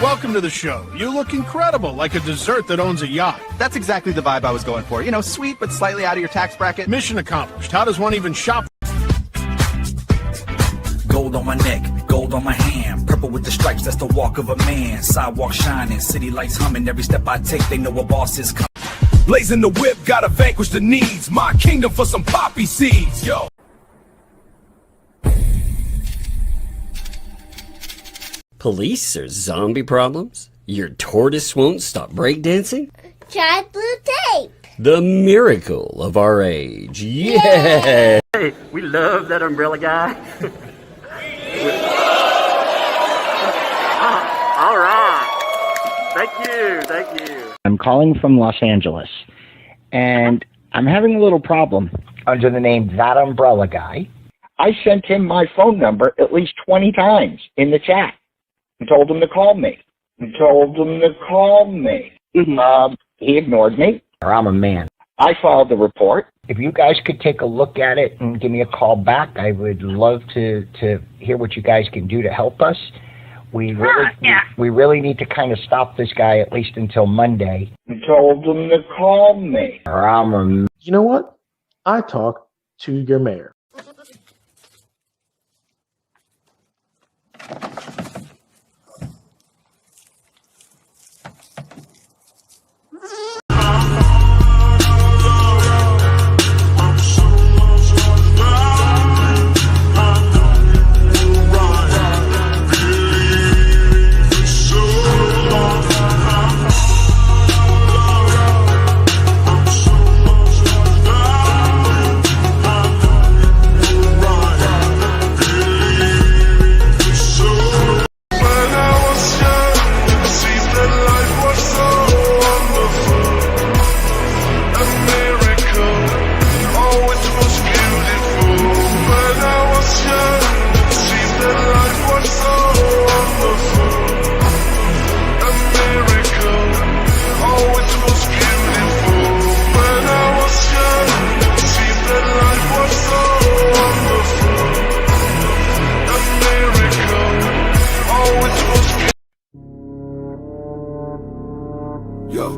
Welcome to the show. You look incredible, like a dessert that owns a yacht. That's exactly the vibe I was going for. You know, sweet but slightly out of your tax bracket. Mission accomplished. How does one even shop? Gold on my neck, gold on my hand, purple with the stripes, that's the walk of a man. Sidewalk shining, city lights humming, every step I take, they know a boss is coming. Blazing the whip, gotta vanquish the needs. My kingdom for some poppy seeds, yo. Police or zombie problems? Your tortoise won't stop breakdancing? Try blue tape. The miracle of our age. Yeah! Hey, we love that umbrella guy. All right. Thank you. I'm calling from Los Angeles, and I'm having a little problem under the name ThATuMBRELLAgUy. I sent him my phone number at least 20 times in the chat and told him to call me. He ignored me. I'm a man. I filed the report. If you guys could take a look at it and give me a call back, I would love to hear what you guys can do to help us. We really need to kind of stop this guy at least until Monday. I told him to call me. You know what? I talked to your mayor. Yo,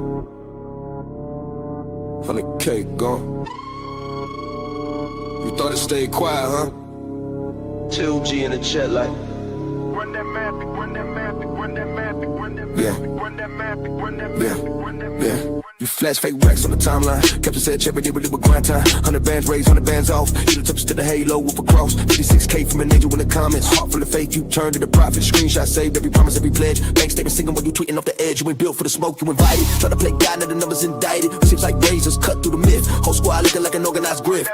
100K gone. You thought it stayed quiet, huh? 2G in the chat like. Yeah. You flash fake racks on the timeline. Captain said check, but did with grind time. 100 bands raised, 100 bands off. You the touch to the halo with a cross. 56K from an angel in the comments. Heart full of faith, you turned to the prophet. Screenshot saved, every promise, every pledge. Bank statement singing when you tweeting off the edge. You ain't built for the smoke, you invited. Try to play God, now the numbers indicted. Seems like razors cut through the myth. Whole squad looking like an organized grift.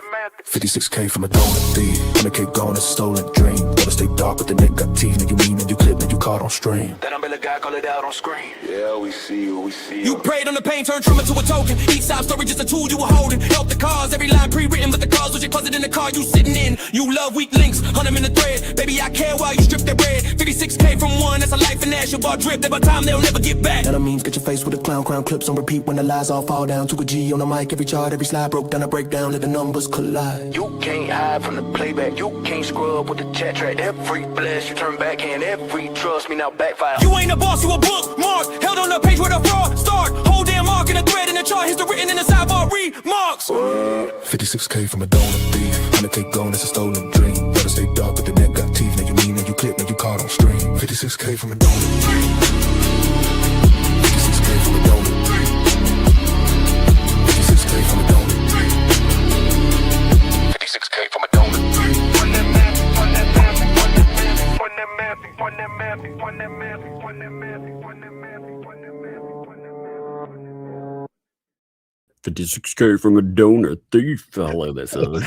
56K from a donor thief. 100K gone, it's a stolen dream. Gotta stay dark, but the neck got teeth. Now you mean, and you clip, and you caught on stream. That umbrella guy, call it out on screen. Yeah, we see you, You prayed on the pain, turned trauma to a token. Each side story just a tool you were holding. Help the cause, every line pre-written, but the cause was your closet in the car you sitting in. You love weak links, hunt them in the thread. Baby, I care while you strip that bread. 56K from one, that's a life and ash. Your bar drip, that by time they'll never get back. That means get your face with a clown crown clips on repeat when the lies all fall down. To a G on the mic, every chart, every slide broke down a breakdown, let the numbers collide. You can't hide from the playback, you can't scrub with the chat track. Every blast you turn backhand, every trust me now backfire. You ain't a boss, you a bookmark. Held on the page where the fraud start. Whole damn mark in the thread in the chart, history written in the sidebar remarks. 56K from a donor thief. 100K gone, that's a stolen dream. Gotta stay dark, but the neck got teeth. Now you mean, now you clip, now you caught on stream. 56K from a donor thief. 56K from a donor thief. 56K from a donor thief. 56K from a donor thief. Run that math, run that math, run that math, run that math, run that math, run that math, run that math, run that math, run that math, run that math. 56K from a donor thief. I love that song.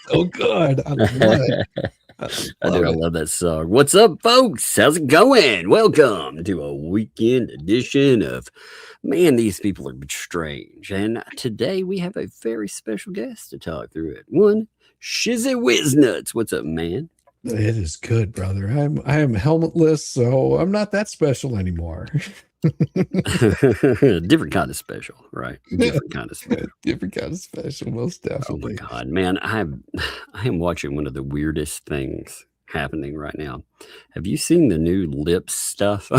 So good. I love it. I love that song. What's up, folks? How's it going? Welcome to a weekend edition of Man, These People Are Strange. And today we have a very special guest to talk through it. One, Shizzy Whiznuts. What's up, man? It is good, brother. I am helmetless, so I'm not that special anymore. Different kind of special, right? Different kind of special. Different kind of special, most definitely. Oh my God, man. I am watching one of the weirdest things happening right now. Have you seen the new lips stuff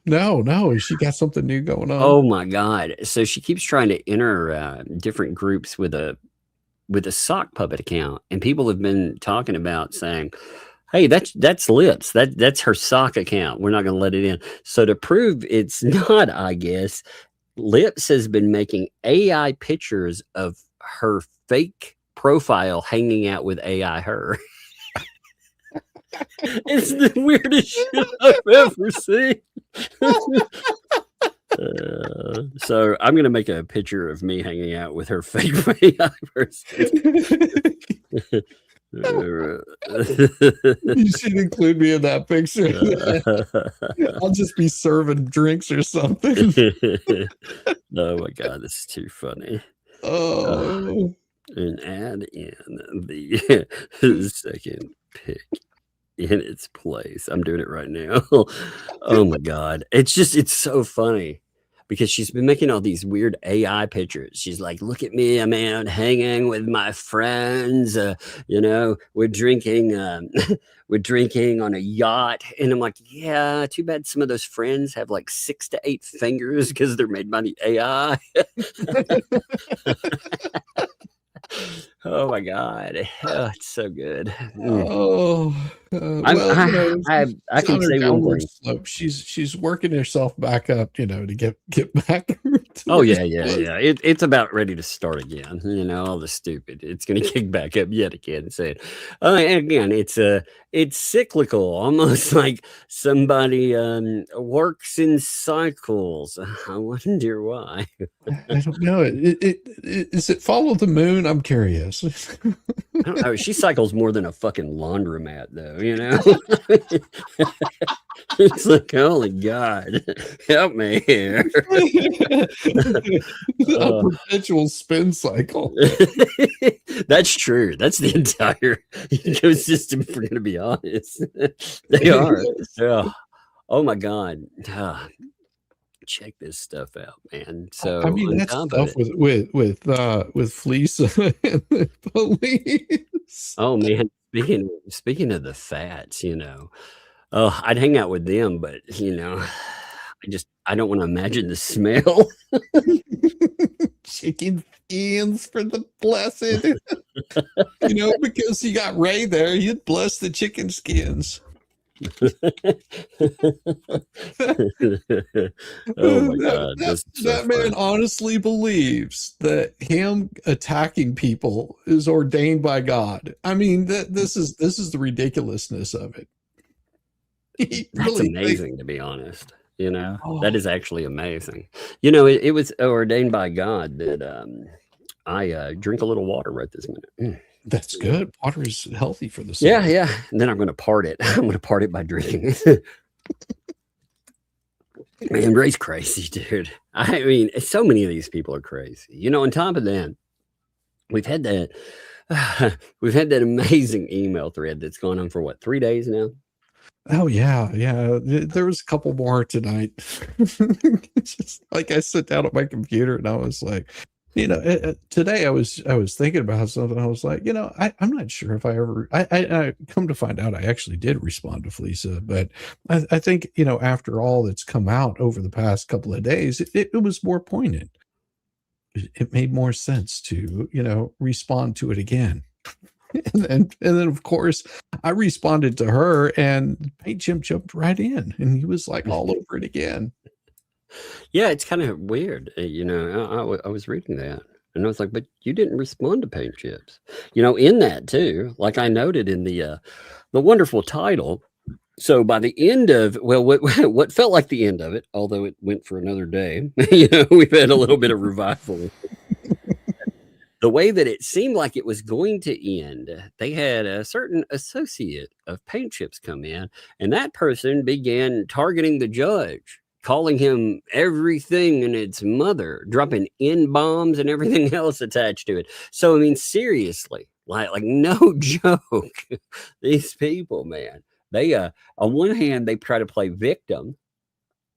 No, she got something new going on. Oh my God. So she keeps trying to enter different groups with a sock puppet account, and people have been talking about saying, hey, that's Lips. That's her sock account. We're not going to let it in. So to prove it's not, I guess, Lips has been making AI pictures of her fake profile hanging out with AI her. It's the weirdest shit I've ever seen. So I'm gonna make a picture of me hanging out with her fake AI person. You should include me in that picture. I'll just be serving drinks or something. Oh my God, this is too funny. Oh. And add in the second pick in its place. I'm doing it right now. Oh my God. It's so funny because she's been making all these weird AI pictures. She's like, look at me, I'm out hanging with my friends. We're drinking on a yacht. And I'm like, yeah, too bad some of those friends have like 6 to 8 fingers because they're made by the AI. Oh my God. Oh, it's so good. Oh, I can say one thing. Slope. She's working herself back up, to get back. Oh yeah. It's about ready to start again. All the stupid. It's going to kick back up yet again. And again, it's cyclical, almost like somebody works in cycles. I wonder why. I don't know. Is it follow the moon? I'm curious. I don't know. She cycles more than a fucking laundromat, though. It's like, holy God, help me here. A perpetual spin cycle. That's true. That's the entire ecosystem, if we're going to be honest. They are. Oh my God. Check this stuff out, man. So I mean, that's stuff with Fleece and the police. Oh man, speaking of the fats, I'd hang out with them, but I don't want to imagine the smell. Chicken skins for the blessed. Because you got Ray there, you'd bless the chicken skins. Oh my God, that man honestly believes that him attacking people is ordained by God. I mean, this is the ridiculousness of it. That's amazing, to be honest. That is actually amazing. It was ordained by God that I drink a little water right this minute. That's good. Water is healthy for the soul. Yeah. And then I'm going to part it. I'm going to part it by drinking. Man, Ray's crazy, dude. I mean, so many of these people are crazy. On top of that, we've had that amazing email thread that's gone on for what, 3 days now? Oh yeah. There was a couple more tonight. Just like I sit down at my computer and I was like, today I was thinking about something. I was like, I'm not sure if I come to find out I actually did respond to Fleesa, but I think, after all that's come out over the past couple of days, it was more poignant. It made more sense to, respond to it again. And then of course I responded to her and Paint Chimp jumped right in and he was like all over it again. Yeah, it's kind of weird. I was reading that and I was like, but you didn't respond to Paint Chips. In that too, like I noted in the wonderful title. So by the end of, what felt like the end of it, although it went for another day, we've had a little bit of revival. The way that it seemed like it was going to end, they had a certain associate of Paint Chips come in, and that person began targeting the judge, calling him everything and its mother, dropping N-bombs and everything else attached to it. So, I mean, seriously, like no joke, these people, man, they, on one hand, they try to play victim.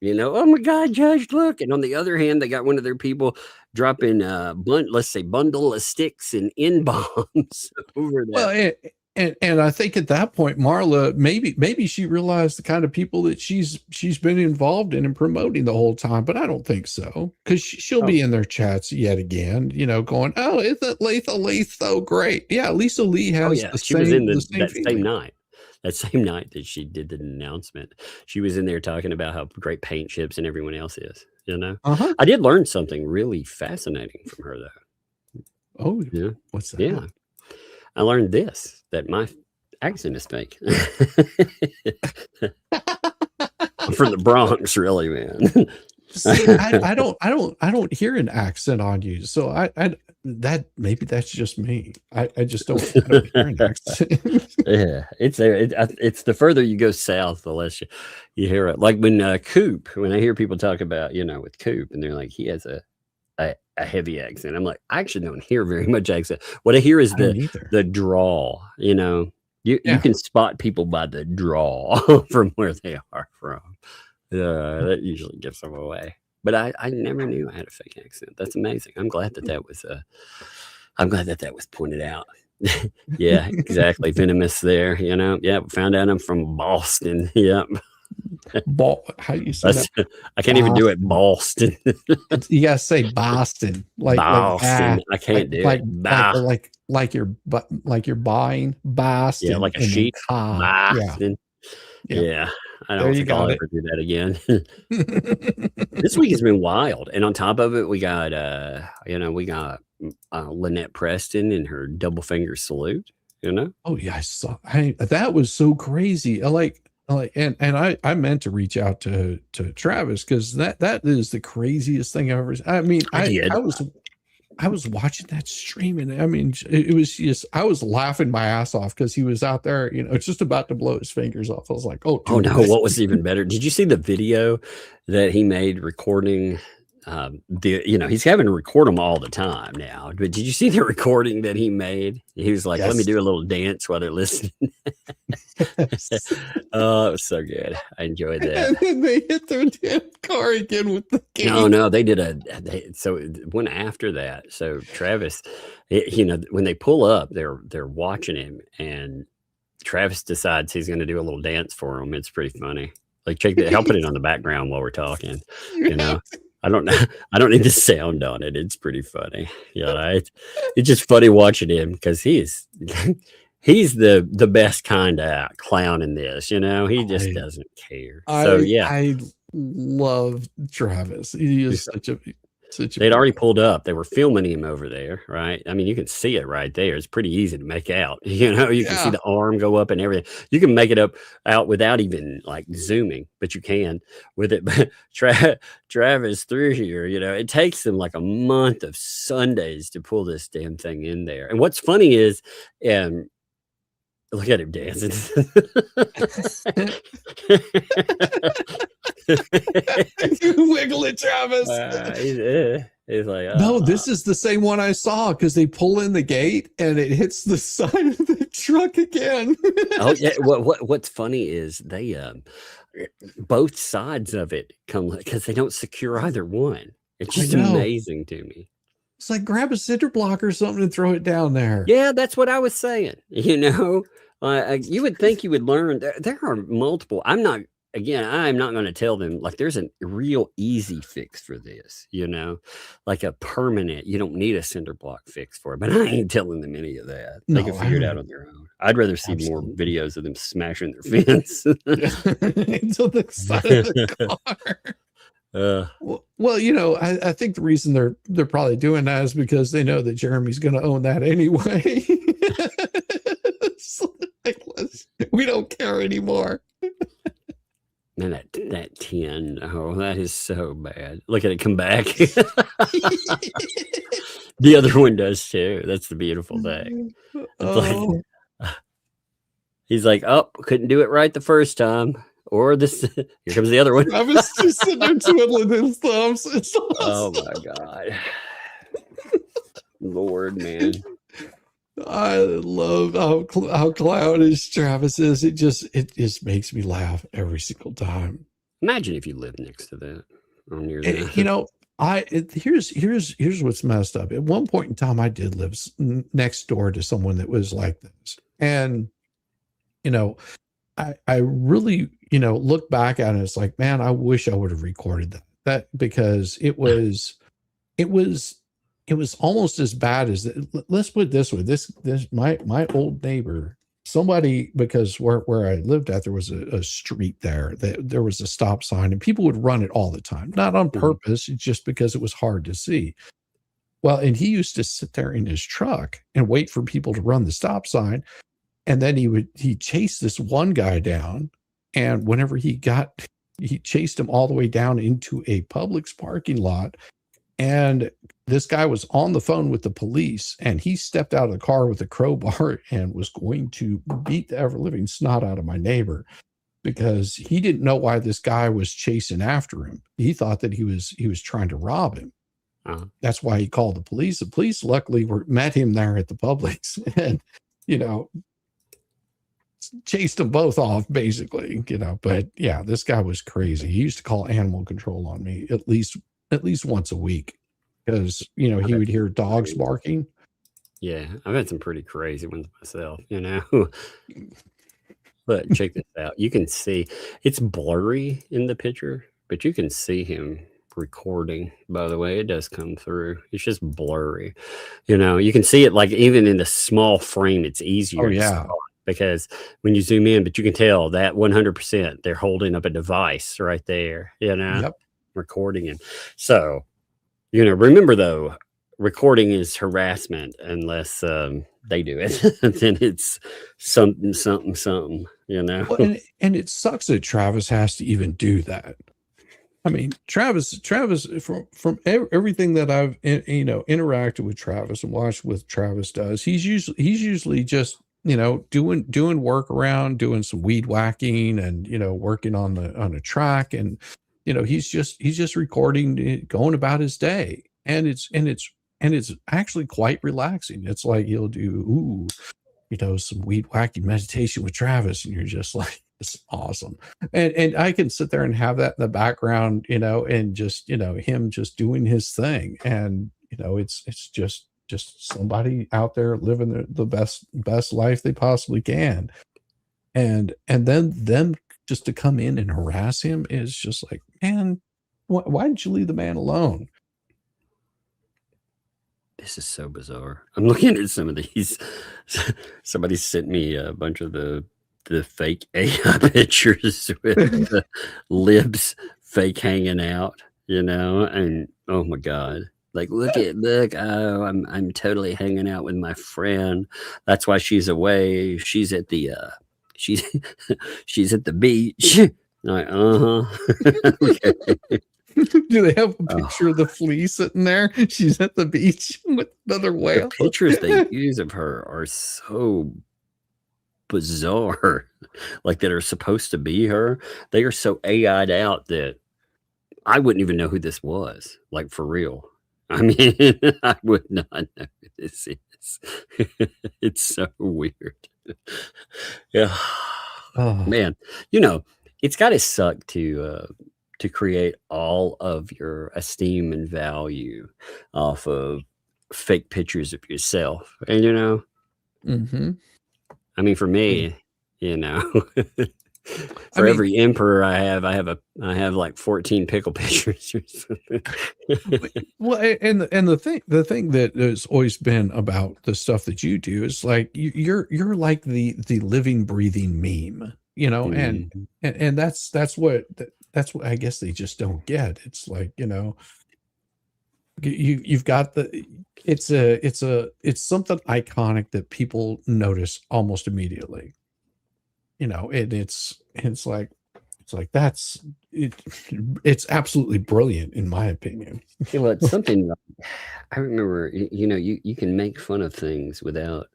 Oh my God, Judge, look. And on the other hand, they got one of their people dropping let's say bundle of sticks and N-bombs over there. Well, And I think at that point, Marla, maybe she realized the kind of people that she's been involved in and promoting the whole time, but I don't think so, because she'll be in their chats yet again, going, "Oh, isn't Lisa Lee so great?" Yeah, Lisa Lee has the she same, was in the same that feeling. same night. That same night that she did the announcement, she was in there talking about how great Paint Chips and everyone else is. I did learn something really fascinating from her, though. Oh, Yeah, what's that? Yeah, I learned this, that my accent is fake. I'm from the Bronx, really, man. See, I don't hear an accent on you, so that maybe that's just me. I just don't hear an accent. Yeah, it's there. It's the further you go south, the less you hear it. Like when Coop, when I hear people talk about, with Coop, and they're like, he has a heavy accent. I'm like, I actually don't hear very much accent. What I hear is the drawl. You can spot people by the drawl from where they are from. That usually gives them away. But I never knew I had a fake accent. That's amazing. I'm glad that was pointed out. Yeah, exactly. Venomous there. Yeah. Found out I'm from Boston. Yep. How do you say that? I can't even do it. Boston. You gotta say Boston, like Boston. I can't do it. Like you're buying Boston. Yeah, like a sheep. Boston. Yeah. I don't think I'll ever do that again. This week has been wild, and on top of it, we got Lynette Preston and her double finger salute. Oh yeah, I saw. That was so crazy. And I meant to reach out to Travis, because that is the craziest thing I've ever. I mean, I was watching that stream, and I mean, it was just, I was laughing my ass off because he was out there, just about to blow his fingers off. I was like, oh no, what was even better? Did you see the video that he made recording? He's having to record them all the time now. But did you see the recording that he made? He was like, let me do a little dance while they're listening. Oh, it was so good. I enjoyed that. And then they hit their damn car again with the gate. No, they did so it went after that. So Travis, when they pull up, they're watching him, and Travis decides he's going to do a little dance for him. It's pretty funny. Like, check that. I'll put it on the background while we're talking. I don't know. I don't need the sound on it. It's pretty funny. It's just funny watching him, because he's the best kind of clown in this. He just doesn't care. I love Travis. He is such a. They'd already pulled up. They were filming him over there, right? I mean, you can see it right there. It's pretty easy to make out. You can see the arm go up and everything. You can make it out without even like zooming, but you can with it. But Travis through here, it takes them like a month of Sundays to pull this damn thing in there. And what's funny is, look at him dancing. You wiggle it, Travis. He's like, no, this is the same one I saw, because they pull in the gate and it hits the side of the truck again. Oh yeah. What's funny is they both sides of it come, because they don't secure either one. It's just amazing to me. It's like, grab a cinder block or something and throw it down there. Yeah, that's what I was saying. You would think you would learn. There are multiple. I'm not going to tell them, like, there's a real easy fix for this, like a permanent. You don't need a cinder block fix for it. But I ain't telling them any of that. They can figure it out on their own. I'd rather see more videos of them smashing their fence into the side of the car. Well, I think the reason they're probably doing that is because they know that Jeremy's going to own that anyway. We don't care anymore. Man, that 10, that is so bad. Look at it come back. The other one does too. That's the beautiful thing. He's like, oh, couldn't do it right the first time. Or this, here comes the other one. I was just sitting there twiddling his thumbs. Oh my God. Lord, man. I love how clownish Travis is. It just makes me laugh every single time. Imagine if you lived next to that. Or near that. Here's what's messed up. At one point in time, I did live next door to someone that was like this. And, you know, I really, you know, look back at it. It's like, man, I wish I would have recorded that because it was almost as bad as let's put it this way. This my old neighbor, somebody, because where I lived at, there was a street there that there was a stop sign and people would run it all the time, not on purpose, just because it was hard to see. Well, and he used to sit there in his truck and wait for people to run the stop sign. And then he chased this one guy down. And whenever he chased him all the way down into a Publix parking lot. And this guy was on the phone with the police, and he stepped out of the car with a crowbar and was going to beat the ever living snot out of my neighbor because he didn't know why this guy was chasing after him. He thought that he was trying to rob him. That's why he called the police. The police luckily met him there at the Publix and, you know, chased them both off basically, you know. But yeah, this guy was crazy. He used to call animal control on me at least once a week because, you know, he would hear dogs barking. Yeah, I've had some pretty crazy ones myself, you know. But check this out. You can see it's blurry in the picture, but you can see him recording. By the way, it does come through. It's just blurry. You know, you can see it like even in the small frame, it's easier to spot because when you zoom in, but you can tell that 100% they're holding up a device right there, you know, recording it. So, you know, remember though, recording is harassment unless they do it. Then it's something, you know. Well, and it sucks that Travis has to even do that. I mean, Travis, from everything that I've interacted with Travis and watched what Travis does, he's usually just, you know, doing work around, doing some weed whacking, and, you know, working on a track, and, you know, he's just recording, going about his day, and it's actually quite relaxing. It's like he'll do, you know, some weed whacking meditation with Travis, and you're just like, it's awesome. And I can sit there and have that in the background, you know, and just, you know, him just doing his thing. And, you know, it's just somebody out there living the best life they possibly can. And then them just to come in and harass him is just like, man, why didn't you leave the man alone? This is so bizarre. I'm looking at some of these. Somebody sent me a bunch of the fake AI pictures with the libs fake hanging out, you know, and oh my God. Like, look, oh, I'm totally hanging out with my friend. That's why she's away. She's at the she's at the beach. Like, okay. Do they have a picture of the flea sitting there? She's at the beach with another whale. The pictures they use of her are so bizarre, like that are supposed to be her. They are so AI'd out that I wouldn't even know who this was, like for real. I mean, I would not know who this is. It's so weird. Yeah. Man, you know, it's got to suck to create all of your esteem and value off of fake pictures of yourself. And, you know, I mean, for me, you know, for every emperor I have like 14 pickle pictures or something. Well, and the thing that has always been about the stuff that you do is like you're like the living, breathing meme, you know, and that's what I guess they just don't get. It's like, you know, you've got it's something iconic that people notice almost immediately, you know, and it's like it's absolutely brilliant in my opinion. Well, it's something I remember, you know, you can make fun of things without,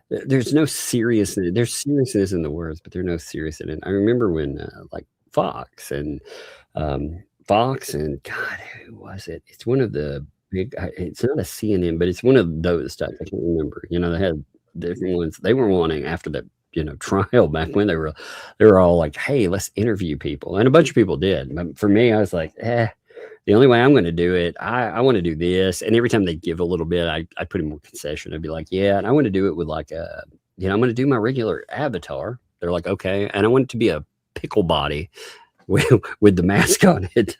there's no seriousness. There's seriousness in the words, but there's no serious in it. I remember when like Fox and God, who was it? It's one of the big, it's not a CNN, but it's one of those types. I can't remember. You know, they had different ones. They were wanting after the, you know, trial back when they were all like, hey, let's interview people. And a bunch of people did. But for me, I was like, the only way I'm going to do it, I want to do this. And every time they give a little bit, I put in more concession. I'd be like, yeah, and I want to do it with like I'm going to do my regular avatar. They're like, okay. And I want it to be a pickle body with the mask on it.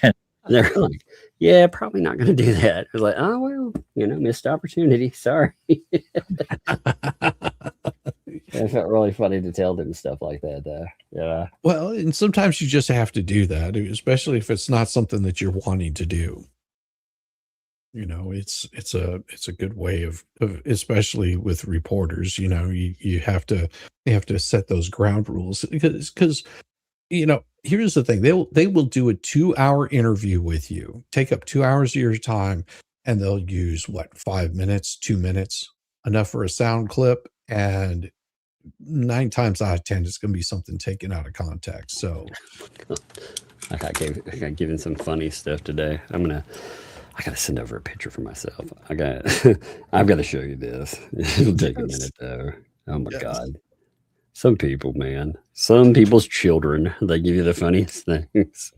And they're like, yeah, probably not going to do that. I was like, oh, well, missed opportunity. Sorry. It felt really funny to tell them stuff like that, though. Yeah. Well, and sometimes you just have to do that, especially if it's not something that you're wanting to do. It's a good way of especially with reporters. You have to set those ground rules because here's the thing, they will do a 2-hour interview with you, take up 2 hours of your time, and they'll use 5 minutes, 2 minutes, enough for a sound clip, and 9 times out of 10 it's going to be something taken out of context. So I got given some funny stuff today. I gotta send over a picture for myself. I've got to show you this. It'll take a minute though. Oh my God. Some people, man. Some people's children, they give you the funniest things.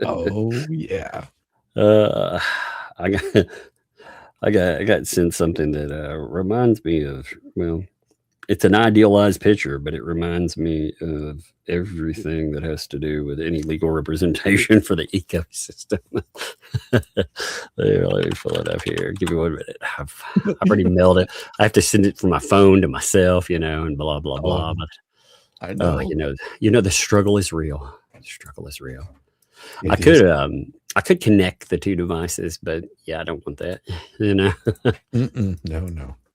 Oh yeah. I got sent something that reminds me of, it's an idealized picture, but it reminds me of everything that has to do with any legal representation for the ecosystem. Let me pull it up here. Give me 1 minute. I've already mailed it. I have to send it from my phone to myself, and blah, blah, blah. But I know. The struggle is real. The struggle is real. I could connect the two devices, but yeah, I don't want that. No.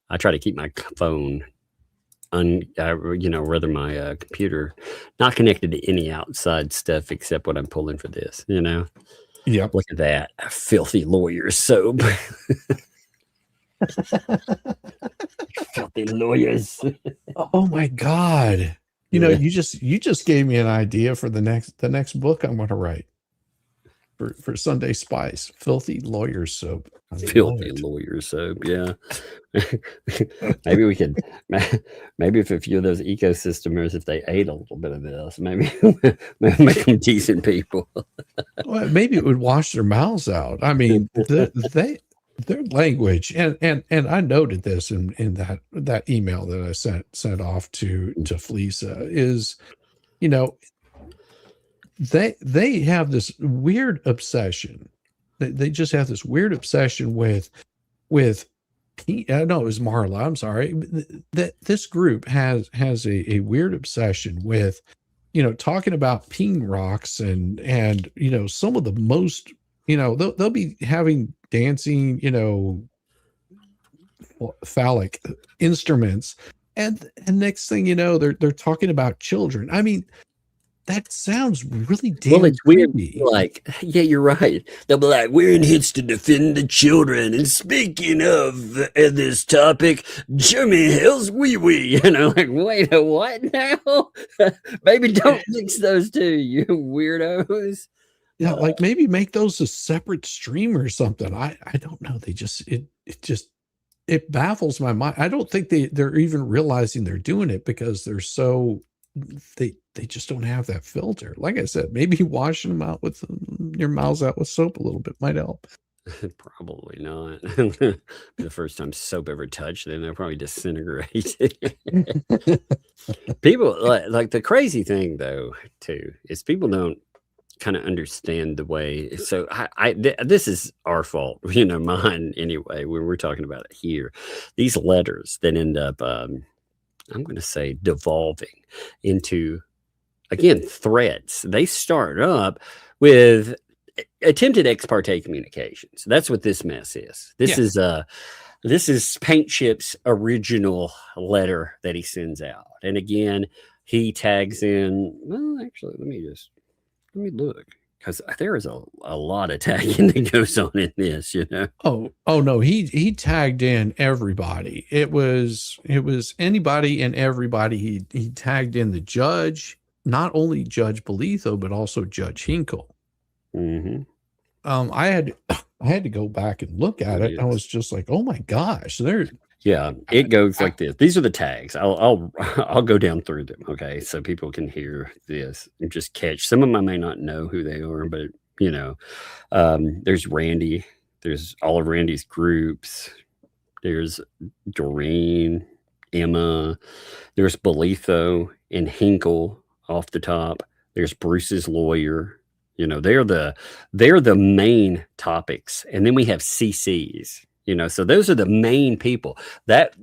I try to keep my phone rather my computer not connected to any outside stuff except what I'm pulling for this. Yep. Look at that filthy lawyer soap. Filthy lawyers. Oh my God. You just gave me an idea for the next book I'm going to write for Sunday Spice. Filthy lawyer soap. Filthy lawyer soap. Yeah. Maybe we could, maybe if a few of those ecosystemers, if they ate a little bit of this, maybe make them decent people. Well, maybe it would wash their mouths out. I mean, their language, and I noted this in that email that I sent off to Fleesa is, they have this weird obsession. They just have this weird obsession with I know it was Marla. I'm sorry. That this group has a weird obsession with, talking about peen rocks and some of the most, they'll be having dancing, phallic instruments, and next thing you know, they're talking about children. I mean, that sounds really damn well, it's weird. creepy. Like, yeah, you're right. They'll be like, we're in hits to defend the children. And speaking of this topic, Jimmy Hale's wee. Like, wait, what now? Maybe don't mix those two, you weirdos. Yeah, like maybe make those a separate stream or something. I don't know. It baffles my mind. I don't think they're even realizing they're doing it because they're so they just don't have that filter. Like I said, maybe washing them out with your mouths out with soap a little bit might help. Probably not. The first time soap ever touched them, they'll probably disintegrate. People like the crazy thing though too is people don't kind of understand the way. So this is our fault, mine anyway. When we're talking about it here, these letters that end up, I'm going to say, devolving into, again, threats. They start up with attempted ex parte communications. That's what this mess is. This is Paint Chip's original letter that he sends out. And again, he tags in, well, actually, let me look, because there is a lot of tagging that goes on in this, Oh no, he tagged in everybody. It was anybody and everybody. He tagged in the judge, not only Judge Bolitho, but also Judge Hinkle. Mm-hmm. I had to go back and look at it. I was just like, oh my gosh, yeah, it goes like this. These are the tags. I'll go down through them, okay, so people can hear this and just catch. Some of them I may not know who they are, but there's Randy. There's all of Randy's groups. There's Doreen. Emma. There's Bolitho and Hinkle off the top. There's Bruce's lawyer. You know, they're the main topics. And then we have CCs, you know, so those are the main people that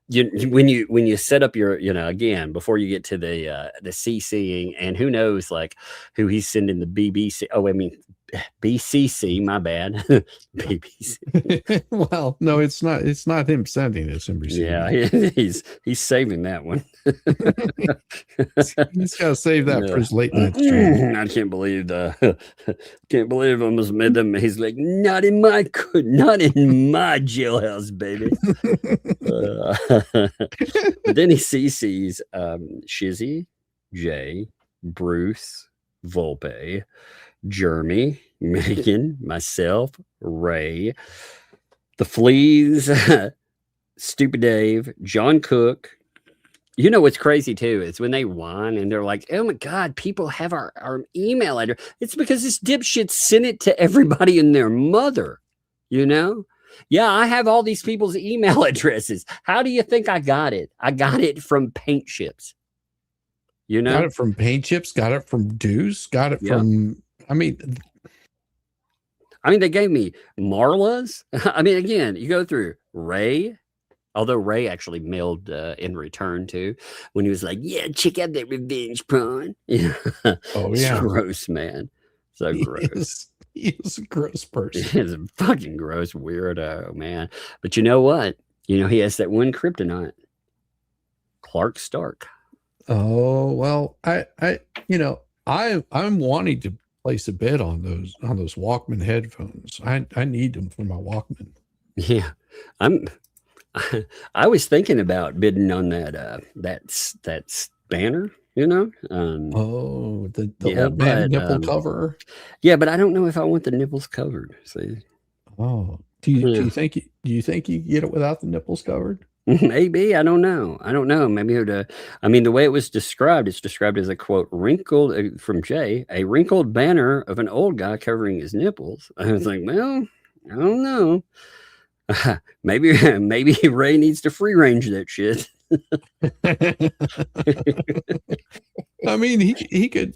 when you set up your, you know, again, before you get to the CCing, and who knows, like, who he's sending the BBC. Oh, I mean, BCC, my bad. BBC. Well, no, it's not him sending it. Yeah, he's saving that one. He's got to save that for his late night stream. I can't believe I almost made them. He's like, not in my jailhouse, baby. But then he sees Shizzy, Jay, Bruce, Volpe, Jeremy, Megan, myself, Ray, the Fleas, Stupid Dave, John Cook. You know what's crazy too is when they whine and they're like, "Oh my God, people have our email address." It's because this dipshit sent it to everybody and their mother. You know? Yeah, I have all these people's email addresses. How do you think I got it? I got it from paint chips. You know? Got it from paint chips, got it from Deuce, got it from, I mean, they gave me Marla's. I mean, again, you go through Ray, although Ray actually mailed in return too, when he was like, "Yeah, check out that revenge porn." Oh yeah, gross, man. So gross. He is a gross person. He's a fucking gross weirdo, man. But you know what? You know, he has that one kryptonite, Clark Stark. Oh well, I'm wanting to place a bid on those Walkman headphones. I need them for my Walkman. Yeah, I was thinking about bidding on that banner. You know, the old man nipple cover. Yeah, but I don't know if I want the nipples covered. See, do you think you get it without the nipples covered? Maybe. I don't know. Maybe the way it was described, it's described as a quote wrinkled from Jay, a wrinkled banner of an old guy covering his nipples. I was like, well, I don't know. Maybe Ray needs to free range that shit. I mean, he could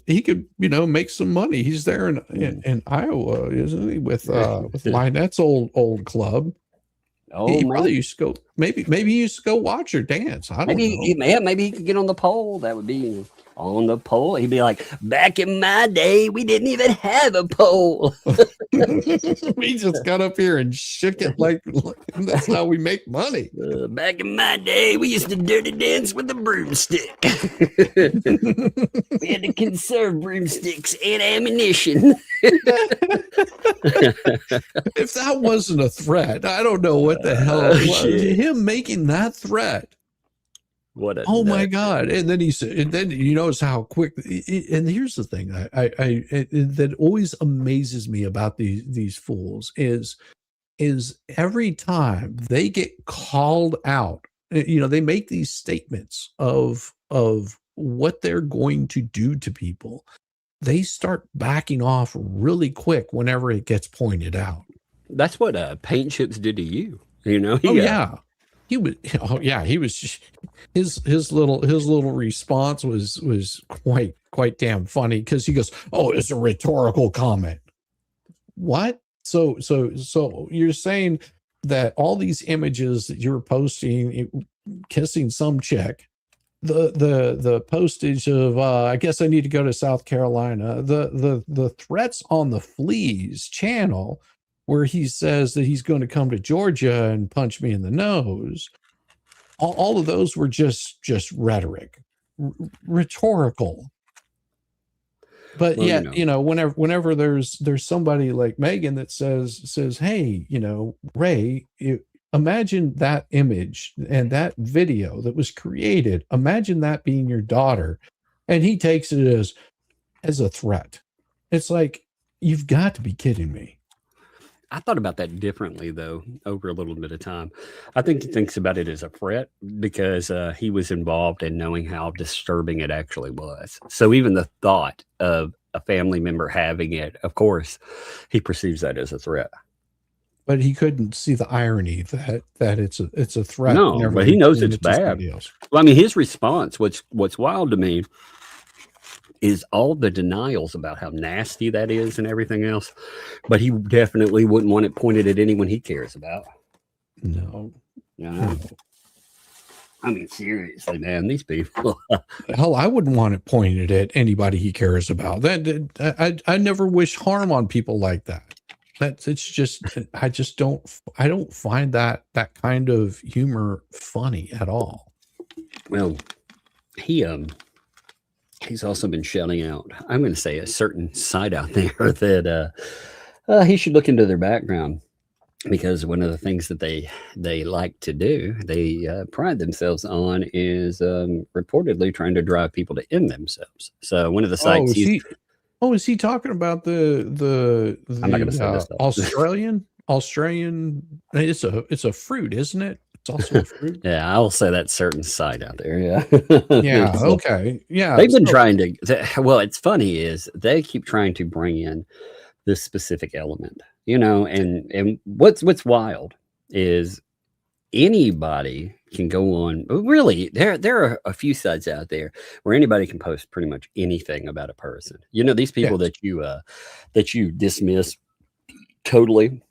make some money. He's there in Iowa, isn't he? With Lynette's old club. Oh, he probably used to go. Maybe he used to go watch her dance. I don't know. Maybe he could get on the pole. That would be on the pole. He'd be like, "Back in my day, we didn't even have a pole. We just got up here and shook it like that's how we make money. Back in my day, we used to dirty dance with a broomstick. We had to conserve broomsticks and ammunition." If that wasn't a threat, I don't know what the hell it was. Him making that threat. My God. And then he said, and then you notice how quick, and here's the thing that always amazes me about these fools is every time they get called out, they make these statements of what they're going to do to people. They start backing off really quick whenever it gets pointed out. That's what paint chips did to you. He was. He was. His little response was quite damn funny because he goes, "Oh, it's a rhetorical comment." What? So you're saying that all these images that you're posting, kissing some chick, the postage of I guess I need to go to South Carolina, the threats on the Fleas channel where he says that he's going to come to Georgia and punch me in the nose, all of those were just rhetoric, rhetorical. But whenever there's somebody like Megan that says, "Hey, Ray, imagine that image and that video that was created. Imagine that being your daughter," and he takes it as a threat. It's like, you've got to be kidding me. I thought about that differently, though, over a little bit of time. I think he thinks about it as a threat because he was involved in knowing how disturbing it actually was. So even the thought of a family member having it, of course, he perceives that as a threat. but he couldn't see the irony that it's a threat. No, whenever but he you're knows doing it's it to bad. somebody else. Well, I mean, his response, what's wild to me is all the denials about how nasty that is and everything else. But he definitely wouldn't want it pointed at anyone he cares about. No. No. I mean, seriously, man, these people. Hell, I wouldn't want it pointed at anybody he cares about. I never wish harm on people like that. I don't find that kind of humor funny at all. Well, he's also been shouting out, I'm going to say, a certain side out there that he should look into their background, because one of the things that they like to do, they pride themselves on, is reportedly trying to drive people to end themselves. So one of the sites is he talking about the I'm not going to say this Australian? It's a fruit, isn't it? It's also a fruit. Yeah, I'll say that certain site out there. Yeah. Yeah. Okay. Yeah. They've been trying to. Well, it's funny is they keep trying to bring in this specific element, and what's wild is anybody can go on. Really, there are a few sites out there where anybody can post pretty much anything about a person. These people that you dismiss totally.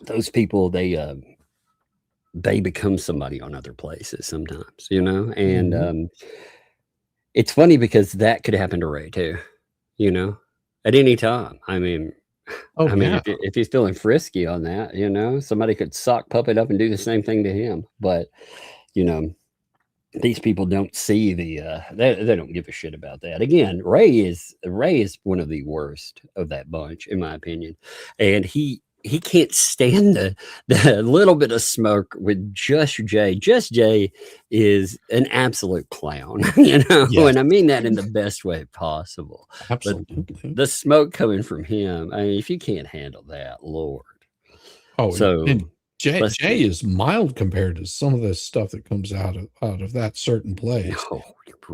Those people, they become somebody on other places sometimes, and it's funny because that could happen to Ray too, at any time. I mean, if he's feeling frisky on that, somebody could sock puppet up and do the same thing to him. But, these people don't see they don't give a shit about that. Again, Ray is one of the worst of that bunch, in my opinion. And he can't stand the little bit of smoke with Just Jay. Just Jay is an absolute clown, Yes. And I mean that in the best way possible. Absolutely. But the smoke coming from him, I mean, if you can't handle that, Lord. Oh, so and Jay is mild compared to some of the stuff that comes out of that certain place. Oh,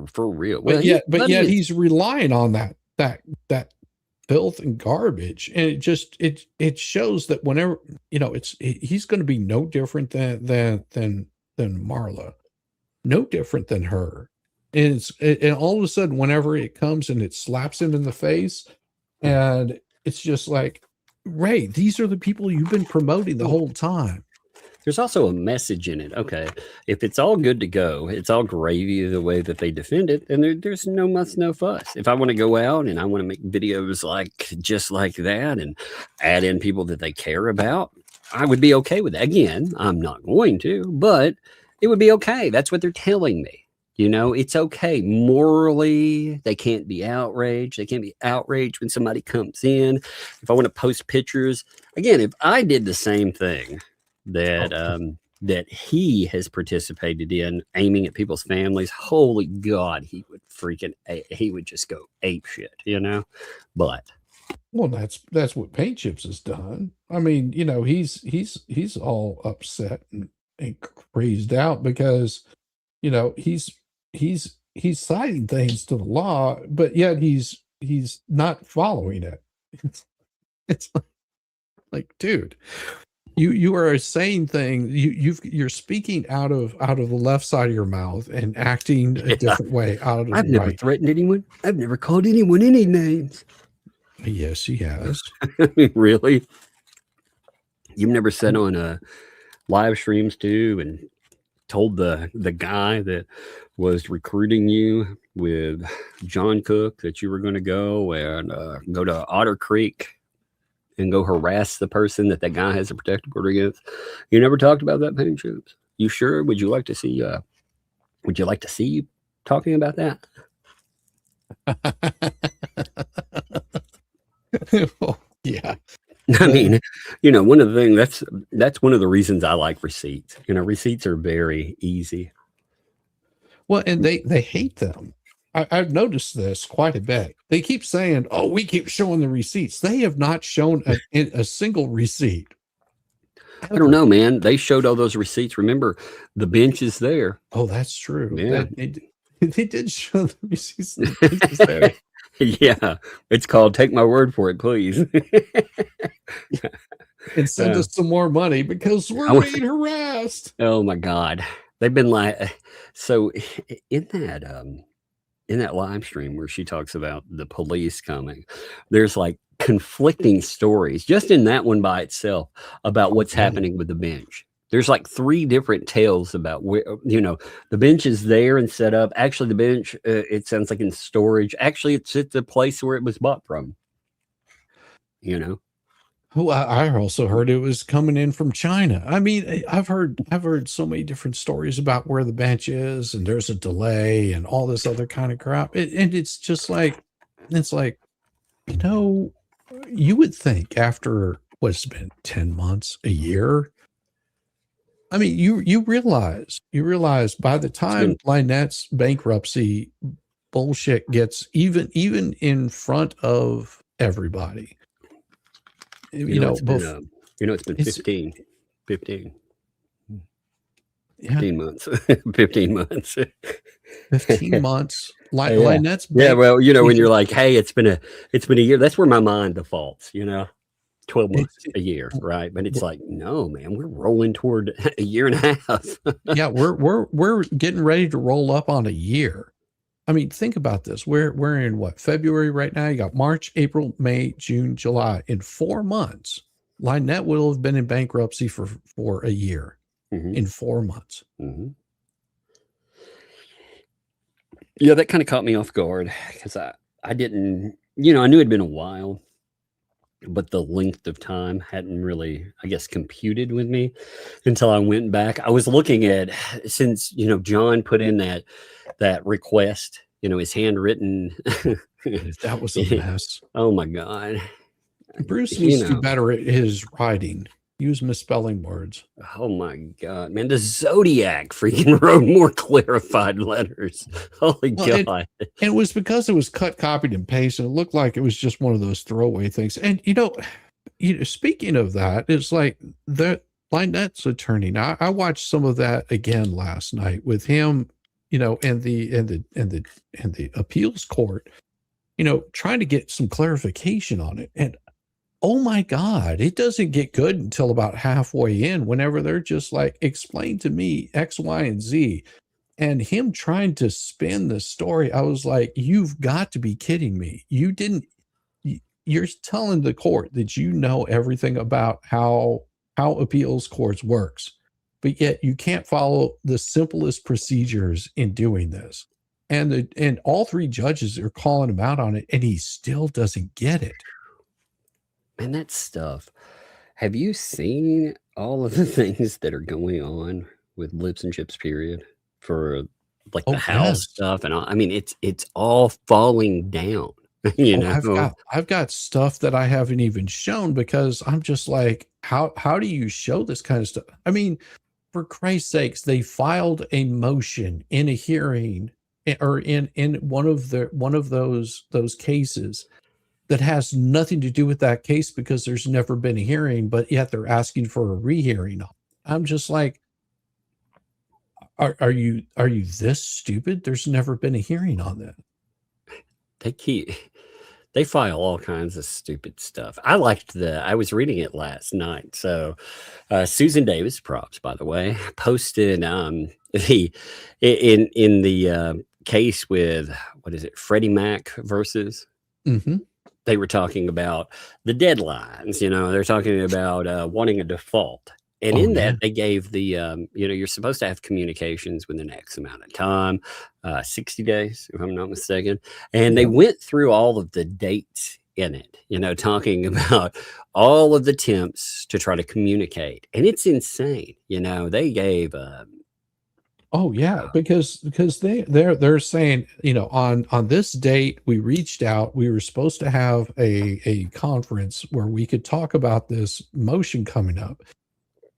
for real. But yet he's relying on that filth and garbage, and it shows that whenever he's going to be no different than Marla, no different than her, and all of a sudden whenever it comes and it slaps him in the face, and it's just like, Ray, these are the people you've been promoting the whole time. There's also a message in it. Okay, if it's all good to go, it's all gravy the way that they defend it, and there's no muss, no fuss. If I want to go out and I want to make videos just like that and add in people that they care about, I would be okay with that. Again, I'm not going to, but it would be okay. That's what they're telling me. It's okay. Morally, they can't be outraged. They can't be outraged when somebody comes in. If I want to post pictures, again, if I did the same thing that he has participated in, aiming at people's families, holy God, he would just go ape shit, But well, that's what Paint Chips has done. I mean, he's all upset and crazed out because he's citing things to the law, but yet he's not following it. It's like, dude, you are saying things, you're speaking out of the left side of your mouth and acting a different way out of the I've never threatened anyone. I've never called anyone any names. Yes, he has. I mean, really? You've never said on live streams too and told the guy that was recruiting you with John Cook that you were going to go and go to Otter Creek and go harass the person that guy has a protective order against? You never talked about that, Paint Chips? You sure? Would you like to see you talking about that? Oh, yeah. I mean, one of the things that's one of the reasons I like receipts. Receipts are very easy. Well, and they hate them. I've noticed this quite a bit. They keep saying, "Oh, we keep showing the receipts." They have not shown a single receipt. I don't know, man. They showed all those receipts. Remember, the bench is there. Oh, that's true. Yeah, they did show the receipts. The bench is there. Yeah, it's called "Take My Word for It, Please." and send us some more money because we're being harassed. Oh my God. They've been like, so in that live stream where she talks about the police coming, there's like conflicting stories just in that one by itself about what's happening with the bench. There's like 3 different tales about where, the bench is there and set up. Actually, the bench, it sounds like in storage. Actually, it's at the place where it was bought from. Oh, I also heard it was coming in from China. I mean, I've heard so many different stories about where the bench is, and there's a delay and all this other kind of crap. And it's just like, you would think after what's been 10 months, a year. I mean, you realize by the time Lynette's bankruptcy bullshit gets even in front of everybody. It's been 15 months. 15 months. 15 months. Lynette's well, when you're like, hey, it's been a year, that's where my mind defaults, 12 months, a year, right? But it's like, no, man, we're rolling toward a year and a half. Yeah, we're getting ready to roll up on a year. I mean, think about this. We're in what, February right now? You got March, April, May, June, July. In 4 months, Lynette will have been in bankruptcy for a year. In 4 months. Yeah, that kind of caught me off guard because I didn't, I knew it'd been a while, but the length of time hadn't really, I guess, computed with me until I went back. I was looking at, since, John put in that request, his handwritten. That was a mess. Oh my God. Bruce needs to do better at his writing. He was misspelling words. Oh my God, man. The Zodiac freaking wrote more clarified letters. Holy God. It was because it was cut, copied, and pasted. It looked like it was just one of those throwaway things. And, speaking of that, it's like that Lynette's attorney. Now, I watched some of that again last night with him, and the appeals court, trying to get some clarification on it. And oh my God, it doesn't get good until about halfway in, whenever they're just like, explain to me X, Y, and Z. And him trying to spin the story, I was like, you've got to be kidding me. You're telling the court that you know everything about how appeals courts works, but yet you can't follow the simplest procedures in doing this. And all 3 judges are calling him out on it, and he still doesn't get it. And that stuff, have you seen all of the things that are going on with Lips and Chips period for like the house stuff? And I mean, it's all falling down, I've got stuff that I haven't even shown because I'm just like, how do you show this kind of stuff? I mean, for Christ's sakes, they filed a motion in a hearing or in one of those cases that has nothing to do with that case because there's never been a hearing, but yet they're asking for a rehearing. I'm just like, are you this stupid? There's never been a hearing on that. They file all kinds of stupid stuff. I was reading it last night. So Susan Davis, props by the way, posted in the case with, what is it, Freddie Mac versus they were talking about the deadlines, they're talking about wanting a default. And in that, they gave the, you're supposed to have communications within X amount of time, 60 days, if I'm not mistaken. And they went through all of the dates in it, talking about all of the attempts to try to communicate. And it's insane. They gave because they're saying, on this date we reached out, we were supposed to have a conference where we could talk about this motion coming up.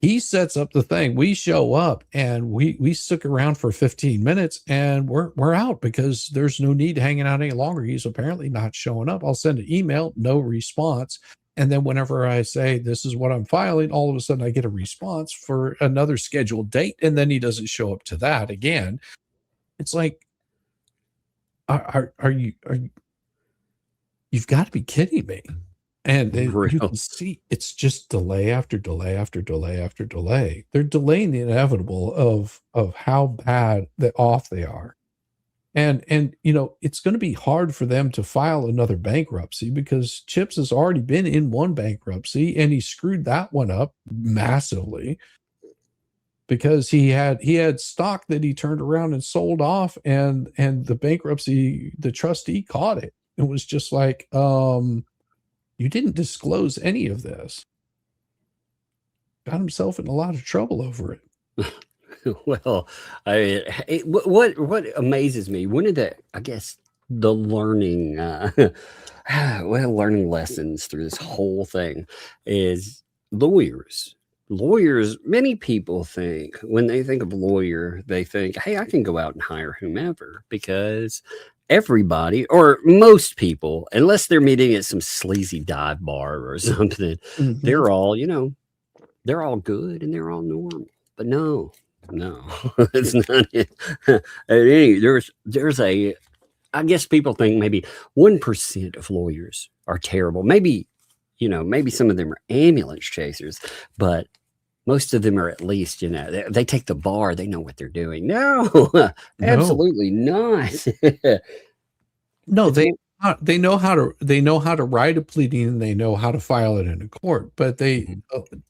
He sets up the thing, we show up, and we stick around for 15 minutes and we're out because there's no need hanging out any longer. He's apparently not showing up. I'll send an email, no response. And then whenever I say, this is what I'm filing, all of a sudden I get a response for another scheduled date. And then he doesn't show up to that again. It's like, are you, you've got to be kidding me. And you Real. can see it's just delay after delay after delay after delay. They're delaying the inevitable of how bad off they are. And it's going to be hard for them to file another bankruptcy because Chips has already been in one bankruptcy and he screwed that one up massively because he had stock that he turned around and sold off, and the trustee caught it. It was just like, you didn't disclose any of this. Got himself in a lot of trouble over it. Well, what amazes me, one of the learning, learning lessons through this whole thing is lawyers. Many people think, when they think of lawyer, they think, hey, I can go out and hire whomever, because everybody, or most people, unless they're meeting at some sleazy dive bar or something, they're all, they're all good and they're all normal. But no, it's not it. There's I guess people think maybe 1% of lawyers are terrible. Maybe, maybe some of them are ambulance chasers, but most of them are at least, they take the bar, they know what they're doing. No, absolutely not. No, they know how to write a pleading and they know how to file it in a court, but they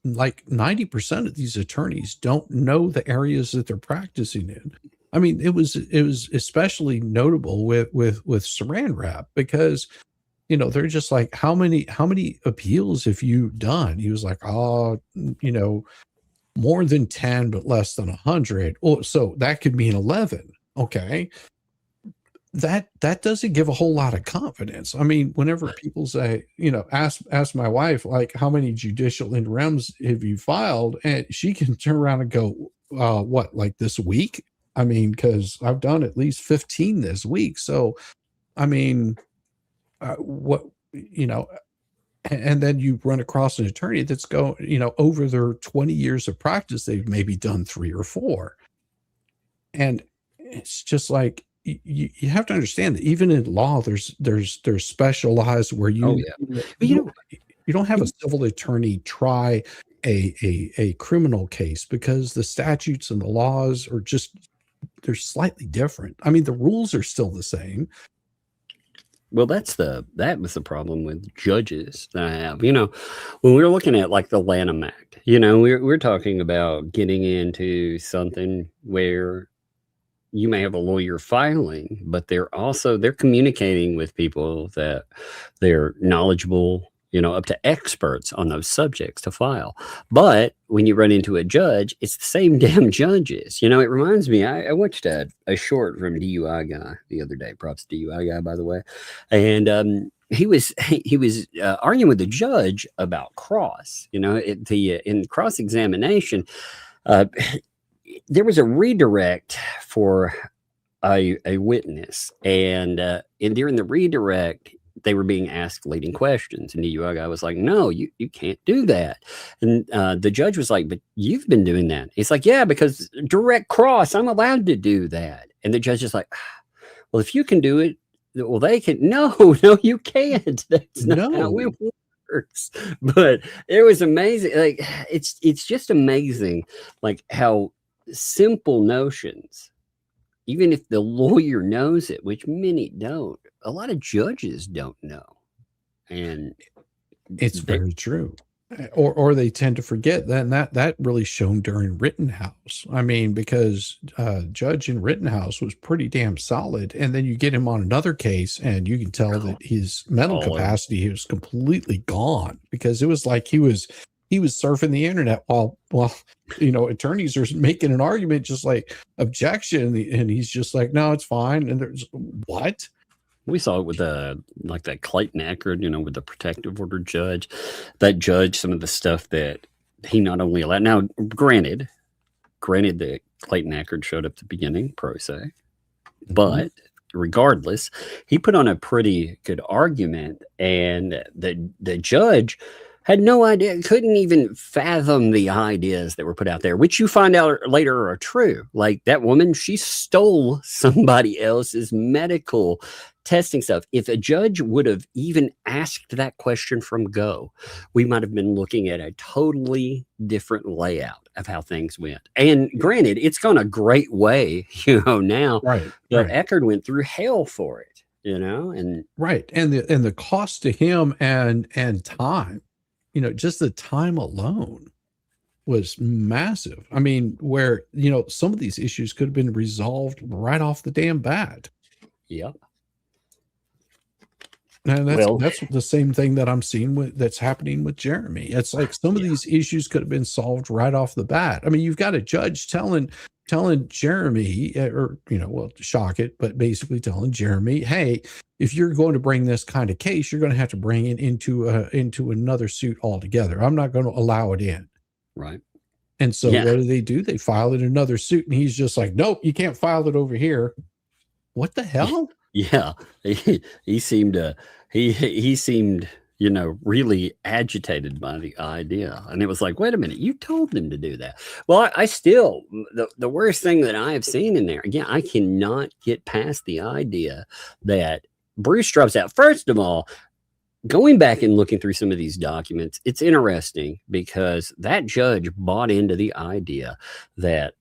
like 90% of these attorneys don't know the areas that they're practicing in. I mean, it was especially notable with Saran Wrap because they're just like, how many appeals have you done? He was like, more than 10 but less than 100. Oh, so that could mean 11. Okay. That doesn't give a whole lot of confidence. I mean, whenever people say, ask my wife, like, how many judicial interims have you filed? And she can turn around and go, what, like this week? I mean, because I've done at least 15 this week. So, I mean, and then you run across an attorney that's over their 20 years of practice, they've maybe done 3 or 4. And it's just like, you have to understand that even in law, there's specialized where you don't have a civil attorney try a criminal case because the statutes and the laws are they're slightly different. I mean, the rules are still the same. Well, that was the problem with judges that I have. When we're looking at like the Lanham Act, we're talking about getting into something where you may have a lawyer filing, but they're communicating with people that they're knowledgeable, up to experts on those subjects to file. But when you run into a judge, it's the same damn judges. It reminds me, I watched a short from DUI Guy the other day. Props to DUI Guy, by the way. And he was arguing with the judge about cross. In cross examination, there was a redirect for a witness, and during the redirect, they were being asked leading questions, and the UI guy was like, "No, you can't do that." And the judge was like, "But you've been doing that." He's like, "Yeah, because direct cross, I'm allowed to do that." And the judge is like, "Well, if you can do it, well, they can." No, you can't. That's not how it works. But it was amazing. Like it's just amazing, like how simple notions, even if the lawyer knows it, which many don't, a lot of judges don't know. And it's very true. Or they tend to forget that really shown during Rittenhouse. I mean, because Judge in Rittenhouse was pretty damn solid, and then you get him on another case and you can tell that his mental capacity was completely gone, because it was like he was surfing the internet while attorneys are making an argument, just like objection, and he's just like, no, it's fine. And there's what? We saw it with like that Clayton Ackard, with the protective order judge. That judge, some of the stuff that he not only allowed. Now, granted that Clayton Ackard showed up at the beginning, pro se, but regardless, he put on a pretty good argument, and the judge had no idea, couldn't even fathom the ideas that were put out there, which you find out later are true. Like that woman, she stole somebody else's medical testing stuff. If a judge would have even asked that question from go, we might have been looking at a totally different layout of how things went. And granted, it's gone a great way, now. Right. But Eckerd went through hell for it, and right. And the cost to him and time, just the time alone was massive. I mean, where, some of these issues could have been resolved right off the damn bat. Yep. And that's the same thing that I'm seeing that's happening with Jeremy. It's like some of these issues could have been solved right off the bat. I mean, you've got a judge telling Jeremy, or shock it, but basically telling Jeremy, hey, if you're going to bring this kind of case, you're going to have to bring it into another suit altogether. I'm not going to allow it in. Right. And so what do? They file it in another suit, and he's just like, nope, you can't file it over here. What the hell? Yeah, he seemed he seemed really agitated by the idea, and it was like, wait a minute, you told them to do that. Well, I still the worst thing that I have seen in there, again, I cannot get past the idea that Bruce drops out. First of all, going back and looking through some of these documents, it's interesting because that judge bought into the idea that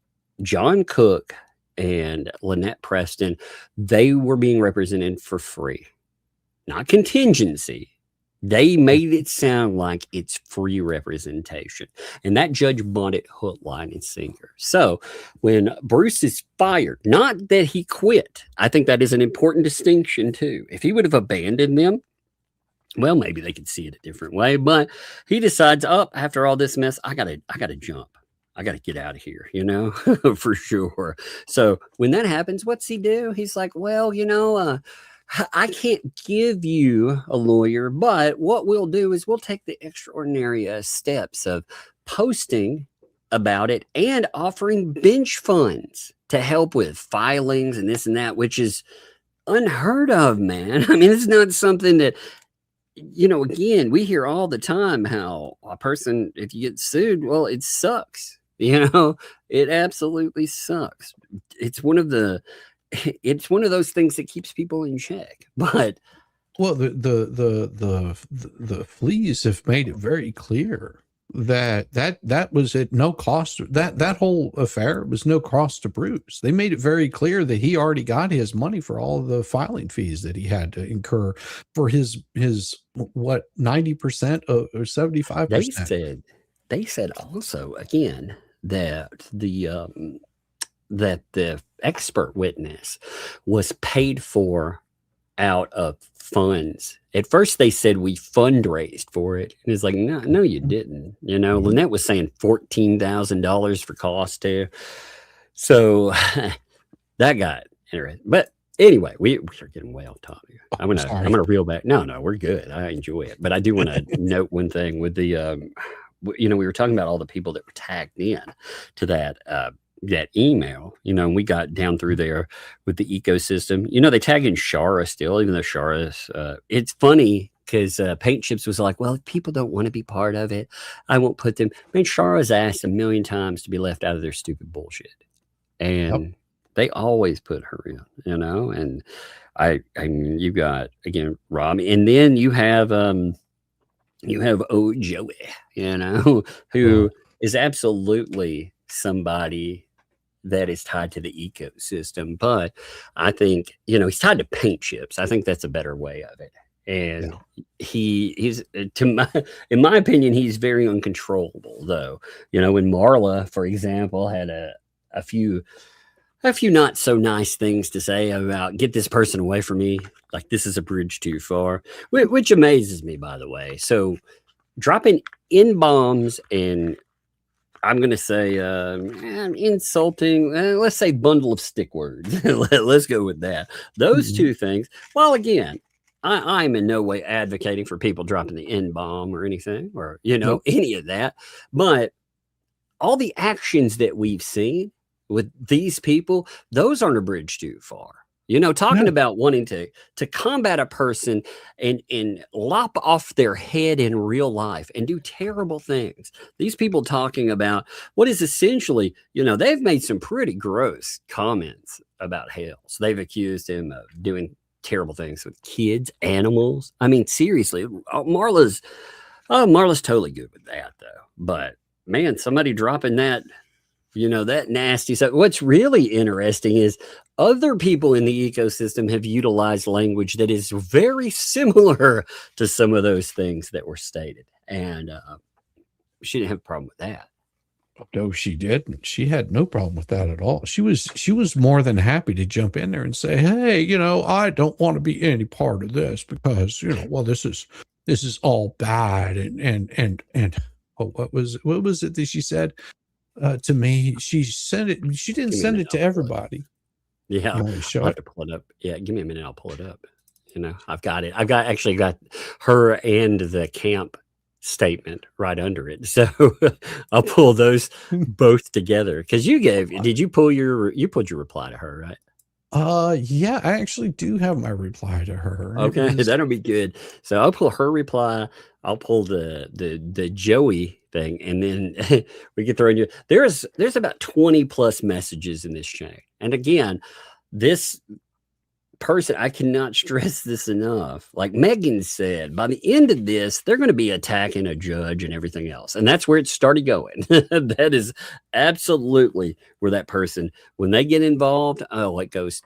John Cook and Lynette Preston, they were being represented for free, not contingency. They made it sound like it's free representation. And that judge bought it hook, line, and sinker. So when Bruce is fired, not that he quit, I think that is an important distinction too. If he would have abandoned them, well, maybe they could see it a different way, but he decides, after all this mess, I gotta jump. I got to get out of here, for sure. So when that happens, what's he do? He's like, well, I can't give you a lawyer, but what we'll do is we'll take the extraordinary steps of posting about it and offering bench funds to help with filings and this and that, which is unheard of, man. I mean, it's not something that, again, we hear all the time how a person, if you get sued, well, it sucks. It absolutely sucks. It's one of those things that keeps people in check. But the fleas have made it very clear that was at no cost. That whole affair was no cost to Bruce. They made it very clear that he already got his money for all of the filing fees that he had to incur for his 90% or 75%. They said also again that the expert witness was paid for out of funds. At first they said we fundraised for it. And it's like, no, you didn't. Lynette was saying $14,000 for cost too. So that got interesting. But anyway, we are getting way off topic. I'm gonna reel back. No, we're good. I enjoy it. But I do want to note one thing with the we were talking about all the people that were tagged in to that email, and we got down through there with the ecosystem. They tag in Shara still, even though Shara's, it's funny because Paint Chips was like, well, if people don't want to be part of it, I won't put them. I mean, Shara's asked a million times to be left out of their stupid bullshit. And they always put her in, and I mean, you got, again, Rob, and then you have Joey, who is absolutely somebody that is tied to the ecosystem. But I think, he's tied to Paint Chips. I think that's a better way of it. And he's, in my opinion, he's very uncontrollable though. When Marla, for example, had a few not so nice things to say about get this person away from me, like this is a bridge too far, which amazes me, by the way. So dropping N-bombs and I'm going to say insulting, let's say bundle of stick words. Let's go with that. Those two things. Well, again, I'm in no way advocating for people dropping the N-bomb or anything or, any of that. But all the actions that we've seen with these people, those aren't a bridge too far. Talking about wanting to combat a person and lop off their head in real life and do terrible things. These people talking about what is essentially, they've made some pretty gross comments about Hale. So they've accused him of doing terrible things with kids, animals. I mean, seriously, Marla's totally good with that, though. But man, somebody dropping that, that nasty stuff. What's really interesting is other people in the ecosystem have utilized language that is very similar to some of those things that were stated. And she didn't have a problem with that. No, she didn't. She had no problem with that at all. She was more than happy to jump in there and say, hey, I don't want to be any part of this because, well, this is all bad. And what was it that she said to me? She sent it. She didn't send it to everybody. Yeah. I'll have to pull it up. Yeah. Give me a minute. I'll pull it up. I've got it. I've actually got her and the camp statement right under it. So I'll pull those both together. Cause did you pulled your reply to her, right? Yeah, I actually do have my reply to her. Okay. That'll be good. So I'll pull her reply. I'll pull the Joey thing. And then we can throw in there's about 20 plus messages in this chain. And again, this person, I cannot stress this enough. Like Megan said, by the end of this, they're going to be attacking a judge and everything else. And that's where it started going. That is absolutely where that person, when they get involved, it goes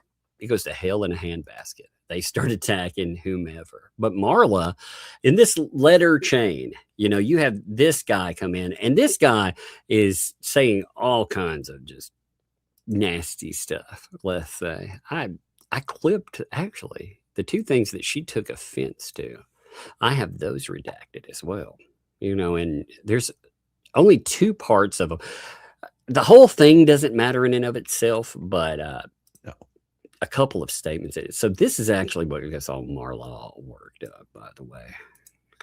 to hell in a handbasket. They start attacking whomever. But Marla, in this letter chain, you have this guy come in, and this guy is saying all kinds of just nasty stuff. Let's say I clipped actually the two things that she took offense to. I have those redacted as well, and there's only two parts of them. The whole thing doesn't matter in and of itself, but a couple of statements. So this is actually what gets all Marla all worked up, by the way.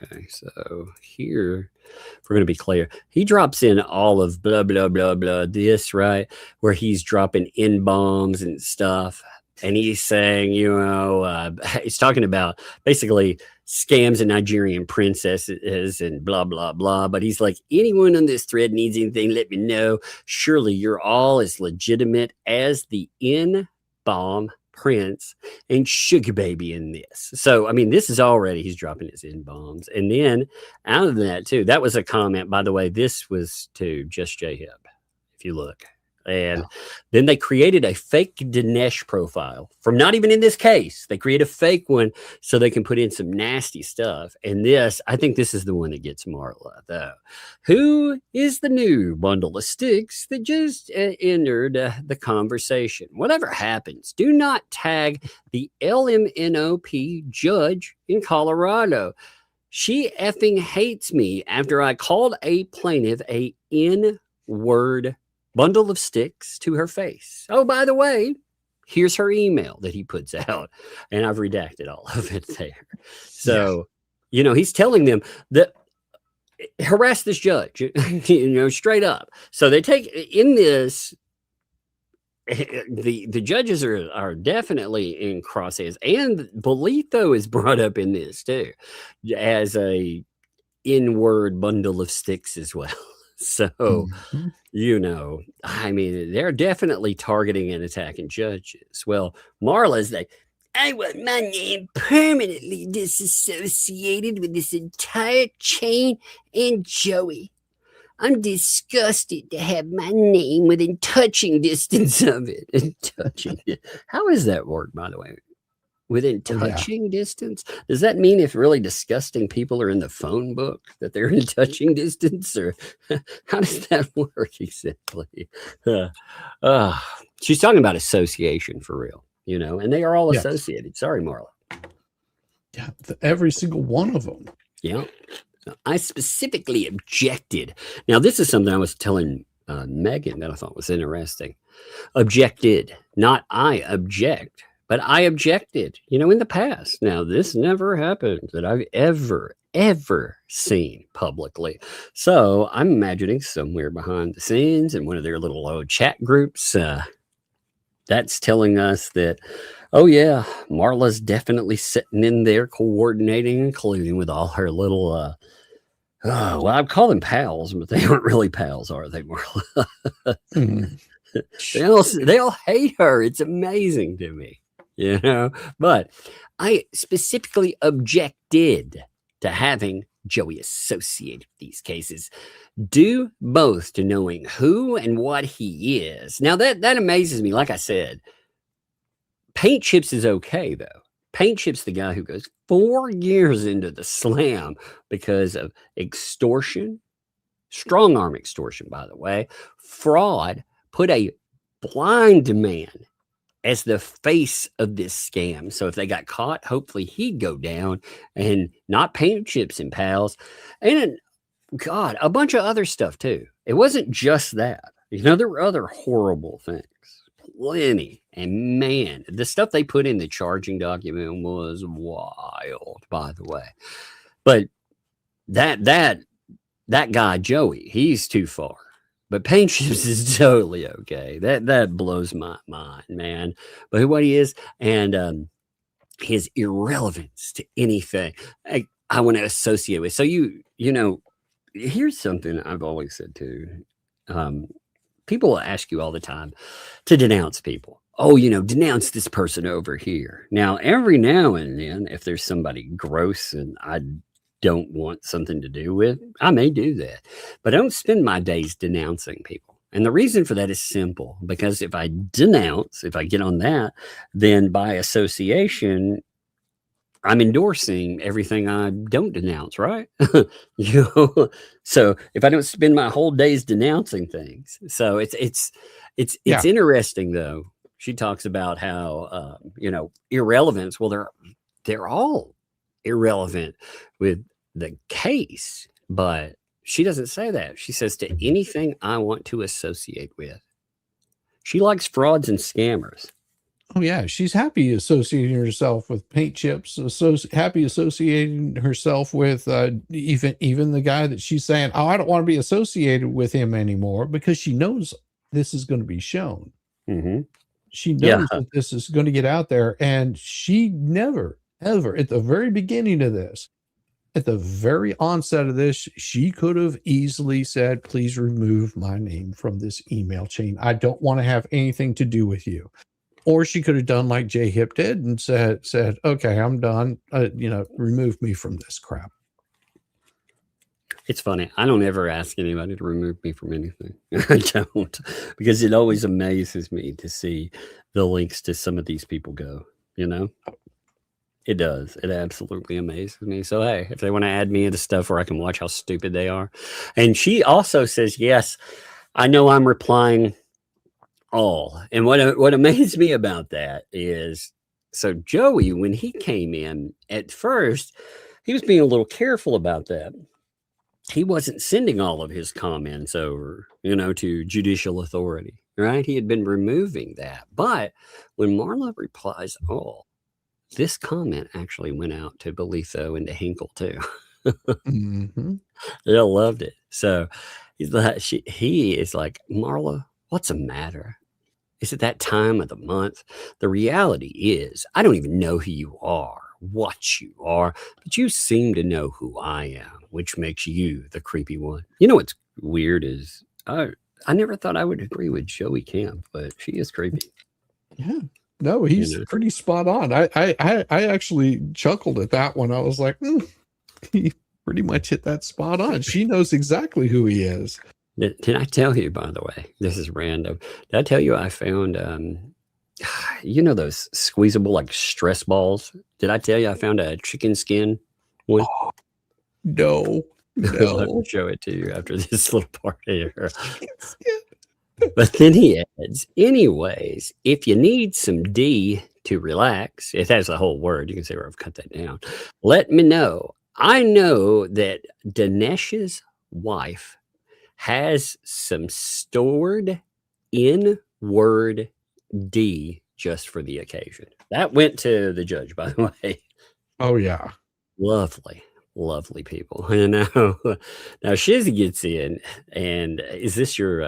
Okay, so here, if we're going to be clear, he drops in all of blah, blah, blah, blah, this, right? Where he's dropping N-bombs and stuff. And he's saying, he's talking about basically scams and Nigerian princesses and blah, blah, blah. But he's like, anyone on this thread needs anything, let me know. Surely you're all as legitimate as the N-bomb prince and sugar baby in this. So, I mean, this is already, he's dropping his N-bombs. And then out of that, too, that was a comment, by the way, this was to Just J-Hib, if you look. And then they created a fake Dinesh profile from not even in this case. They create a fake one so they can put in some nasty stuff. And I think this is the one that gets Marla, though. Who is the new bundle of sticks that just entered the conversation? Whatever happens, do not tag the LMNOP judge in Colorado. She effing hates me after I called a plaintiff a N-word bundle of sticks to her face. Oh, by the way, here's her email that he puts out, and I've redacted all of it there. So, he's telling them that harass this judge, straight up. So they take in this. The judges are definitely in crosshairs, and Bolito is brought up in this too, as a N-word bundle of sticks as well. So, I mean, they're definitely targeting and attacking judges. Well, Marla's like, I want my name permanently disassociated with this entire chain and Joey. I'm disgusted to have my name within touching distance of it. And touching it. How does that work, by the way? Within touching distance? Does that mean if really disgusting people are in the phone book that they're in touching distance? Or how does that work exactly? She's talking about association for real, and they are all associated. Sorry, Marla. Yeah, every single one of them. Yeah. I specifically objected. Now, this is something I was telling Megan that I thought was interesting. Objected, not I object. But I objected, in the past. Now, this never happened that I've ever seen publicly. So I'm imagining somewhere behind the scenes in one of their little chat groups, that's telling us that, oh, yeah, Marla's definitely sitting in there coordinating and colluding with all her little, well, I'd call them pals, but they aren't really pals, are they, Marla? They all hate her. It's amazing to me. you know, but I specifically objected to having Joey associated with these cases, due both to knowing who and what he is. Now that amazes me. Like I said, Paint Chips is okay though. Paint Chips, the guy who goes 4 years into the slam because of extortion, strong arm extortion, by the way, fraud, put a blind man as the face of this scam. So if they got caught, hopefully he'd go down, and not Paint Chips and pals. And God, a bunch of other stuff too. It wasn't just that. You know, there were other horrible things. Plenty. And man, the stuff they put in the charging document was wild, by the way. But that guy, Joey, he's too far. But Paint Chips is totally okay. That blows my mind, man. But what he is, and his irrelevance to anything I want to associate with. So you know, here's something I've always said too. People will ask you all the time to denounce people. Oh, you know, denounce this person over here. Now, every now and then, if there's somebody gross and I don't want something to do with, I may do that. But I don't spend my days denouncing people. And the reason for that is simple, because if I denounce, if I get on that, then by association, I'm endorsing everything I don't denounce, right? You know, so if I don't spend my whole days denouncing things, so it's interesting though. She talks about how you know, irrelevance. Well, they're all irrelevant with the case, but she doesn't say that. She says to anything I want to associate with. She likes frauds and scammers. Oh yeah, she's happy associating herself with Paint Chips, happy associating herself with even the guy that she's saying, oh, I don't want to be associated with him anymore, because she knows this is going to be shown. Mm-hmm. She knows that this is going to get out there, and she never, ever, at the very beginning of this, at the very onset of this, she could have easily said, please remove my name from this email chain. I don't want to have anything to do with you. Or she could have done like Jay Hip did and said, okay, I'm done. You know, remove me from this crap. It's funny. I don't ever ask anybody to remove me from anything. I don't, because it always amazes me to see the links to some of these people go, you know? It does. It absolutely amazes me. So, hey, if they want to add me into stuff where I can watch how stupid they are. And she also says, yes, I know I'm replying all. And what amazed me about that is, so Joey, when he came in, at first, he was being a little careful about that. He wasn't sending all of his comments over, you know, to judicial authority, right? He had been removing that. But when Marla replies all, this comment actually went out to Belitho and to Hinkle too. Mm-hmm. They all loved it. So he is like, Marla, what's the matter? Is it that time of the month? The reality is, I don't even know who you are, what you are, but you seem to know who I am, which makes you the creepy one. You know what's weird is I never thought I would agree with Joey Camp, but she is creepy. Yeah. No, he's pretty spot on. I actually chuckled at that one. I was like, he pretty much hit that spot on. She knows exactly who he is. Did I tell you, by the way, this is random. Did I tell you I found, you know, those squeezable like stress balls? Did I tell you I found a chicken skin one? Oh, no. I'll show it to you after this little part here. But then he adds, anyways, if you need some D to relax, it has a whole word. You can see where I've cut that down. Let me know. I know that Dinesh's wife has some stored in word D just for the occasion. That went to the judge, by the way. Oh, yeah. Lovely people. You know, now Shizzy gets in, and is this your?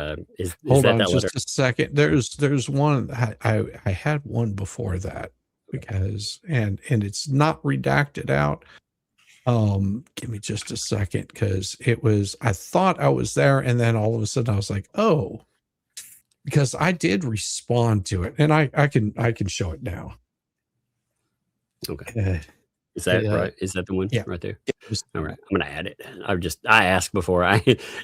Hold on, that just letter? a second. There's one. I had one before that because and it's not redacted out. Give me just a second because it was. I thought I was there, and then all of a sudden I was like, oh, because I did respond to it, and I can show it now. Okay. Is that right? Is that the one right there? All right. I'm going to add it. I asked before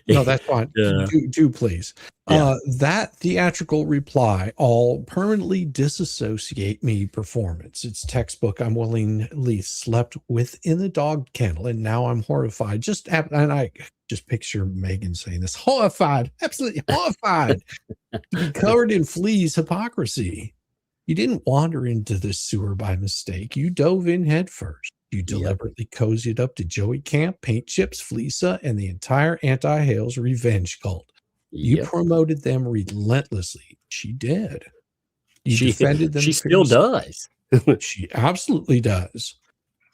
No, that's fine. Do please. Yeah. That theatrical reply, all permanently disassociate me performance. It's textbook. I'm willingly slept within the dog kennel, and now I'm horrified. And I just picture Megan saying this, horrified, absolutely horrified to be covered in fleas hypocrisy. You didn't wander into the sewer by mistake. You dove in head first. You deliberately cozied up to Joey Camp, Paint Chips, Fleesa, and the entire anti-Hales revenge cult. You promoted them relentlessly. She did. You defended them. She still does. She absolutely does.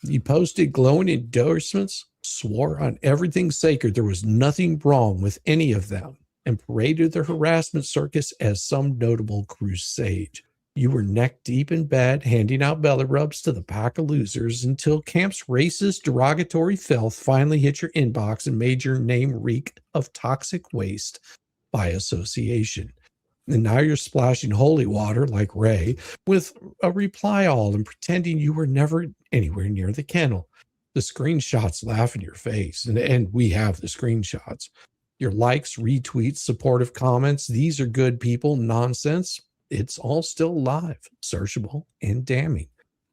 You posted glowing endorsements, swore on everything sacred there was nothing wrong with any of them, and paraded the harassment circus as some notable crusade. You were neck deep in bed, handing out belly rubs to the pack of losers until Camp's racist, derogatory filth finally hit your inbox and made your name reek of toxic waste by association. And now you're splashing holy water like Ray with a reply all and pretending you were never anywhere near the kennel. The screenshots laugh in your face, and we have the screenshots. Your likes, retweets, supportive comments, these are good people nonsense. It's all still live, searchable, and damning.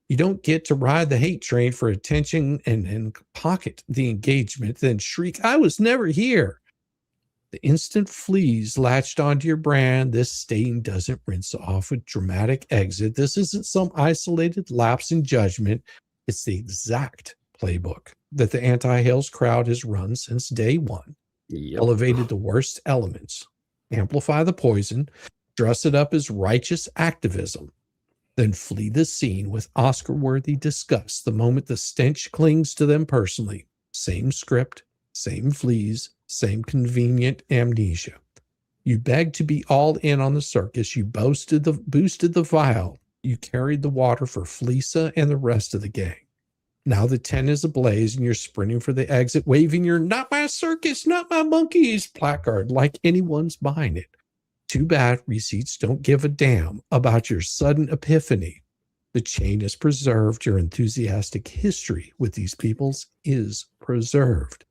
You don't get to ride the hate train for attention and pocket the engagement, then shriek, I was never here. The instant fleas latched onto your brand, this stain doesn't rinse off with dramatic exit. This isn't some isolated lapse in judgment. It's the exact playbook that the anti-Hales crowd has run since day one. Elevated the worst elements, amplify the poison, dress it up as righteous activism, then flee the scene with Oscar-worthy disgust the moment the stench clings to them personally. Same script, same fleas, same convenient amnesia. You begged to be all in on the circus. You boosted the vial. You carried the water for Fleesa and the rest of the gang. Now the tent is ablaze and you're sprinting for the exit, waving your not my circus, not my monkeys placard like anyone's buying it. Too bad receipts don't give a damn about your sudden epiphany. The chain is preserved. Your enthusiastic history with these peoples is preserved.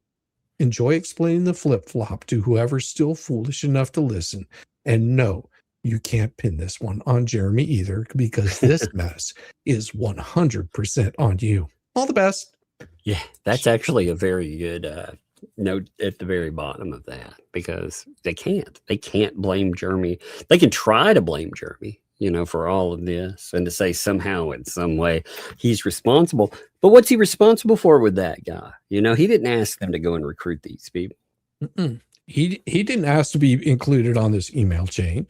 Enjoy explaining the flip-flop to whoever's still foolish enough to listen. And no, you can't pin this one on Jeremy either, because this mess is 100% on you. All the best. Yeah, that's actually a very good note at the very bottom of that, because they can't blame Jeremy. They can try to blame Jeremy, for all of this, and to say somehow in some way he's responsible. But what's he responsible for with that guy? He didn't ask them to go and recruit these people. He didn't ask to be included on this email chain.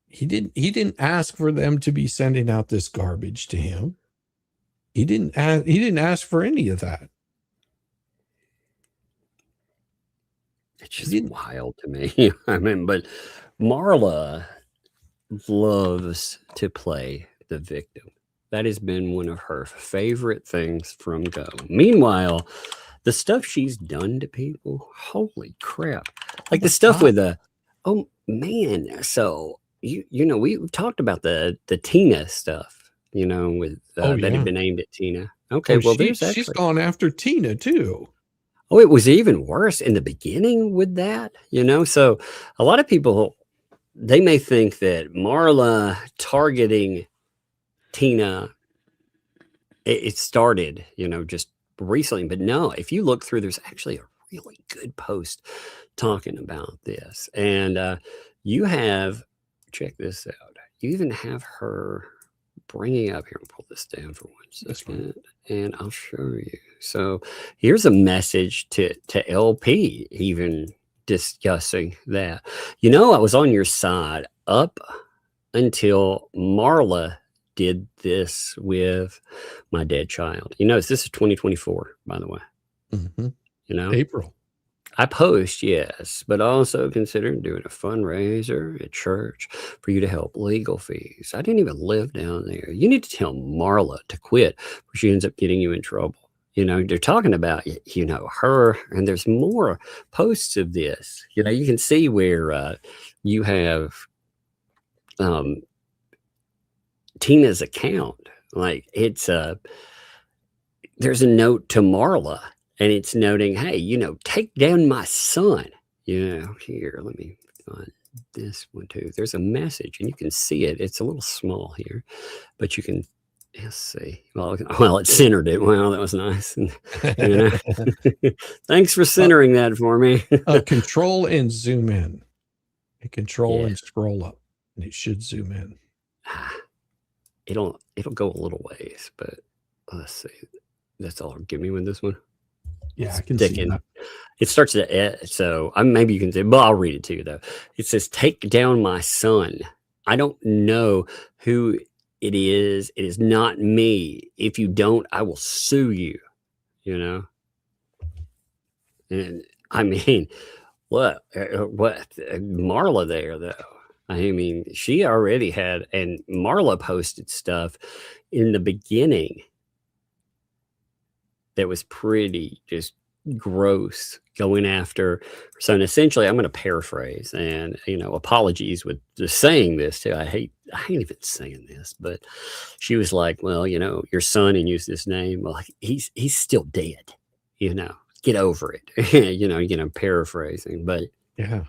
He didn't ask for them to be sending out this garbage to him. He didn't ask for any of that. It's just wild to me. But Marla loves to play the victim. That has been one of her favorite things from go. Meanwhile, the stuff she's done to people, holy crap. Like the stuff with oh man. So, we've talked about the Tina stuff, with that had been aimed at Tina. Okay, well, she's gone after Tina too. Oh, it was even worse in the beginning with that, So a lot of people, they may think that Marla targeting Tina, it started, just recently. But no, if you look through, there's actually a really good post talking about this. And you have, check this out. You even have her bringing up, here, I'll pull this down for 1 second, and I'll show you. So here's a message to LP, even discussing that. I was on your side up until Marla did this with my dead child. This is 2024, by the way. April. I post, yes, but also considering doing a fundraiser at church for you to help legal fees. I didn't even live down there. You need to tell Marla to quit, or she ends up getting you in trouble. They're talking about, her, and there's more posts of this. You can see where you have Tina's account Like it's there's a note to Marla, and it's noting, hey, take down my son. Here, let me find this one too. There's a message, and you can see it. It's a little small here, but you can. Let's see. Well, it centered it. Well, that was nice. Thanks for centering that for me. Control and zoom in. Control and scroll up, and it should zoom in. It'll go a little ways, but let's see. That's all. Give me with this one. Yeah, I can see that. It starts at so maybe you can say, but I'll read it to you though. It says, "Take down my son. I don't know who it is. It is not me. If you don't, I will sue you." And I mean, what Marla there though? I mean, she already had, and Marla posted stuff in the beginning that was pretty just gross, going after her son. Essentially, I'm going to paraphrase, and apologies with just saying this too. I hate even saying this, but she was like, well, your son, and use this name. Well, he's still dead. Get over it. Paraphrasing, but yeah,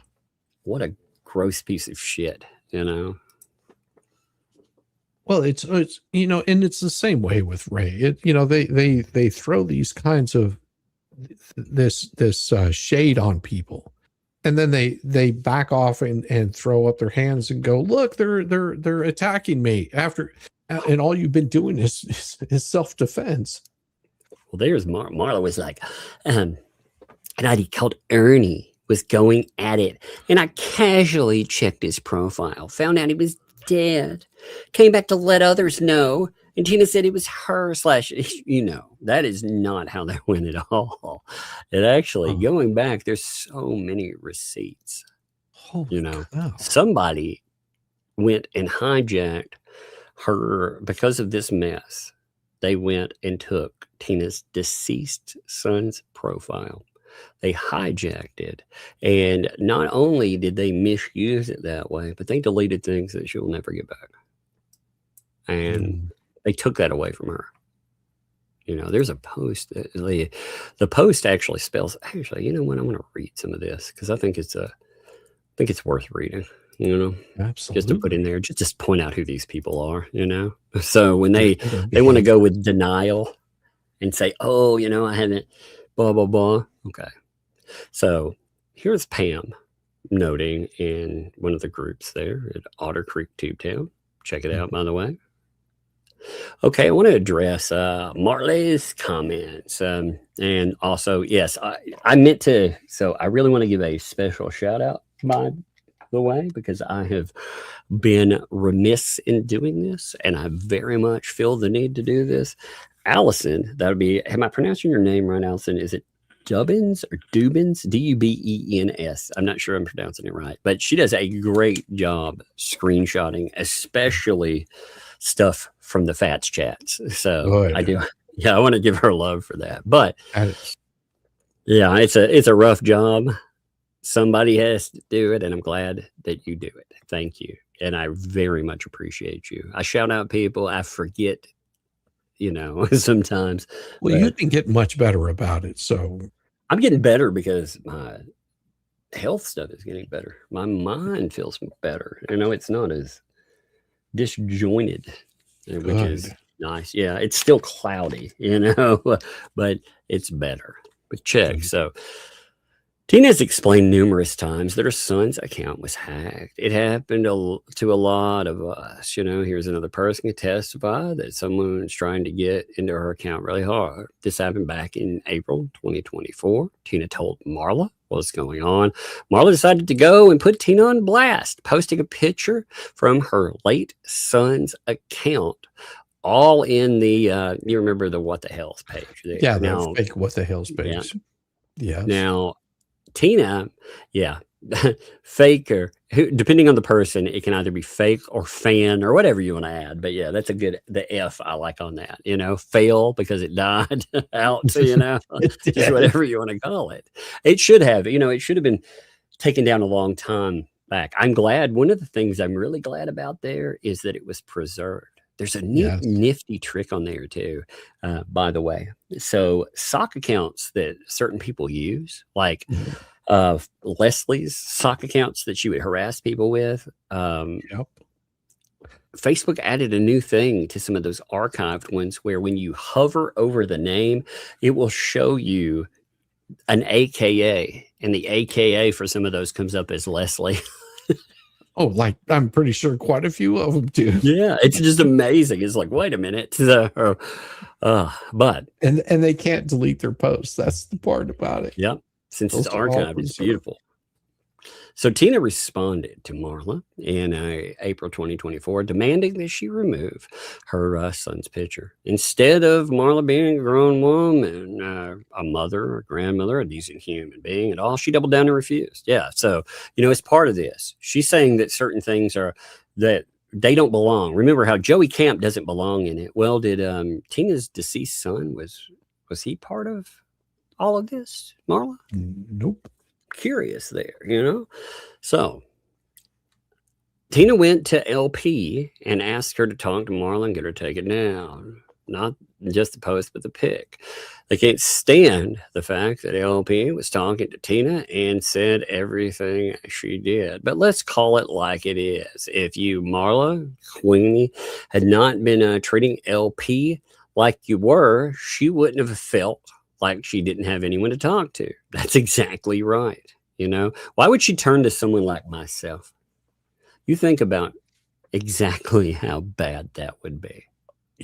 what a gross piece of shit. Well, it's and it's the same way with Ray. They throw these kinds of this shade on people, and then they back off and throw up their hands and go, look, they're attacking me after, and all you've been doing is self-defense. Well, there's Marla was like, an ID called Ernie was going at it, and I casually checked his profile, found out he was dead, came back to let others know, and Tina said it was her / that is not how that went at all. It actually, going back, there's so many receipts. Somebody went and hijacked her because of this mess. They went and took Tina's deceased son's profile. They hijacked it, and not only did they misuse it that way, but they deleted things that she'll never get back. And they took that away from her. There's a post that the post actually spells. Actually, you know what? I'm going to read some of this because I think it's worth reading. Absolutely. Just to put in there, just point out who these people are. So when they want to go with denial and say, oh, I haven't, blah blah blah. Okay. So here's Pam noting in one of the groups there at Otter Creek Tubetown. Check it out, by the way. Okay, I want to address Marley's comments. And also, yes, I meant to. So I really want to give a special shout out, by the way, because I have been remiss in doing this, and I very much feel the need to do this. Allison, that would be, am I pronouncing your name right, Allison? Is it Dubbins or Dubins? Dubens. I'm not sure I'm pronouncing it right, but she does a great job screenshotting, especially stuff from the Fats chats. So I do. Yeah, I want to give her love for that. But yeah, it's a rough job. Somebody has to do it, and I'm glad that you do it. Thank you. And I very much appreciate you. I shout out people. I forget, sometimes. Well, you've been getting much better about it. So I'm getting better because my health stuff is getting better. My mind feels better. It's not as disjointed, which is nice. Yeah, it's still cloudy, but it's better. But check. So Tina's explained numerous times that her son's account was hacked. It happened to a lot of us. Here's another person who testified that someone's trying to get into her account really hard. This happened back in April 2024. Tina told Marla what's going on. Marla decided to go and put Tina on blast, posting a picture from her late son's account, all in the, you remember the What the Hales page there. Yeah, the fake What the Hales page. Yeah. Now, Tina, faker, depending on the person, it can either be fake or fan or whatever you want to add. But yeah, that's the F I like on that, fail because it died out, just whatever you want to call it. It should have, it should have been taken down a long time back. I'm glad. One of the things I'm really glad about there is that it was preserved. There's a neat, nifty trick on there too, by the way. So sock accounts that certain people use, like Leslie's sock accounts that she would harass people with. Facebook added a new thing to some of those archived ones where when you hover over the name, it will show you an AKA, and the AKA for some of those comes up as Leslie. Oh, like I'm pretty sure quite a few of them do. Yeah, it's just amazing. It's like, wait a minute. But and they can't delete their posts. That's the part about it. Yeah, since it's archived, it's beautiful. So Tina responded to Marla in April 2024, demanding that she remove her son's picture. Instead of Marla being a grown woman, a mother, a grandmother, a decent human being at all, she doubled down and refused. Yeah, so, as part of this, she's saying that certain things that they don't belong. Remember how Joey Camp doesn't belong in it. Well, did Tina's deceased son, was he part of all of this, Marla? Nope. Curious there, So Tina went to LP and asked her to talk to Marla and get her taken down. Not just the post, but the pic. They can't stand the fact that LP was talking to Tina and said everything she did. But let's call it like it is. If you, Marla, Queenie, had not been treating LP like you were, she wouldn't have felt like she didn't have anyone to talk to. That's exactly right. Why would she turn to someone like myself? You think about exactly how bad that would be.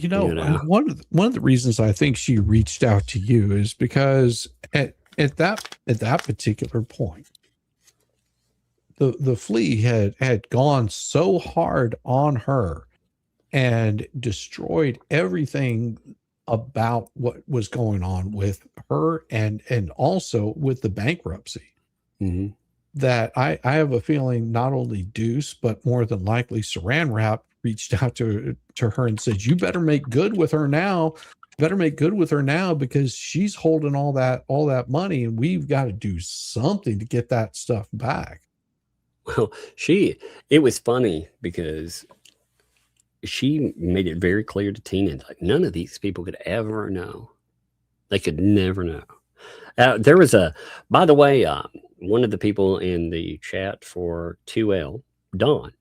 One of the reasons I think she reached out to you is because at that particular point, the flea had gone so hard on her and destroyed everything about what was going on with her and also with the bankruptcy. Mm-hmm. That I have a feeling not only Deuce, but more than likely Saran Wrap reached out to her and said, you better make good with her now. Because she's holding all that money and we've got to do something to get that stuff back. Well, it was funny because she made it very clear to Tina, like none of these people could ever know. They could never know. There was by the way, one of the people in the chat for 2L, Don,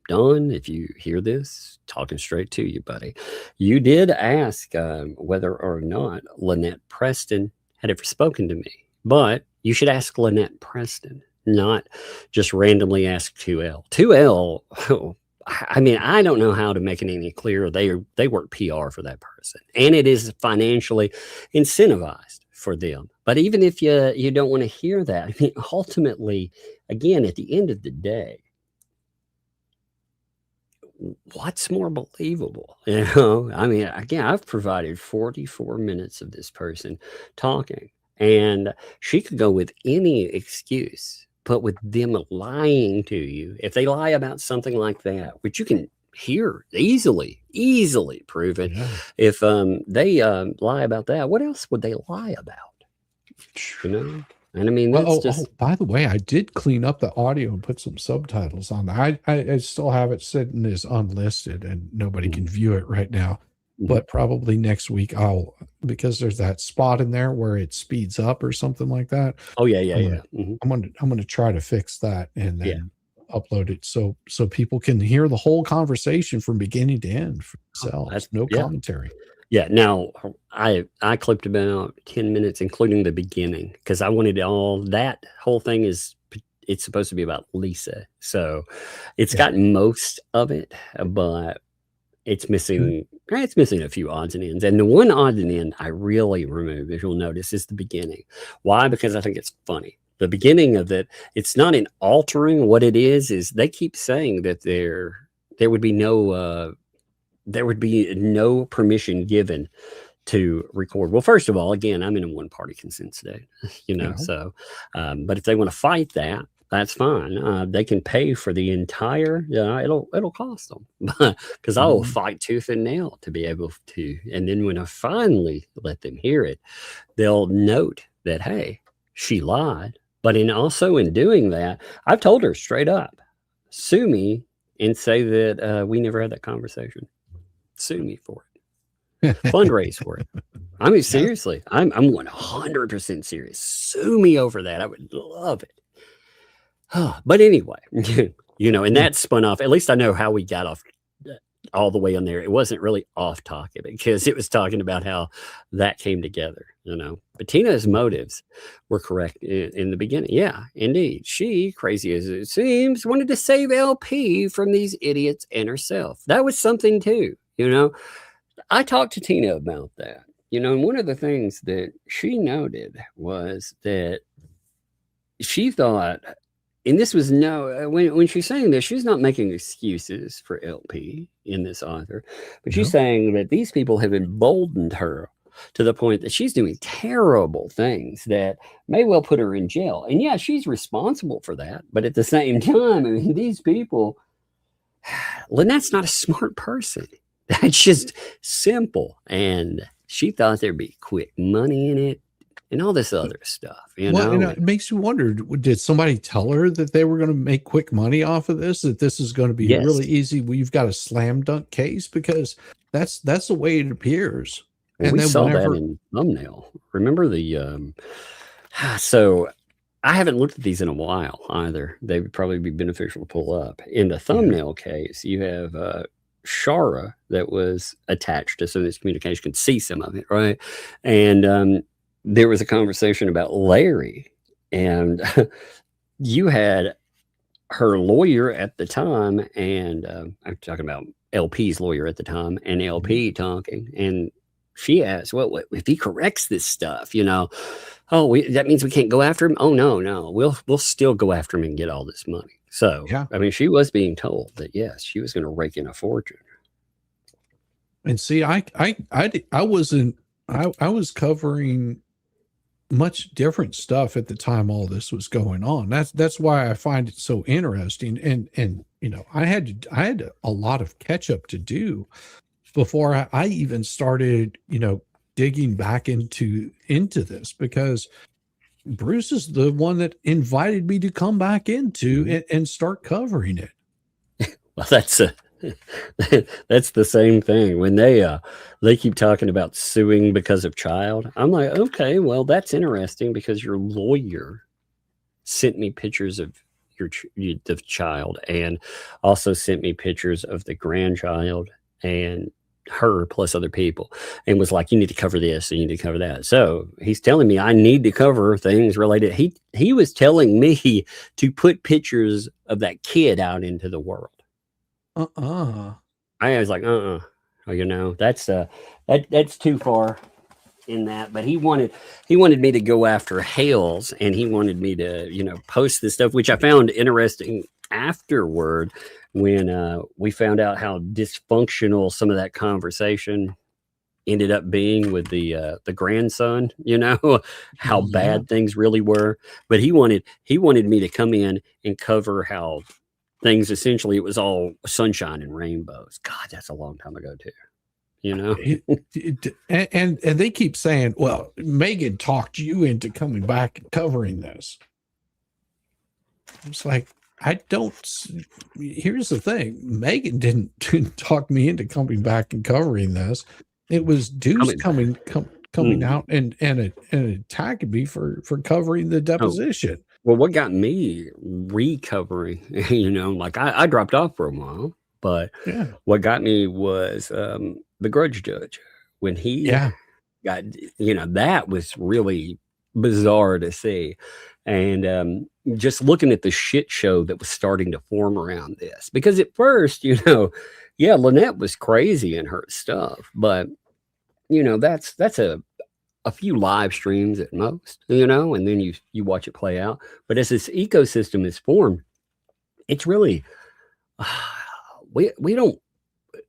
if you hear this, talking straight to you, buddy, you did ask whether or not Lynette Preston had ever spoken to me, but you should ask Lynette Preston, not just randomly ask 2L. 2L, I mean, I don't know how to make it any clearer. They work PR for that person, and it is financially incentivized for them. But even if you don't want to hear that, I mean, ultimately, again, at the end of the day, what's more believable? I mean, again, I've provided 44 minutes of this person talking, and she could go with any excuse. But with them lying to you, if they lie about something like that, which you can hear easily proven, if they lie about that, what else would they lie about? And I mean, that's by the way, I did clean up the audio and put some subtitles on. I still have it sitting as unlisted and nobody can view it right now. But probably next week because there's that spot in there where it speeds up or something like that. Oh yeah. I'm gonna try to fix that and then upload it so people can hear the whole conversation from beginning to end for themselves. No commentary. Yeah. Now I clipped about 10 minutes, including the beginning, because I wanted that whole thing it's supposed to be about Lisa, so it's got most of it, but it's missing. It's missing a few odds and ends. And the one odd and end I really removed, if you'll notice, is the beginning. Why? Because I think it's funny. The beginning of it, it's not in altering what it is they keep saying that there would be no permission given to record. Well, first of all, again, I'm in a one-party consent state, so, but if they want to fight that, that's fine. They can pay for the entire, it'll cost them, because I will fight tooth and nail to be able to. And then when I finally let them hear it, they'll note that, hey, she lied. But in doing that, I've told her straight up, sue me and say that we never had that conversation. Sue me for it. Fundraise for it. I mean, seriously, I'm 100% serious. Sue me over that. I would love it. But anyway, and that spun off. At least I know how we got off all the way on there. It wasn't really off topic because it was talking about how that came together, But Tina's motives were correct in the beginning. Yeah, indeed. She, crazy as it seems, wanted to save LP from these idiots and herself. That was something too, I talked to Tina about that, and one of the things that she noted was that she thought, and this was when she's saying this, she's not making excuses for LP in this author, but she's saying that these people have emboldened her to the point that she's doing terrible things that may well put her in jail. And yeah, she's responsible for that. But at the same time, I mean, these people, Lynette's not a smart person. That's just simple. And she thought there'd be quick money in it and all this other stuff, Well, it makes you wonder, did somebody tell her that they were going to make quick money off of this, that this is going to be really easy? We've got a slam dunk case, because that's the way it appears. Well, and we saw that in thumbnail. Remember the so I haven't looked at these in a while either. They would probably be beneficial to pull up. In the thumbnail case, you have Shara that was attached to some of this communication, could see some of it, right? And there was a conversation about Larry, and you had her lawyer at the time, and I'm talking about LP's lawyer at the time, and LP talking, and she asked, well, what if he corrects this stuff, that means we can't go after him? Oh, no, we'll still go after him and get all this money. So, I mean, she was being told that, yes, she was going to rake in a fortune. And see, I was covering much different stuff at the time all this was going on. That's why I find it so interesting. And I had a lot of catch up to do before I even started, digging back into this, because Bruce is the one that invited me to come back into and start covering it. Well, that's the same thing when they keep talking about suing because of child. I'm like, okay, well, that's interesting, because your lawyer sent me pictures of the child, and also sent me pictures of the grandchild and her plus other people, and was like, you need to cover this and you need to cover that. So he's telling me I need to cover things related. He was telling me to put pictures of that kid out into the world. I was like, that's too far in that. But he wanted me to go after Hales, and he wanted me to, post this stuff, which I found interesting afterward when we found out how dysfunctional some of that conversation ended up being with the grandson, how bad things really were. But he wanted me to come in and cover how things, essentially, it was all sunshine and rainbows. God, that's a long time ago too, and they keep saying, well, Megan talked you into coming back and covering this. It's like, here's the thing. Megan didn't talk me into coming back and covering this. It was Deuce coming out and attacking me for covering the deposition. Well, what got me recovering, like I dropped off for a while, but what got me was the grudge judge, when he got, that was really bizarre to see. And just looking at the shit show that was starting to form around this, because at first, Lynette was crazy in her stuff, but that's a few live streams at most, and then you watch it play out. But as this ecosystem is formed, it's really, we don't,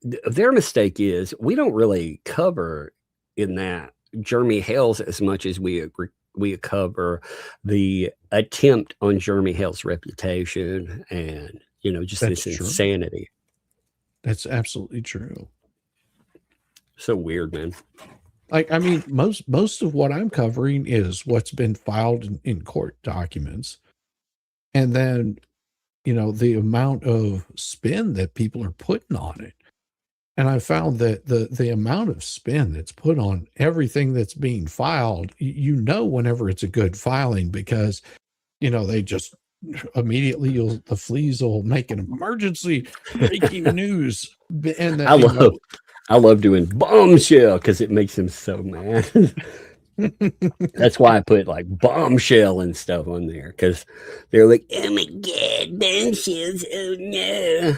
their mistake is we don't really cover in that Jeremy Hales as much as we cover the attempt on Jeremy Hale's reputation and, just this insanity. That's absolutely true. So weird, man. Like, I mean, most of what I'm covering is what's been filed in court documents. And then, the amount of spin that people are putting on it. And I found that the amount of spin that's put on everything that's being filed, you know, whenever it's a good filing, because, you know, they just immediately, the fleas will make an emergency breaking news. And then, I love doing bombshell because it makes them so mad. That's why I put like bombshell and stuff on there, because they're like, oh my god, bombshells, oh no.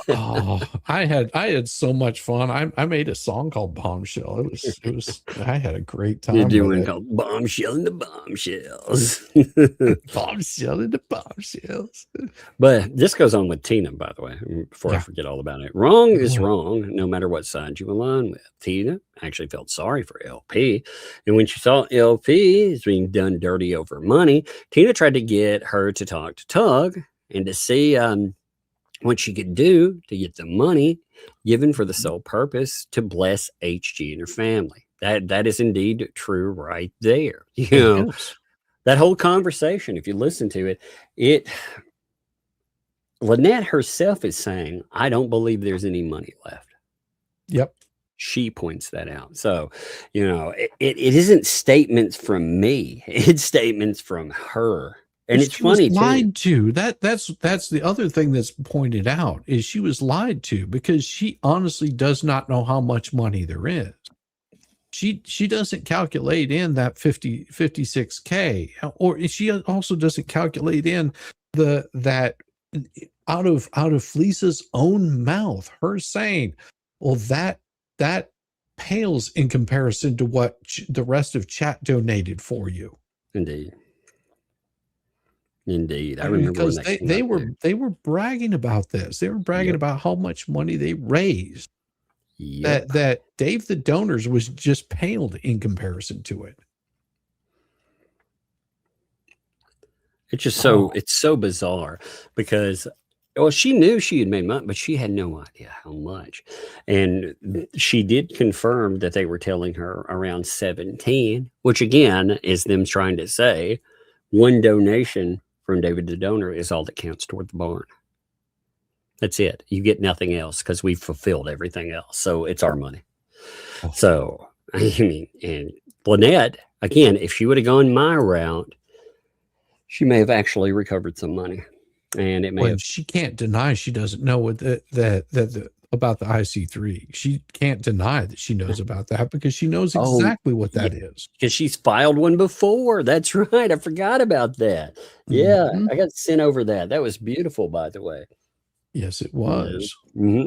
Oh, I had so much fun. I made a song called Bombshell. It was I had a great time. You're doing with it. called bombshell and the bombshells. Bombshell and the bombshells. But this goes on with Tina, by the way, before I forget all about it. Wrong is Yeah. wrong, no matter what side you align with. Tina actually felt sorry for LP. And when she saw LP is being done dirty over money, Tina tried to get her to talk to Tug and to see what she could do to get the money given for the sole purpose to bless HG and her family. That is indeed true right there. You know, Yes. that whole conversation, if you listen to it, Lynette herself is saying, I don't believe there's any money left. Yep. She points that out. So, you know, it isn't statements from me. It's statements from her. And it's she was funny lied too. to. That's the other thing that's pointed out, is she was lied to, because she honestly does not know how much money there is. She doesn't calculate in that 56K, or she also doesn't calculate in that out of Felisa's own mouth, her saying, well, that pales in comparison to what the rest of chat donated for you. Indeed. I remember because when they were bragging about this. They were bragging about how much money they raised. That Dave the Donors was just paled in comparison to it. It's just it's so bizarre, because she knew she had made money, but she had no idea how much. And she did confirm that they were telling her around 17, which again is them trying to say one donation from David the Donor is all that counts toward the barn. That's it. You get nothing else because we've fulfilled everything else. So it's our money. So, I mean, and Lynette, again, if she would have gone my route, she may have actually recovered some money. And it may have. She can't deny she doesn't know what about the IC3. She can't deny that she knows about that, because she knows exactly what that is. Because she's filed one before. That's right. I forgot about that. Yeah, I got sent over that. That was beautiful, by the way. Yes, it was.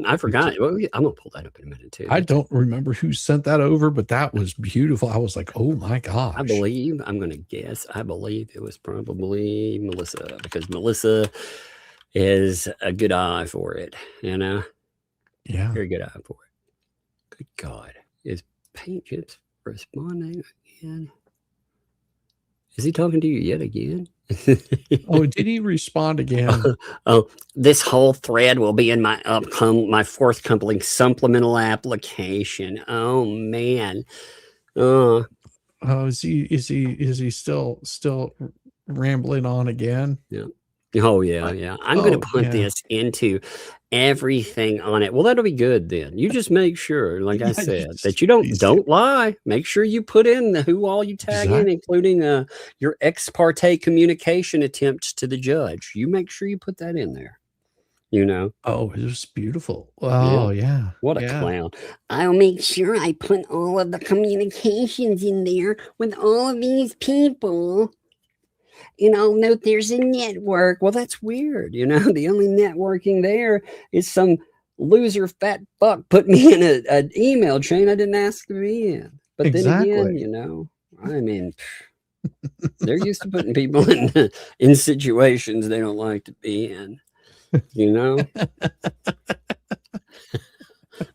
I forgot. Well, I'm going to pull that up in a minute, too. I don't remember who sent that over, but that was beautiful. I was like, oh, my gosh. I'm going to guess, I believe it was probably Melissa, because Melissa is a good eye for it, you know? Yeah. Very good eye for it. Good God. Is Paint Chips responding again? Is he talking to you yet again? Oh, did he respond again? This whole thread will be in my forthcoming supplemental application. Oh man. Is he still rambling on again? Yeah. Oh yeah. I'm going to put this into everything on it. Well, that'll be good then. You just make sure, like I said, that you don't lie. Make sure you put in who all you tag in, including your ex parte communication attempts to the judge. You make sure you put that in there. You know? Oh, it was beautiful. Oh yeah. What a clown. I'll make sure I put all of the communications in there with all of these people. And I'll note there's a network. Well, that's weird. You know, the only networking there is some loser fat fuck put me in an email chain I didn't ask to be in. But then again, you know, I mean, they're used to putting people in situations they don't like to be in, you know?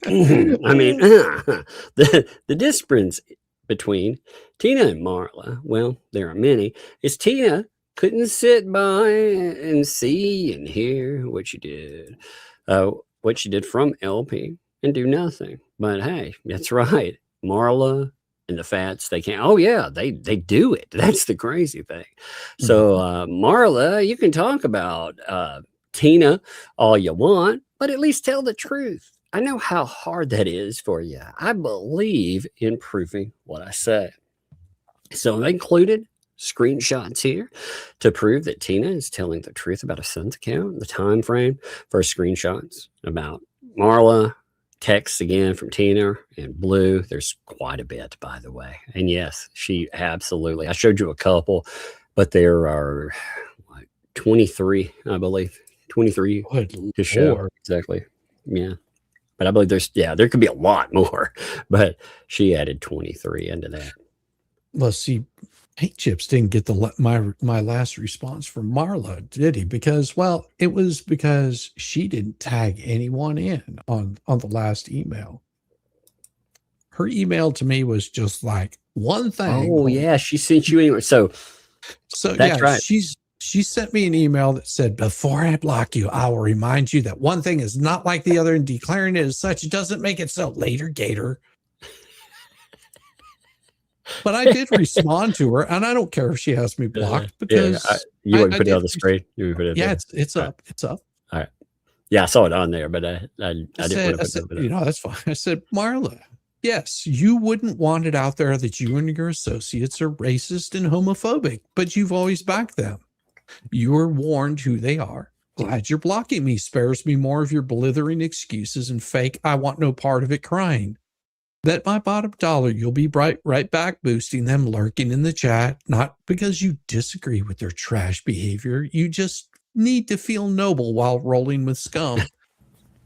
I mean, the difference between Tina and Marla, well, there are many, is Tina couldn't sit by and see and hear what she did from LP and do nothing. But hey, that's right. Marla and the Fats, they can't. Oh yeah, they do it. That's the crazy thing. So Marla, you can talk about Tina all you want, but at least tell the truth. I know how hard that is for you. I believe in proving what I say. So I included screenshots here to prove that Tina is telling the truth about her son's account, the time frame for screenshots about Marla, texts again from Tina and Blue. There's quite a bit, by the way. And yes, she absolutely, I showed you a couple, but there are like 23, I believe. 23 to show. Exactly. Yeah. But I believe there could be a lot more, but she added 23 into that. Well, see, Paint Chips didn't get my last response from Marla, did he? Because, well, it was because she didn't tag anyone in on the last email. Her email to me was just like one thing. Oh yeah, she sent you anyway. So that's yeah, right. She sent me an email that said, "Before I block you, I will remind you that one thing is not like the other, and declaring it as such doesn't make it so." Later, Gator. But I did respond to her, and I don't care if she has me blocked because you would put it on the screen. You would put it. Yeah, it's up. It's up. All right. Yeah, I saw it on there, but I didn't want to put it. You know, that's fine. I said, Marla, yes, you wouldn't want it out there that you and your associates are racist and homophobic, but you've always backed them. You are warned who they are. Glad you're blocking me. Spares me more of your blithering excuses and fake "I want no part of it" crying. Bet my bottom dollar you'll be right back boosting them, lurking in the chat, not because you disagree with their trash behavior. You just need to feel noble while rolling with scum.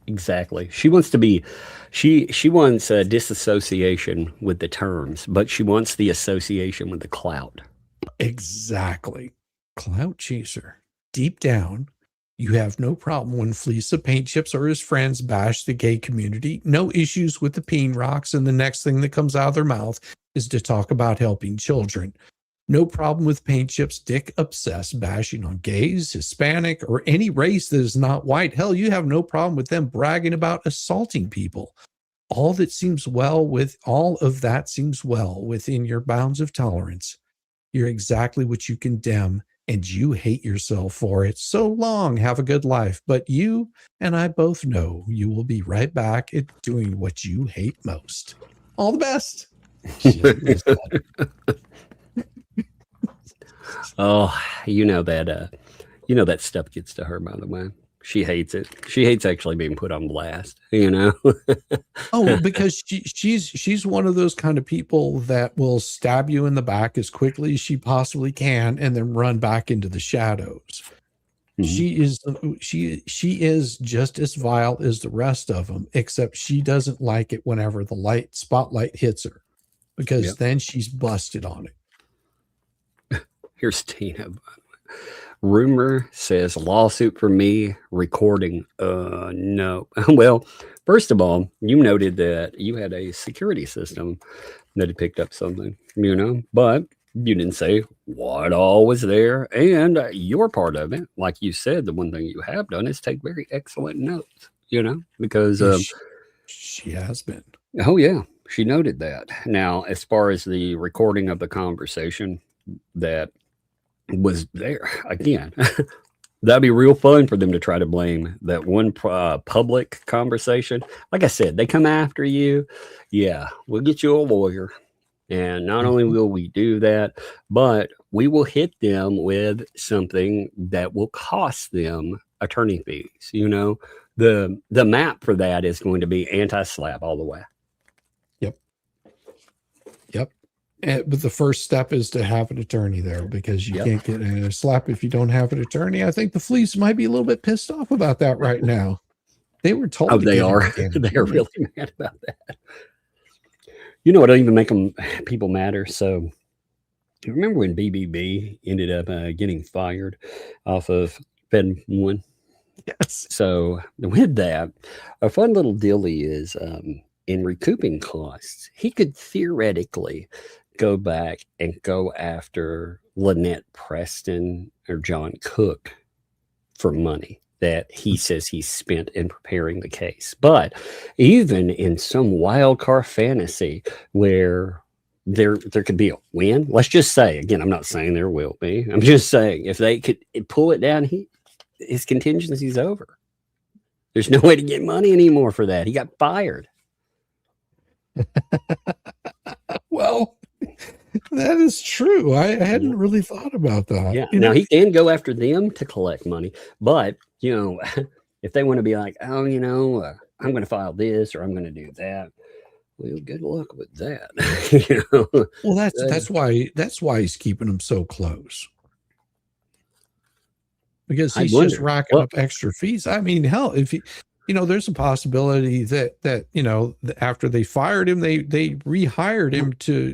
Exactly. She wants to be, she wants a disassociation with the terms, but she wants the association with the clout. Exactly. Clout chaser. Deep down, you have no problem when Fleece of Paint Chips or his friends bash the gay community. No issues with the peen rocks, and the next thing that comes out of their mouth is to talk about helping children. No problem with Paint Chips dick obsessed bashing on gays, Hispanic, or any race that is not white. Hell, you have no problem with them bragging about assaulting people. All of that seems well within your bounds of tolerance. You're exactly what you condemn, and you hate yourself for it. So long, have a good life. But you and I both know you will be right back at doing what you hate most. All the best. Oh, you know that stuff gets to her, by the way. She hates it. She hates actually being put on blast, Oh, because she's one of those kind of people that will stab you in the back as quickly as she possibly can and then run back into the shadows. Mm-hmm. She is just as vile as the rest of them, except she doesn't like it whenever the spotlight hits her, because then she's busted on it. Here's Tina. Rumor says lawsuit for me recording. No. Well, first of all, you noted that you had a security system that had picked up something, but you didn't say what all was there. And your part of it, like you said, the one thing you have done is take very excellent notes, because she has been. Oh, yeah. She noted that. Now, as far as the recording of the conversation that was there, again, that'd be real fun for them to try to blame that one public conversation. Like I said, they come after you. Yeah, we'll get you a lawyer. And not only will we do that, but we will hit them with something that will cost them attorney fees. The map for that is going to be anti-slap all the way. Yep. But the first step is to have an attorney there, because you can't get a slap if you don't have an attorney. I think the Fleece might be a little bit pissed off about that right now. They were told. Oh, they are. They're really mad about that. It don't even make people matter. So you remember when BBB ended up getting fired off of Fed 1? Yes. So with that, a fun little dilly is in recouping costs, he could theoretically go back and go after Lynette Preston or John Cook for money that he says he spent in preparing the case. But even in some wild card fantasy where there could be a win, let's just say, again, I'm not saying there will be, I'm just saying if they could pull it down, his contingency's over. There's no way to get money anymore for that. He got fired. Well, that is true. I hadn't really thought about that. Yeah. Now he can go after them to collect money, but if they want to be like, oh, I'm going to file this or I'm going to do that. Well, good luck with that. Well, that's why he's keeping them so close. Because he's just racking up extra fees. I mean, hell, if there's a possibility that after they fired him, they rehired him to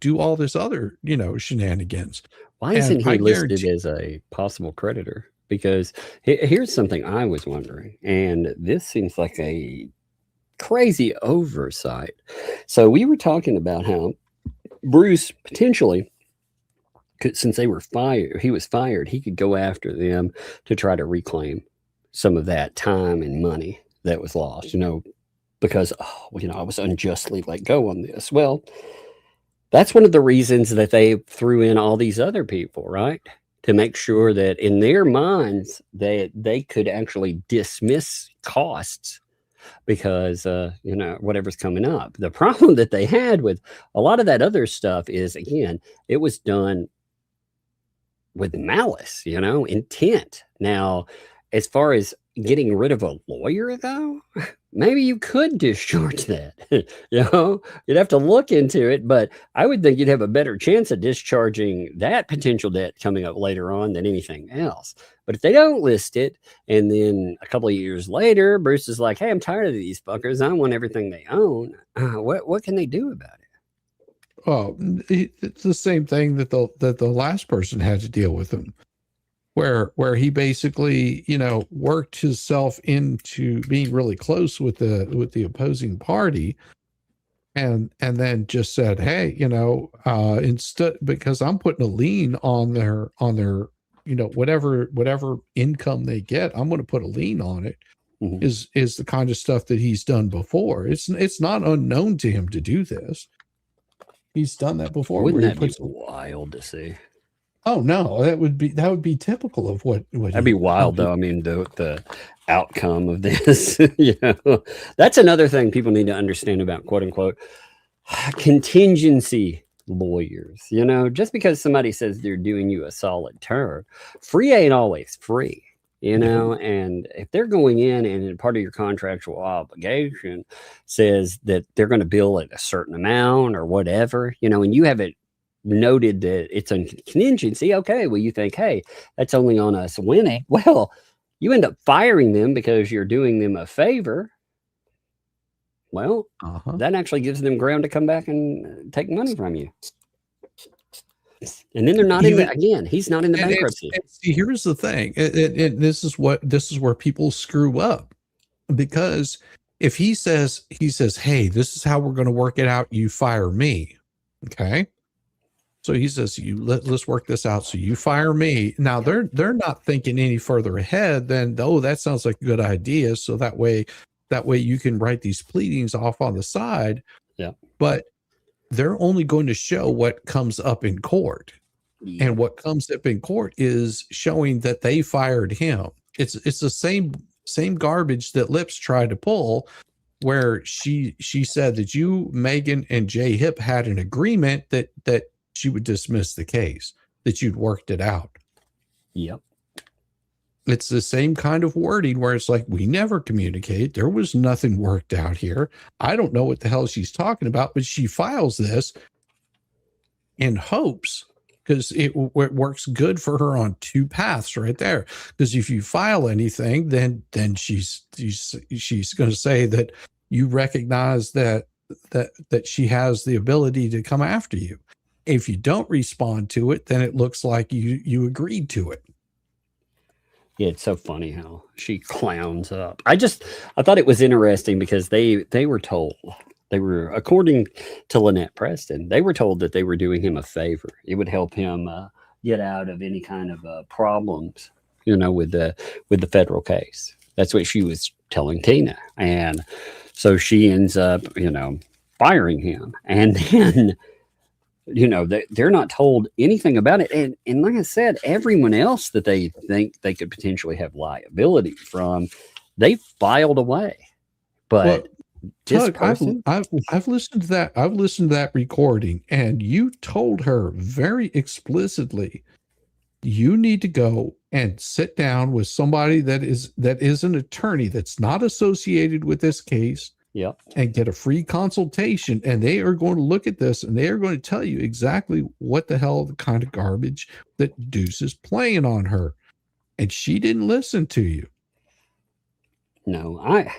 do all this other shenanigans. Why isn't he listed as a possible creditor? Because here's something I was wondering, and this seems like a crazy oversight. So we were talking about how Bruce potentially, since he was fired, he could go after them to try to reclaim some of that time and money that was lost, because, I was unjustly let go on this. Well, that's one of the reasons that they threw in all these other people, right? To make sure that in their minds that they could actually dismiss costs because, whatever's coming up. The problem that they had with a lot of that other stuff is, again, it was done with malice, intent. Now, as far as getting rid of a lawyer, though, maybe you could discharge that. You'd have to look into it, but I would think you'd have a better chance of discharging that potential debt coming up later on than anything else. But if they don't list it, and then a couple of years later, Bruce is like, hey, I'm tired of these fuckers. I want everything they own. What can they do about it? Well, it's the same thing that the last person had to deal with him, where he basically, worked himself into being really close with the opposing party, and then just said, hey, instead, because I'm putting a lien on their whatever income they get, I'm going to put a lien on it. Mm-hmm. Is the kind of stuff that he's done before. It's not unknown to him to do this. He's done that before. Wouldn't that be wild to see? Oh no, that would be typical of what that'd be wild though. I mean, the outcome of this, that's another thing people need to understand about quote unquote contingency lawyers. Just because somebody says they're doing you a solid turn, free ain't always free. And if they're going in and part of your contractual obligation says that they're going to bill at a certain amount or whatever, and you have it noted that it's a contingency, okay, well, you think, hey, that's only on us winning. Well, you end up firing them because you're doing them a favor. Well, that actually gives them ground to come back and take money from you. And then they're not he's not in the bankruptcy. See, here's the thing. This is where people screw up, because if he says, hey, this is how we're going to work it out. You fire me. Okay. So he says, let's work this out. So you fire me. Now they're not thinking any further ahead than, oh, that sounds like a good idea. So that way you can write these pleadings off on the side. Yeah. But they're only going to show what comes up in court. Yeah. And what comes up in court is showing that they fired him. It's the same garbage that Lips tried to pull, where she said that you, Megan, and Jay Hip had an agreement that she would dismiss the case, that you'd worked it out. Yep. It's the same kind of wording where it's like, we never communicate. There was nothing worked out here. I don't know what the hell she's talking about, but she files this in hopes, because it works good for her on two paths right there. Because if you file anything, then she's going to say that you recognize that she has the ability to come after you. If you don't respond to it, then it looks like you agreed to it. Yeah, it's so funny how she clowns up. I thought it was interesting because they were told, according to Lynette Preston, they were told that they were doing him a favor. It would help him get out of any kind of problems, with the federal case. That's what she was telling Tina. And so she ends up, firing him. And then, they're not told anything about it. And like I said, everyone else that they think they could potentially have liability from, they filed away. But this Tug, person, I've listened to that. I've listened to that recording, and you told her very explicitly, you need to go and sit down with somebody that is an attorney that's not associated with this case. Yep. And get a free consultation, and they are going to look at this, and they are going to tell you exactly what the hell the kind of garbage that Deuce is playing on her. And she didn't listen to you. No, I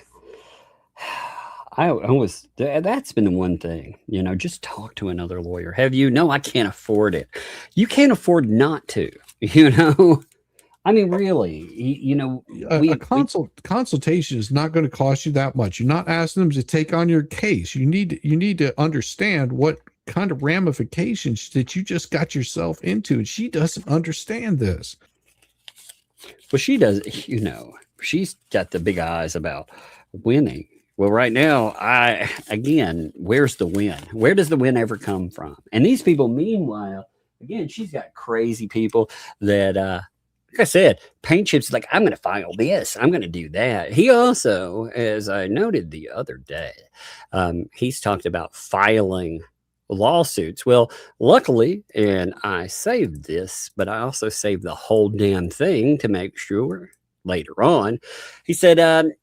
was, that's been the one thing, you know, just talk to another lawyer. Have you? No, I can't afford it. You can't afford not to, you know? I mean, really, you know, a consultation is not going to cost you that much. You're not asking them to take on your case. You need to understand what kind of ramifications that you just got yourself into. And she doesn't understand this. Well, she does, you know, she's got the big eyes about winning. Well, right now, again, where's the win? Where does the win ever come from? And these people, meanwhile, again, she's got crazy people that, like I said, paint chips like, I'm going to file this. I'm going to do that. He also, as I noted the other day, he's talked about filing lawsuits. Well, luckily, and I saved this, but I also saved the whole damn thing to make sure later on. He said,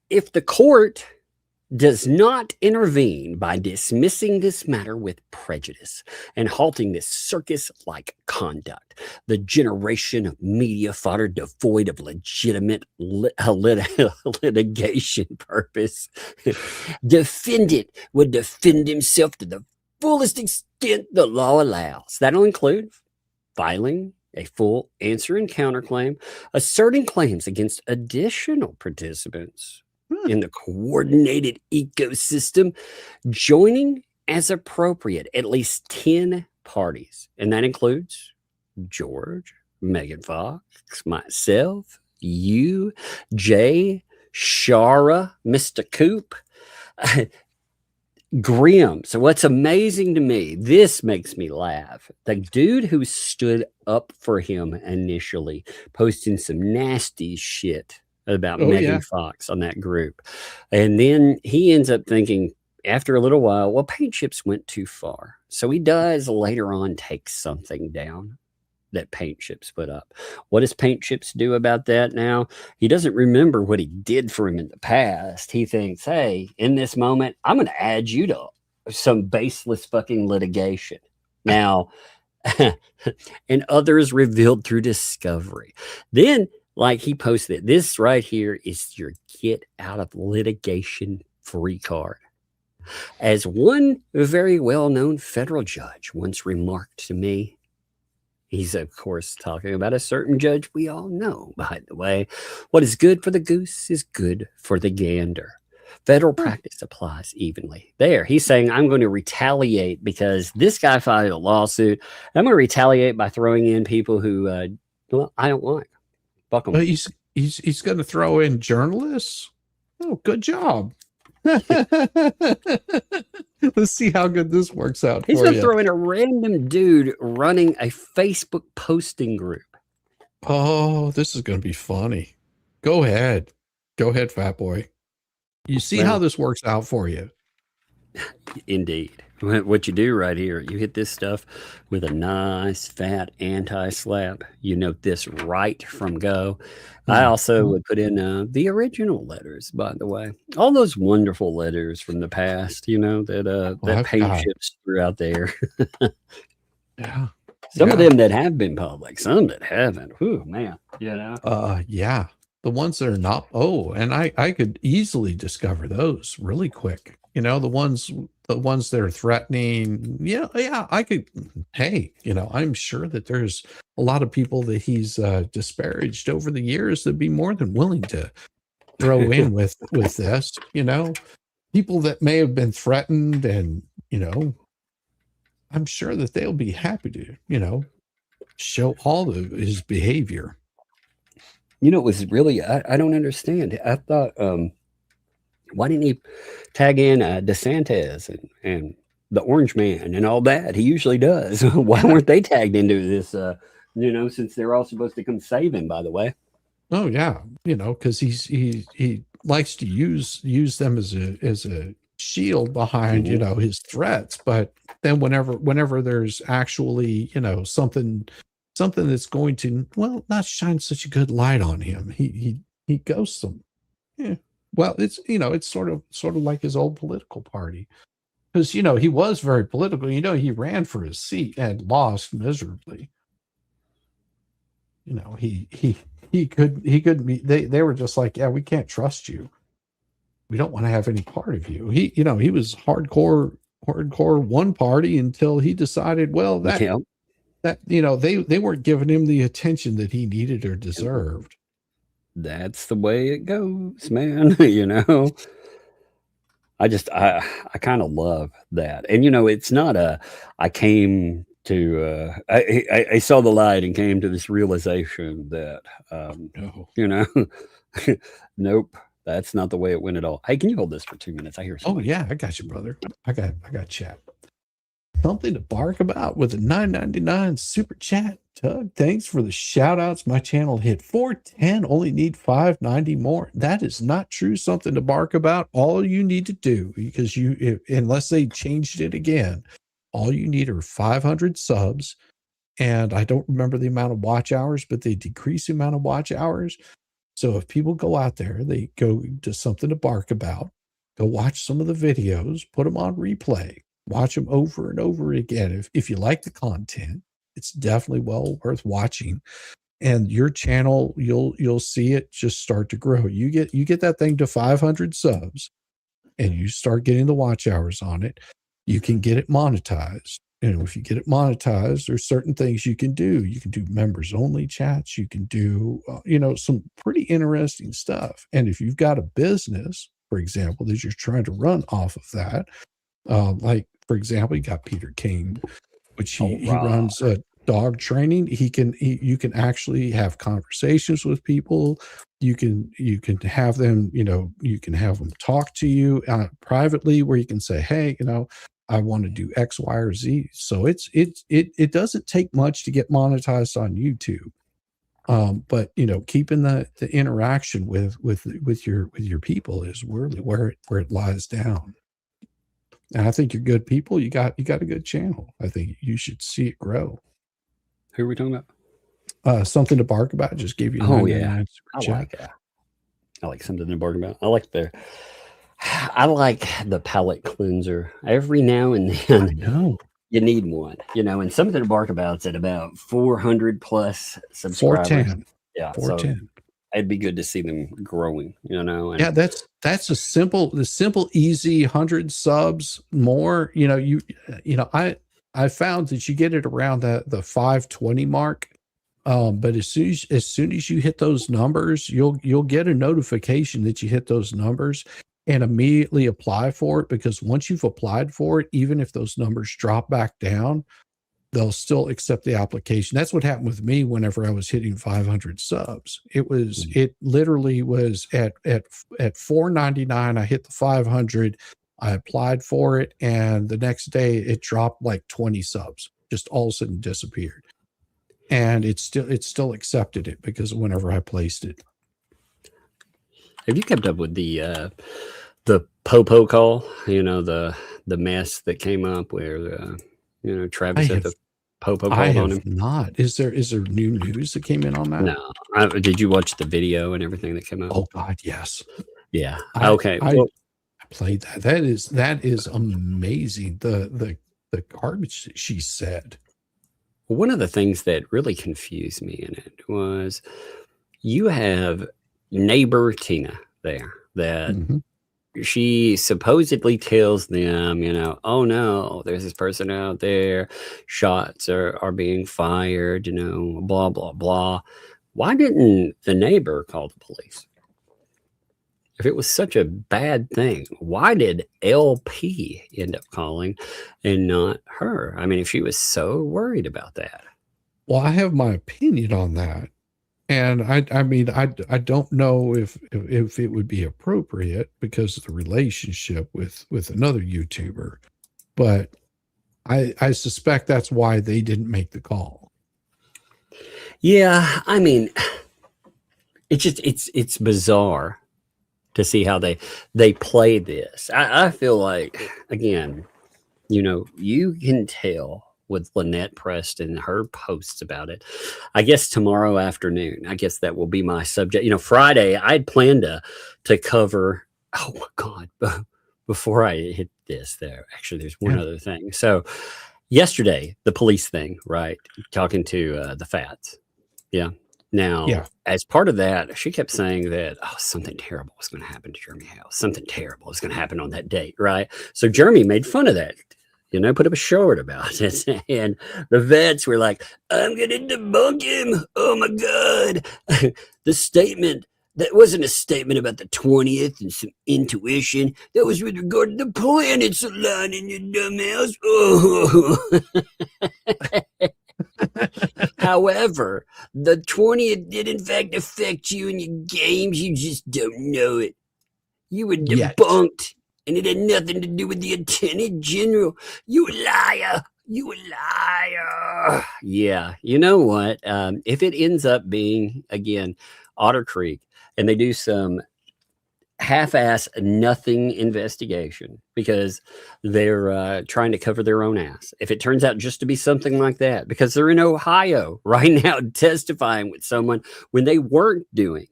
if the court does not intervene by dismissing this matter with prejudice and halting this circus-like conduct, the generation of media fodder devoid of legitimate litigation purpose, defendant would defend himself to the fullest extent the law allows. That'll include filing a full answer and counterclaim, asserting claims against additional participants in the coordinated ecosystem, joining as appropriate at least 10 parties. And that includes George, Megan Fox, myself, you, Jay, Shara, Mr. Coop, Grim. So what's amazing to me, this makes me laugh. The dude who stood up for him initially, posting some nasty shit about Megan Fox on that group. And then he ends up thinking after a little while, well, paint chips went too far. So he does later on take something down that paint chips put up. What does paint chips do about that now? He doesn't remember what he did for him in the past. He thinks, hey, in this moment, I'm going to add you to some baseless fucking litigation. Now, and others revealed through discovery. Then, like he posted, this right here is your get out of litigation free card. As one very well-known federal judge once remarked to me, he's, of course, talking about a certain judge we all know, by the way. What is good for the goose is good for the gander. Federal practice applies evenly. There, he's saying, I'm going to retaliate because this guy filed a lawsuit. I'm going to retaliate by throwing in people who well, I don't like. Fuck 'em. He's going to throw in journalists? Oh, good job. Let's see how good this works out. He's going to throw in a random dude running a Facebook posting group. Oh, this is going to be funny. Go ahead. Go ahead, fat boy. You see how this works out for you. Indeed. What you do right here, you hit this stuff with a nice fat anti-slap. You note this right from go. I also would put in the original letters, by the way. All those wonderful letters from the past, you know, that paint chips threw out there. Yeah. Some of them that have been public, some that haven't. Whew, man. You know? Yeah. The ones that are not. Oh, and I could easily discover those really quick. You know, the ones that are threatening, yeah, I could, hey, you know, I'm sure that there's a lot of people that he's disparaged over the years that'd be more than willing to throw in with this, you know, people that may have been threatened, and, you know, I'm sure that they'll be happy to, you know, show all of his behavior. You know, it was really, I don't understand. I thought, why didn't he tag in DeSantis and the Orange Man and all that? He usually does. Why weren't they tagged into this, you know, since they're all supposed to come save him, by the way? Oh yeah, because he likes to use them as a shield behind his threats. But then whenever there's actually something that's going to not shine such a good light on him, he ghosts them. Yeah. Well, it's sort of like his old political party, because he was very political. He ran for his seat and lost miserably. He couldn't be. They were just like, yeah, we can't trust you. We don't want to have any part of you. He was hardcore one party until he decided, well, that they weren't giving him the attention that he needed or deserved. That's the way it goes, man. I kind of love that. And it's not I came to I saw the light and came to this realization that nope, that's not the way it went at all. Hey, can you hold this for 2 minutes? I hear something. Oh yeah, I got you, brother. I got chat. Something to bark about with a $9.99 super chat. Tug, thanks for the shout outs. My channel hit 410, only need 590 more. That is not true. Something to bark about. All you need to do, because unless they changed it again, all you need are 500 subs. And I don't remember the amount of watch hours, but they decrease the amount of watch hours. So if people go out there, they go to something to bark about, go watch some of the videos, put them on replay, watch them over and over again. If you like the content, it's definitely well worth watching. And your channel, you'll see it just start to grow. You get that thing to 500 subs and you start getting the watch hours on it, you can get it monetized. And if you get it monetized, there's certain things you can do. You can do members only chats. You can do, some pretty interesting stuff. And if you've got a business, for example, that you're trying to run off of that, like, for example, you got Peter King, which he runs dog training. You can actually have conversations with people. You can have them, you can have them talk to you privately, where you can say, hey, I want to do X, Y, or Z. So it doesn't take much to get monetized on YouTube. But keeping the interaction with your people is really where it lies down. And I think you're good people. You got a good channel. I think you should see it grow. Who are we talking about? Something to bark about. Just gave you. Oh yeah, I like something to bark about. I like the palate cleanser. Every now and then, I know you need one. And something to bark about's at about 400 plus subscribers. 410. Yeah, 410. So it'd be good to see them growing. And yeah, that's the simple, easy 100 subs more. I found that you get it around the 520 mark. But as soon as you hit those numbers, you'll get a notification that you hit those numbers and immediately apply for it, because once you've applied for it, even if those numbers drop back down, they'll still accept the application. That's what happened with me whenever I was hitting 500 subs. It literally was at $4.99. I hit the 500. I applied for it, and the next day it dropped like 20 subs, just all of a sudden disappeared. And it still accepted it because whenever I placed it. Have you kept up with the Popo call? The mess that came up where Travis had the Popo call on him. Not. Is there new news that came in on that? No. Did you watch the video and everything that came out? Oh God, yes. Yeah. Okay. I played that. That is amazing. The garbage that she said. One of the things that really confused me in it was you have neighbor Tina there that she supposedly tells them, oh no, there's this person out there, shots are being fired, blah, blah, blah. Why didn't the neighbor call the police? If it was such a bad thing, why did LP end up calling and not her? I mean, if she was so worried about that. Well, I have my opinion on that. And I mean, I don't know if it would be appropriate because of the relationship with another YouTuber, but I suspect that's why they didn't make the call. Yeah, I mean, it's bizarre to see how they play this. I feel like, again, you can tell with Lynette Preston, her posts about it. I guess tomorrow afternoon, I guess that will be my subject. Friday, I'd planned to cover, oh my God, before I hit this there, actually, there's one other thing. So yesterday, the police thing, right? Talking to the Fats. Yeah. Now, as part of that, she kept saying that, something terrible was going to happen to Jeremy Hale. Something terrible was going to happen on that date, right? So Jeremy made fun of that, put up a short about it. And the vets were like, I'm going to debunk him. Oh, my God. The statement, that wasn't a statement about the 20th and some intuition. That was with regard to the planets aligning, you dumbass. Oh. However, the 20th did in fact affect you in your games. You just don't know it. You were debunked, and it had nothing to do with the Attorney General. You a liar. You a liar. Yeah, you know what? If it ends up being, again, Otter Creek, and they do some half-ass nothing investigation because they're trying to cover their own ass. If it turns out just to be something like that, because they're in Ohio right now testifying with someone when they weren't doing,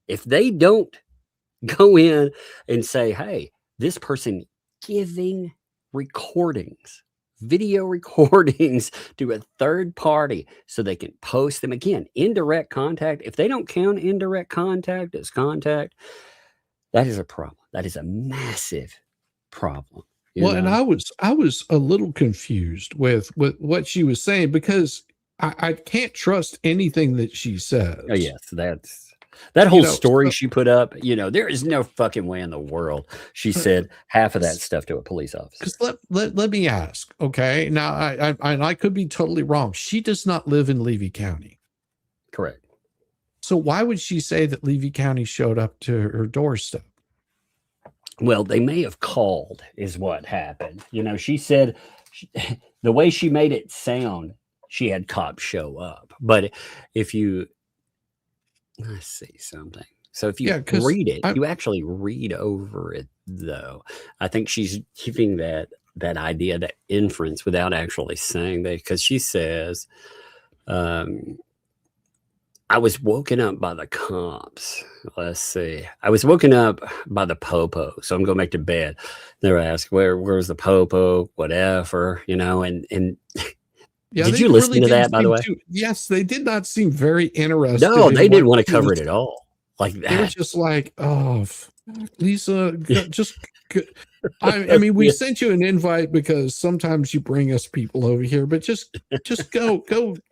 if they don't go in and say, hey, this person giving recordings, video recordings to a third party so they can post them, again, indirect contact. If they don't count indirect contact as contact, that is a problem. That is a massive problem. And I was a little confused with what she was saying because I can't trust anything that she says. Oh yes, that whole story she put up. There is no fucking way in the world she said half of that stuff to a police officer. Because let me ask, okay? Now I could be totally wrong. She does not live in Levy County. Correct. So why would she say that Levy County showed up to her doorstep? Well, they may have called is what happened. She said the way she made it sound, she had cops show up. But let's see something. So if you read it, you actually read over it, though. I think she's keeping that idea, that inference, without actually saying that, because she says, I was woken up by the cops. Let's see. I was woken up by the popo. So I'm going back to bed. They were asking, where's the popo? Whatever, and did you listen to that, by the way? Yes, they did not seem very interested. No, they didn't want to cover it at all. Like that. They were just like, oh, Lisa, just. I mean, we sent you an invite because sometimes you bring us people over here, but just go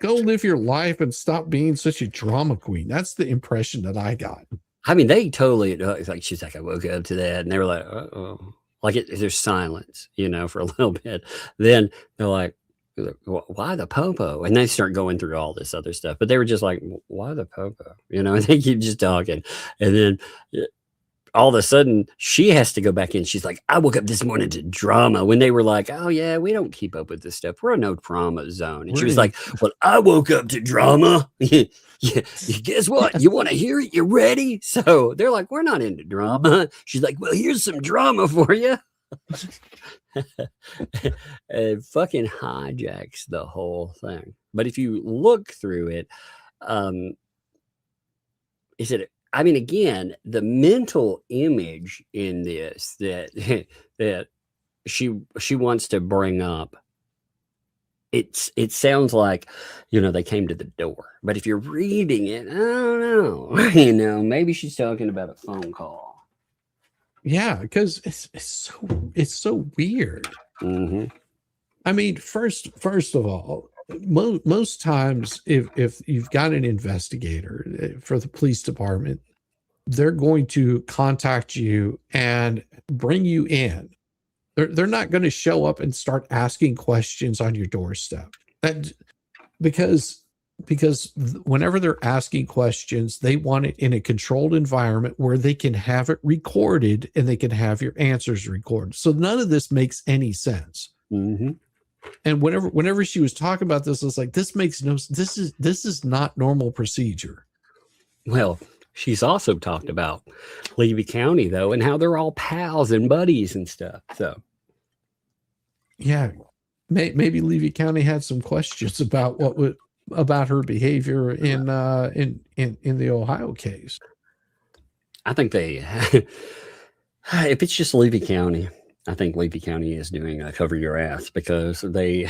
live your life and stop being such a drama queen. That's the impression that I got. I mean, they totally, it's like, she's like, I woke up to that. And they were like, oh, like there's silence, for a little bit. Then they're like, why the popo? And they start going through all this other stuff, but they were just like, why the popo? And they keep just talking. And then all of a sudden she has to go back in. She's like, I woke up this morning to drama, when they were like, oh yeah, we don't keep up with this stuff. We're a no drama zone. And she was like, well, I woke up to drama. Yeah, guess what? You want to hear it? You ready? So they're like, we're not into drama. She's like, well, here's some drama for you. It fucking hijacks the whole thing. But if you look through it, again, the mental image in this that she wants to bring up, it sounds like, they came to the door. But if you're reading it, I don't know, maybe she's talking about a phone call. Yeah, because it's so weird. Mm-hmm. I mean, first of all, most times if you've got an investigator for the police department, they're going to contact you and bring you in. They're not going to show up and start asking questions on your doorstep. Because whenever they're asking questions, they want it in a controlled environment where they can have it recorded and they can have your answers recorded. So none of this makes any sense. Mm-hmm. And whenever she was talking about this, I was like, this is not normal procedure. Well, she's also talked about Levy County, though, and how they're all pals and buddies and stuff. So, yeah, maybe Levy County had some questions about about her behavior in the Ohio case. I think they, if it's just Levy County, I think Levy County is doing a cover your ass, because they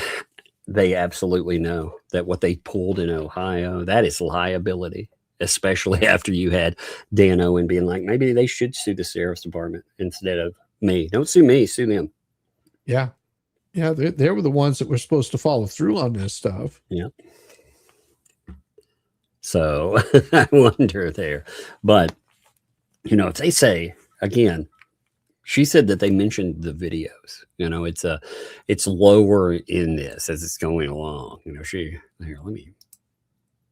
absolutely know that what they pulled in Ohio, that is liability, especially after you had Dan Owen being like, maybe they should sue the sheriff's department instead of me. Don't sue me, sue them. Yeah. Yeah, they were the ones that were supposed to follow through on this stuff. Yeah. So I wonder there. But, you know, if they say, again, she said that they mentioned the videos. You know, it's lower in this as it's going along. You know, here, let me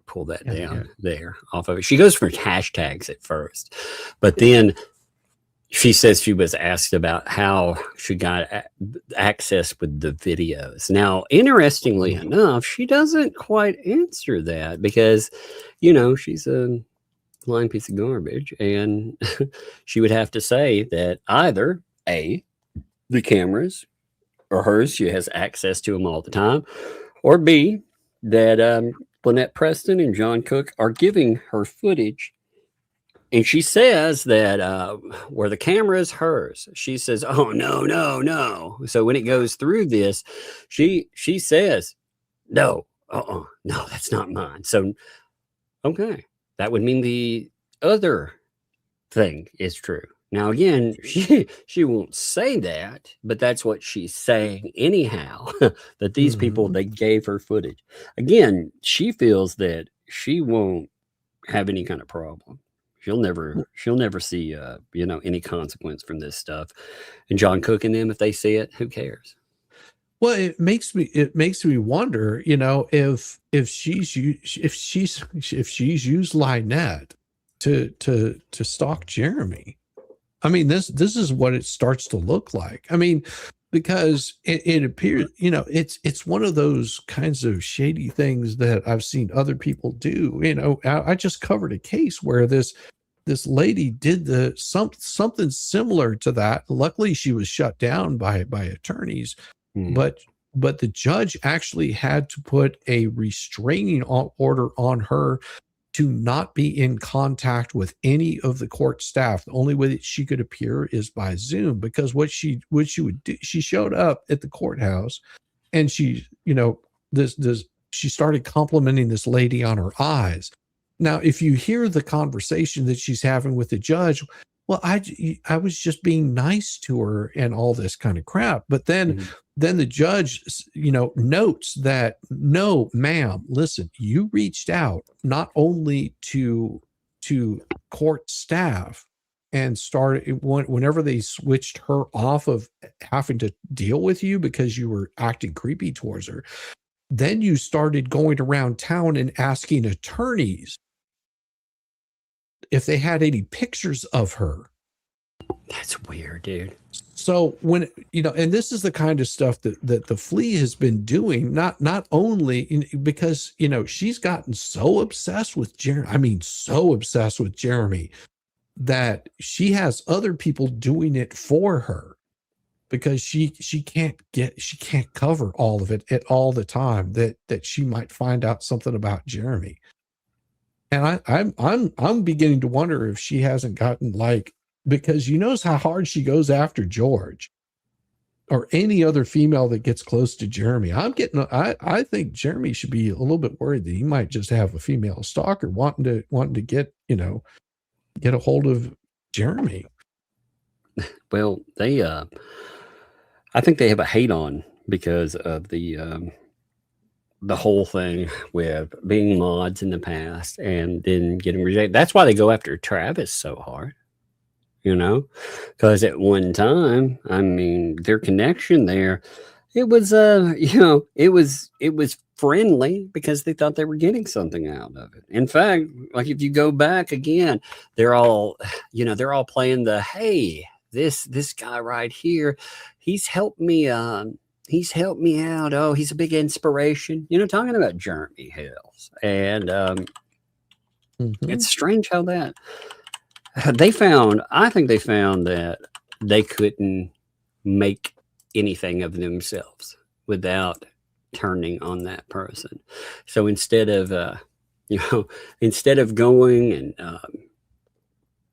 pull that down there off of it. She goes for hashtags at first, but then she says she was asked about how she got access with the videos. Now, interestingly enough, she doesn't quite answer that, because, you know, she's a lying piece of garbage, and she would have to say that either A, the cameras are hers, she has access to them all the time, or B, that Lynette Preston and John Cook are giving her footage. And she says that where the camera is hers, she says, oh, no. So when it goes through this, she says, no, no, that's not mine. So, okay, that would mean the other thing is true. Now, again, she won't say that, but that's what she's saying anyhow, that these people, they gave her footage. Again, she feels that she won't have any kind of problem. She'll never see, you know, any consequence from this stuff. And John Cook and them, if they see it, who cares? Well, it makes me wonder, you know, if she's used Lynette to stalk Jeremy. I mean, this is what it starts to look like. I mean, because it appears, you know, it's one of those kinds of shady things that I've seen other people do. You know, I just covered a case where this lady did something similar to that. Luckily, she was shut down by attorneys, but the judge actually had to put a restraining order on her to not be in contact with any of the court staff. The only way that she could appear is by Zoom, because what she would do, she showed up at the courthouse and she, you know, she started complimenting this lady on her eyes. Now, if you hear the conversation that she's having with the judge, well, I was just being nice to her and all this kind of crap. But then the judge, you know, notes that, no, ma'am, listen, you reached out not only to court staff and started whenever they switched her off of having to deal with you because you were acting creepy towards her, then you started going around town and asking attorneys if they had any pictures of her. That's weird, dude. So when, you know, and this is the kind of stuff that the Flea has been doing, not only because, you know, she's gotten so obsessed with Jeremy. I mean, so obsessed with Jeremy that she has other people doing it for her, because she can't cover all of it at all the time that she might find out something about Jeremy. And I'm beginning to wonder if she hasn't gotten, like, because you notice how hard she goes after George or any other female that gets close to Jeremy. I think Jeremy should be a little bit worried that he might just have a female stalker wanting to get, you know, get a hold of Jeremy. Well, they I think they have a hate on because of the whole thing with being mods in the past and then getting rejected. That's why they go after Travis so hard. You know, because at one time, I mean, their connection there, it was, you know, it was friendly because they thought they were getting something out of it. In fact, like if you go back again, they're all playing the, hey, this guy right here, he's helped me out. Oh, he's a big inspiration. You know, talking about Jeremy Hales. And It's strange how that they found. I think they found that they couldn't make anything of themselves without turning on that person. So instead of instead of going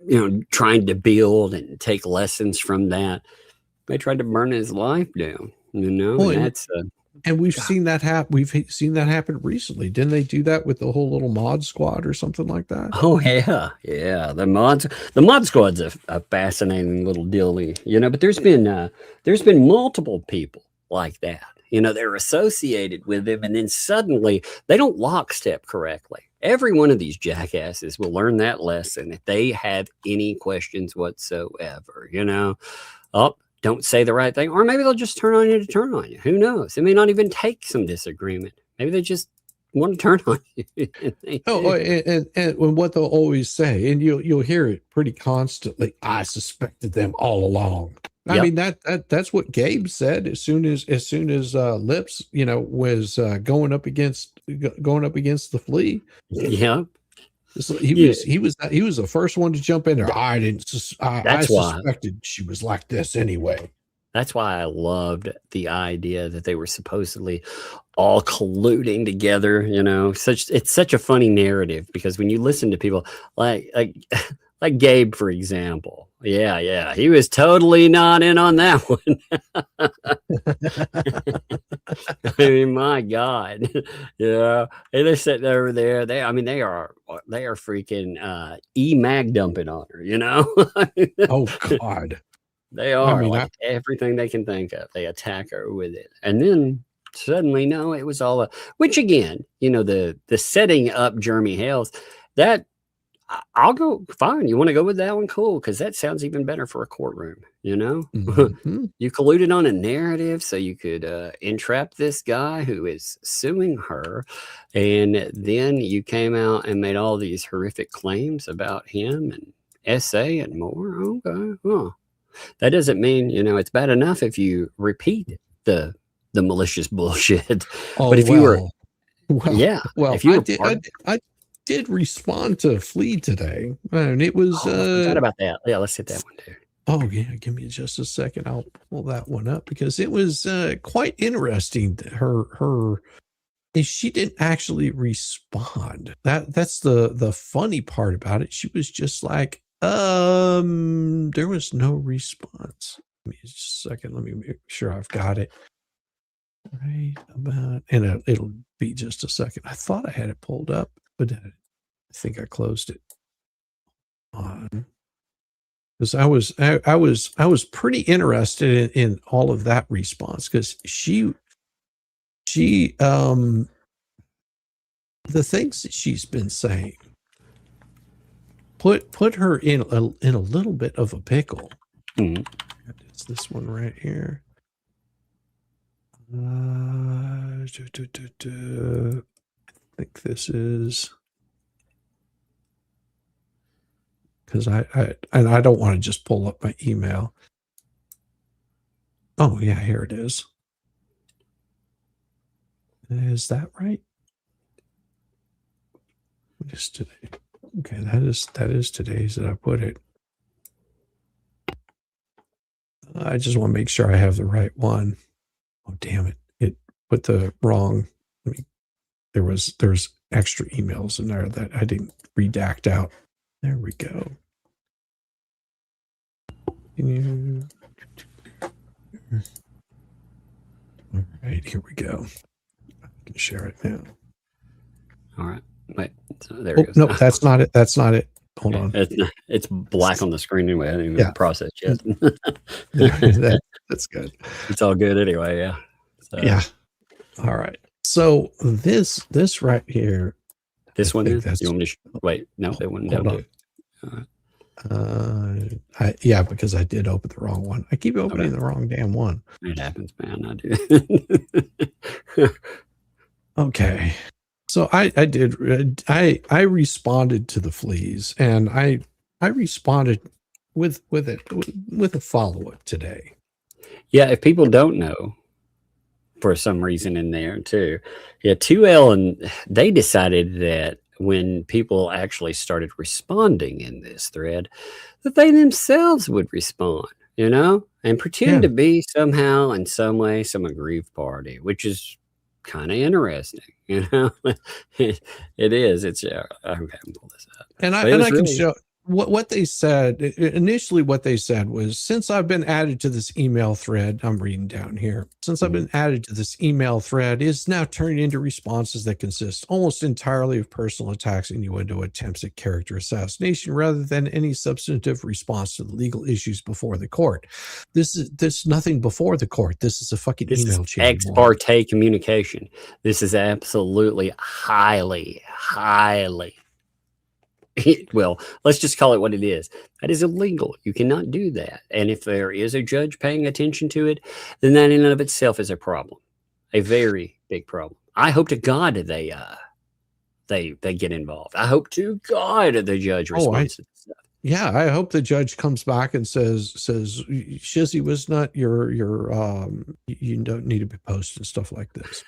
and trying to build and take lessons from that, they tried to burn his life down. Well, And that's and we've seen that happen. We've seen that happen recently. Didn't they do that with the whole little mod squad or something like that? oh yeah. The mod squad's a fascinating little dealie, But there's been multiple people like that. They're associated with him, and then suddenly they don't lockstep correctly. Every one of these jackasses will learn that lesson if they have any questions whatsoever. Oh, don't say the right thing, or maybe they'll just turn on you. Who knows? It may not even take some disagreement. Maybe they just want to turn on you. And what they'll always say, and you'll hear it pretty constantly. I suspected them all along. I mean that's what Gabe said as soon as Lips was going up against the flea. Yeah. So he was the first one to jump in there. I suspected she was like this anyway. That's why I loved the idea that they were supposedly all colluding together. It's such a funny narrative, because when you listen to people like Gabe, for example, he was totally not in on that one. I mean, my God, and they're sitting over there. They are freaking mag dumping on her. Oh God. They are everything they can think of. They attack her with it. And then suddenly, no, it was all which again, the setting up Jeremy Hales, that I'll go fine. You want to go with that one? Cool. Because that sounds even better for a courtroom, Mm-hmm. You colluded on a narrative so you could entrap this guy who is suing her. And then you came out and made all these horrific claims about him and essay and more. Okay. Huh. That doesn't mean, it's bad enough if you repeat the malicious bullshit. Oh, but if you were, if you I did respond to Flea today, and it was I forgot about that. Yeah, let's hit that one too. Oh yeah, give me just a second. I'll pull that one up because it was quite interesting. Her she didn't actually respond. That's the funny part about it. She was just like, there was no response. Give me just a second. Let me make sure I've got it right about, and it'll be just a second. I thought I had it pulled up, but I think I closed it on, because I was pretty interested in all of that response, because she the things that she's been saying put her in a little bit of a pickle. It's this one right here. I think this is, because I don't want to just pull up my email. Oh yeah, here it is. Is that right? What is today? Okay, that is today's that I put it. I just want to make sure I have the right one. Oh damn it! It put the wrong. There's extra emails in there that I didn't redact out. There we go. All right, here we go. I can share it now. All right. Wait, so there it goes. No, that's not it. That's not it. Hold on. It's black on the screen anyway. I didn't even process yet. That's good. It's all good anyway. Yeah. So. Yeah. All right. So this right here. This one is? You want me to wait? No, that one down too. Yeah, because I did open the wrong one. I keep opening the wrong damn one. It happens, man. I do. Okay. So I responded to the fleas, and I responded with a follow-up today. Yeah, if people don't know, for some reason in there too, 2L, and they decided that when people actually started responding in this thread, that they themselves would respond, and pretend to be somehow in some way some aggrieved party, which is kind of interesting, it is. It's okay, I'm pull this up. And I can show what they said initially. What they said was, since I've been added to this email thread, I'm reading down here, since I've been added to this email thread, is now turning into responses that consist almost entirely of personal attacks, innuendo, attempts at character assassination, rather than any substantive response to the legal issues before the court. This nothing before the court. This is a fucking email chain. Ex parte communication. This is absolutely highly well, let's just call it what it is. That is illegal. You cannot do that. And if there is a judge paying attention to it, then that in and of itself is a problem, a very big problem. I hope to God they get involved. I hope to God the judge responds to this stuff. Yeah, I hope the judge comes back and says, Shizzy was not you don't need to be posting stuff like this.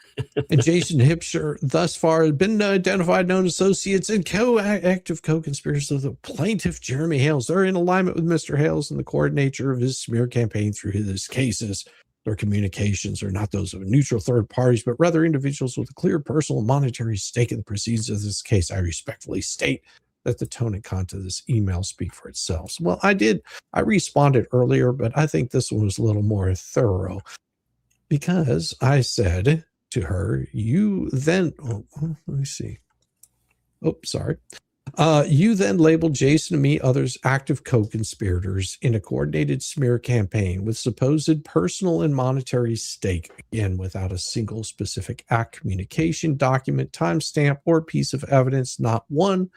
And Jason Hipsher thus far has been identified known associates and active co-conspirators of the plaintiff, Jeremy Hales. They're in alignment with Mr. Hales and the coordinator of his smear campaign through his cases. Their communications are not those of neutral third parties, but rather individuals with a clear personal and monetary stake in the proceedings of this case. I respectfully state that the tone and content of this email speak for itself. Well, I responded earlier, but I think this one was a little more thorough, because I said to her, you then, let me see. Oh, sorry. You then labeled Jason and me, others, active co-conspirators in a coordinated smear campaign with supposed personal and monetary stake, again, without a single specific act, communication, document, timestamp, or piece of evidence, not one,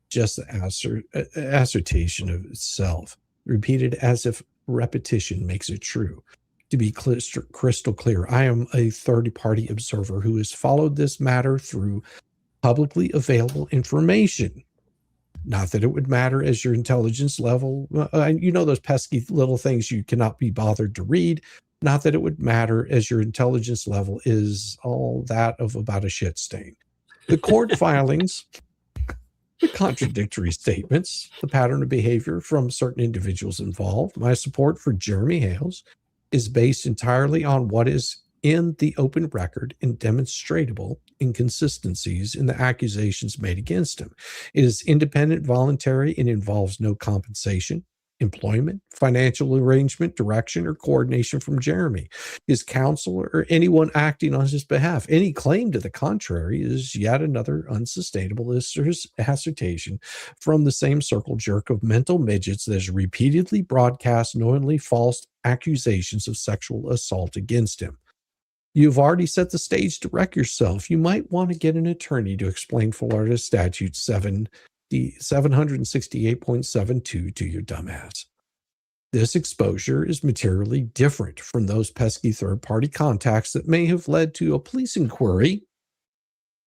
just the assertion of itself, repeated as if repetition makes it true. To be crystal clear, I am a third-party observer who has followed this matter through publicly available information. Not that it would matter as your intelligence level. Those pesky little things you cannot be bothered to read. Not that it would matter as your intelligence level is all that of about a shit stain. The court filings, the contradictory statements, the pattern of behavior from certain individuals involved. My support for Jeremy Hales is based entirely on what is in the open record and demonstrable inconsistencies in the accusations made against him. It is independent, voluntary, and involves no compensation, employment, financial arrangement, direction, or coordination from Jeremy, his counsel, or anyone acting on his behalf. Any claim to the contrary is yet another unsustainable assertion from the same circle jerk of mental midgets that has repeatedly broadcast knowingly false accusations of sexual assault against him. You've already set the stage to wreck yourself. You might want to get an attorney to explain Florida Statute 768.72 to your dumbass. This exposure is materially different from those pesky third-party contacts that may have led to a police inquiry.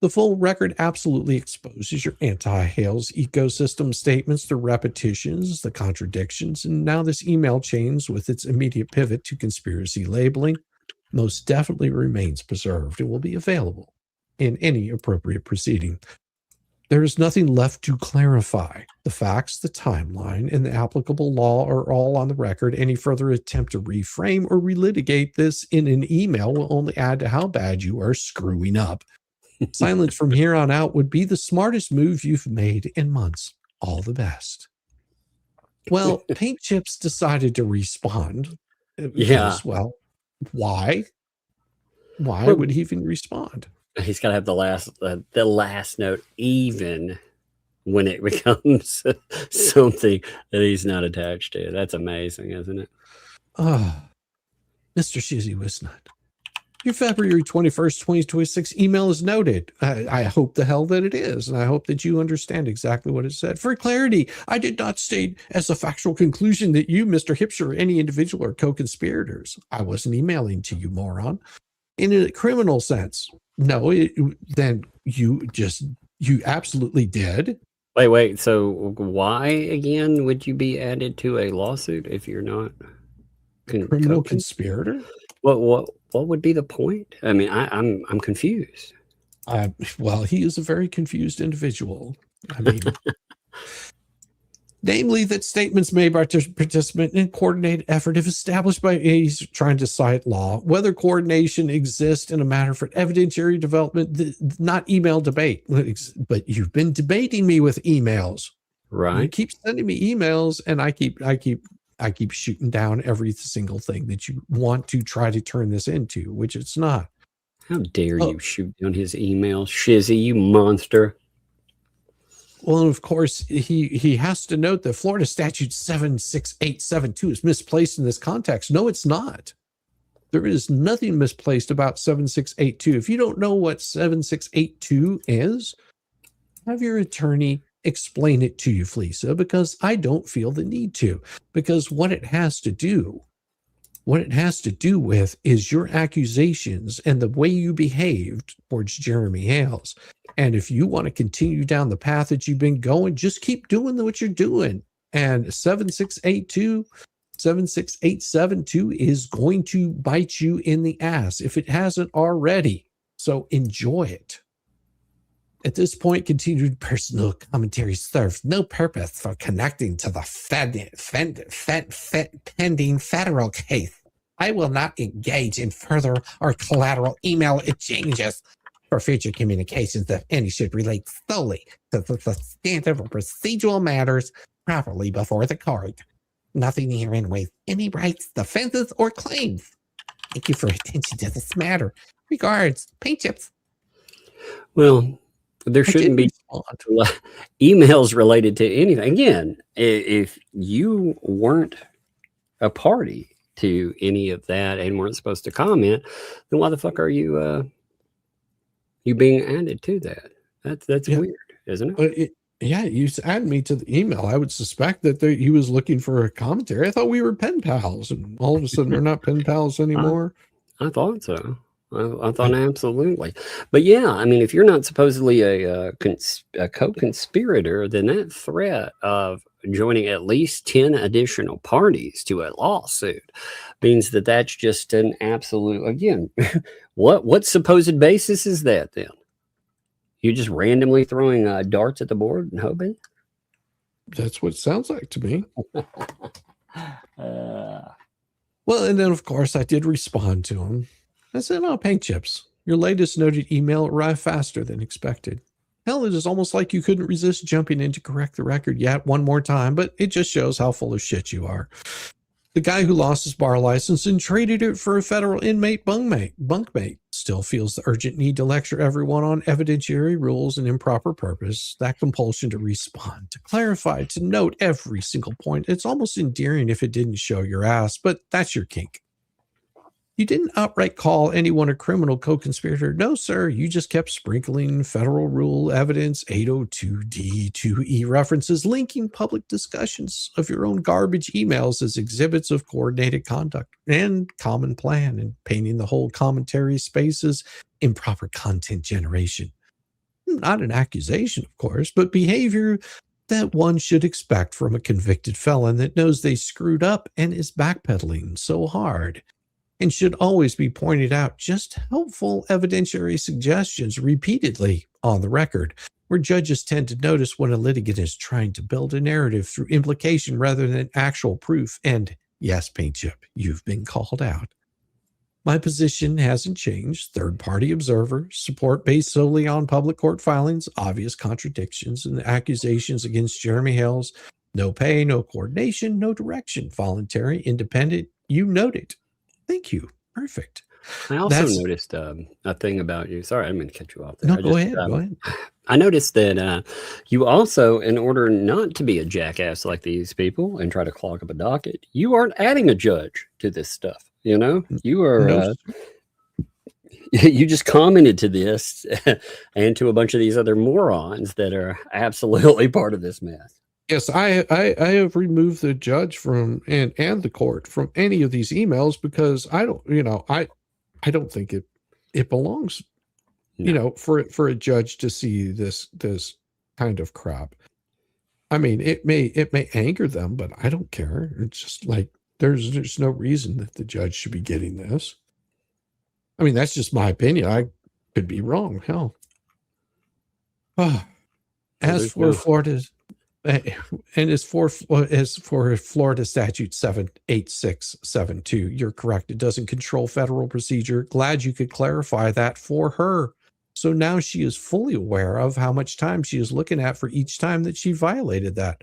The full record absolutely exposes your anti-Hales ecosystem statements, the repetitions, the contradictions, and now this email chains with its immediate pivot to conspiracy labeling most definitely remains preserved and will be available in any appropriate proceeding. There is nothing left to clarify. The facts, the timeline, and the applicable law are all on the record. Any further attempt to reframe or relitigate this in an email will only add to how bad you are screwing up. Silence from here on out would be the smartest move you've made in months. All the best. Well, Paint Chips decided to respond. Because, well, why? Why would he even respond? He's got to have the last note, even when it becomes something that he's not attached to. That's amazing, isn't it? Mr. Shizzy Wisnut, your February 21st, 2026 email is noted. I hope the hell that it is, and I hope that you understand exactly what it said. For clarity, I did not state as a factual conclusion that you, Mr. Hipsher, or any individual are co-conspirators. I wasn't emailing to you, moron. In a criminal sense, no, then you absolutely did. Wait. So why, again, would you be added to a lawsuit if you're not criminal conspirator? What would be the point? I mean, I'm confused. Well, he is a very confused individual. I mean, namely that statements made by participant in coordinated effort if established by he's trying to cite law, whether coordination exists in a matter for evidentiary development, not email debate. But you've been debating me with emails. Right. You keep sending me emails, and I keep shooting down every single thing that you want to try to turn this into, which it's not. How dare you shoot down his email, Shizzy, you monster. Well, and of course, he has to note that Florida Statute 76872 is misplaced in this context. No, it's not. There is nothing misplaced about 7682. If you don't know what 7682 is, have your attorney explain it to you, Felisa, because I don't feel the need to. Because what it has to do with is your accusations and the way you behaved towards Jeremy Hales. And if you want to continue down the path that you've been going, just keep doing what you're doing. And 76872 is going to bite you in the ass if it hasn't already. So enjoy it. At this point, continued personal commentary serves no purpose for connecting to the pending federal case. I will not engage in further or collateral email exchanges for future communications, if any, should relate solely to the substantive or procedural matters properly before the court. Nothing herein waives any rights, defenses, or claims. Thank you for attention to this matter. Regards, Paint Chips. Well, there shouldn't be emails related to anything. Again, if you weren't a party to any of that and weren't supposed to comment, then why the fuck are you being added to that? That's weird, isn't it? You add me to the email. I would suspect that he was looking for a commentary. I thought we were pen pals, and all of a sudden we're not pen pals anymore. I thought so. I thought absolutely. But yeah, I mean, if you're not supposedly a co-conspirator, then that threat of joining at least 10 additional parties to a lawsuit means that that's just an absolute, again, what supposed basis is that then? You just randomly throwing darts at the board and hoping? That's what it sounds like to me. Well, and then of course I did respond to him. I said, "Oh, Paint Chips, your latest noted email arrived faster than expected. Hell, it is almost like you couldn't resist jumping in to correct the record yet one more time, but it just shows how full of shit you are. The guy who lost his bar license and traded it for a federal inmate bunkmate still feels the urgent need to lecture everyone on evidentiary rules and improper purpose, that compulsion to respond, to clarify, to note every single point. It's almost endearing if it didn't show your ass, but that's your kink. You didn't outright call anyone a criminal co-conspirator. No, sir. You just kept sprinkling federal rule evidence, 802D, 2E references, linking public discussions of your own garbage emails as exhibits of coordinated conduct and common plan, and painting the whole commentary space as improper content generation. Not an accusation, of course, but behavior that one should expect from a convicted felon that knows they screwed up and is backpedaling so hard. And should always be pointed out, just helpful evidentiary suggestions repeatedly on the record, where judges tend to notice when a litigant is trying to build a narrative through implication rather than actual proof. And yes, Paint Chip, you've been called out. My position hasn't changed. Third-party observer, support based solely on public court filings, obvious contradictions, and the accusations against Jeremy Hales. No pay, no coordination, no direction, voluntary, independent. You noted. Thank you. Perfect. I also noticed a thing about you. Sorry, I didn't mean to cut you off there. No, go ahead. I noticed that you also, in order not to be a jackass like these people and try to clog up a docket, you aren't adding a judge to this stuff. You know, you are. You just commented to this and to a bunch of these other morons that are absolutely part of this mess. Yes, I have removed the judge from and the court from any of these emails because I don't think it belongs, for a judge to see this kind of crap. I mean, it may anger them, but I don't care. It's just like there's no reason that the judge should be getting this. I mean, that's just my opinion. I could be wrong. Hell, Oh, as for Florida's, and as for Florida Statute 78672, you're correct. It doesn't control federal procedure. Glad you could clarify that for her. So now she is fully aware of how much time she is looking at for each time that she violated that.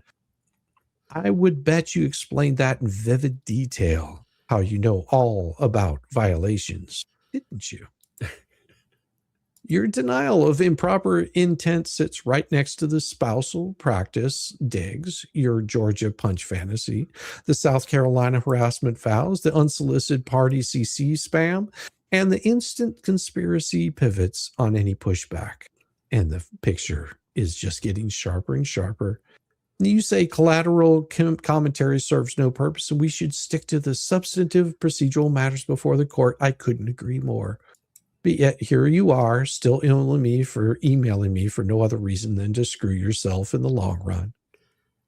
I would bet you explained that in vivid detail, how you know all about violations, didn't you? Your denial of improper intent sits right next to the spousal practice digs, your Georgia punch fantasy, the South Carolina harassment vows, the unsolicited party CC spam, and the instant conspiracy pivots on any pushback. And the picture is just getting sharper and sharper. You say collateral commentary serves no purpose, and we should stick to the substantive procedural matters before the court. I couldn't agree more. But yet here you are, still emailing me for no other reason than to screw yourself in the long run.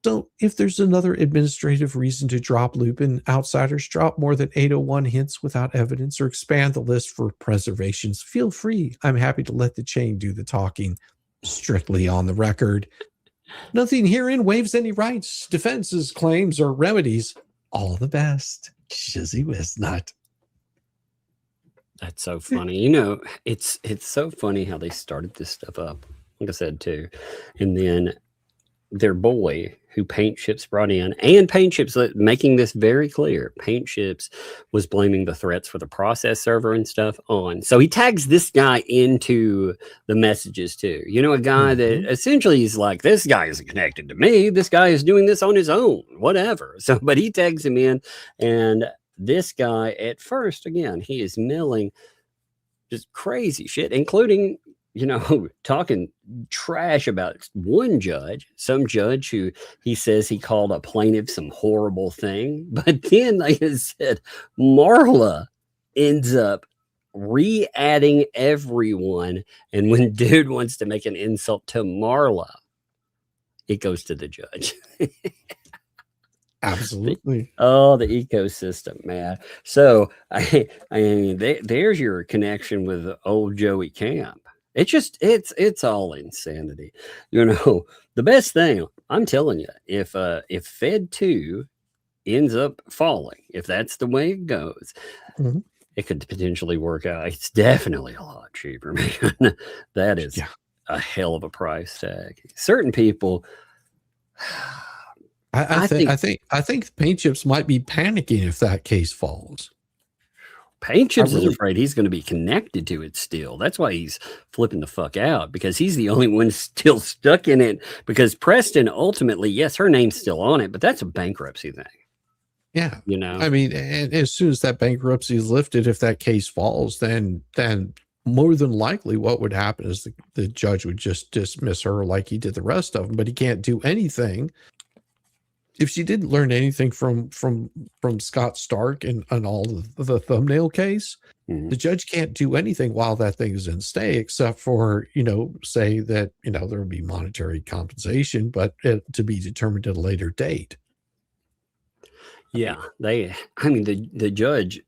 So if there's another administrative reason to drop Lupin, outsiders drop more than 801 hints without evidence or expand the list for preservations, feel free. I'm happy to let the chain do the talking, strictly on the record. Nothing herein waives any rights, defenses, claims, or remedies. All the best. Shizzy Wisnut. That's so funny. You know, it's so funny how they started this stuff up, like I said, too. And then their boy, who Paint Chips brought in, and Paint Chips, making this very clear, Paint Chips was blaming the threats for the process server and stuff on. So he tags this guy into the messages, too. You know, a guy that essentially is like, this guy isn't connected to me. This guy is doing this on his own, whatever. So, but he tags him in, and this guy, at first, again, he is milling just crazy shit, including, you know, talking trash about one judge, some judge who he says he called a plaintiff some horrible thing. But then, like I said, Marla ends up re-adding everyone. And when dude wants to make an insult to Marla, it goes to the judge. Absolutely. Oh, the ecosystem, man. So I mean, there's your connection with old Joey Camp. It's just it's all insanity. You know, the best thing, I'm telling you, if Fed 2 ends up falling, if that's the way it goes, it could potentially work out. It's definitely a lot cheaper, man. That is a hell of a price tag. Certain people, I think Paint Chips might be panicking if that case falls. Paint Chips is afraid he's going to be connected to it still. That's why he's flipping the fuck out, because he's the only one still stuck in it. Because Preston, ultimately, yes, her name's still on it, but that's a bankruptcy thing. Yeah. You know, I mean, and as soon as that bankruptcy is lifted, if that case falls, then more than likely what would happen is the judge would just dismiss her like he did the rest of them, but he can't do anything. If she didn't learn anything from Scott Stark and all the thumbnail case, the judge can't do anything while that thing is in stay, except for, you know, say that, you know, there will be monetary compensation, but to be determined at a later date. Yeah, I mean, the judge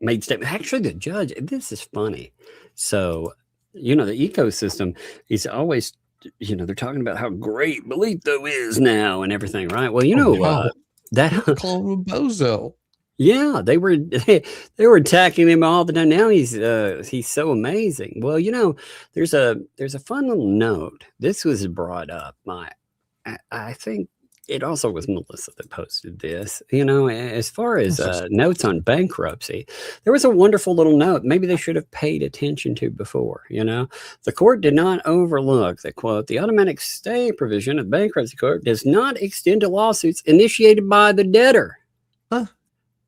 made statement. Actually, the judge, this is funny. So, you know, the ecosystem is always, you know, they're talking about how great Belito is now and everything, right? Well, you know, that call him a bozo. Yeah, they were attacking him all the time. Now he's so amazing. Well, you know, there's a fun little note. This was brought up. I think it also was Melissa that posted this. You know, as far as notes on bankruptcy, there was a wonderful little note. Maybe they should have paid attention to before. You know, the court did not overlook that, quote, the automatic stay provision of the bankruptcy court does not extend to lawsuits initiated by the debtor. Huh.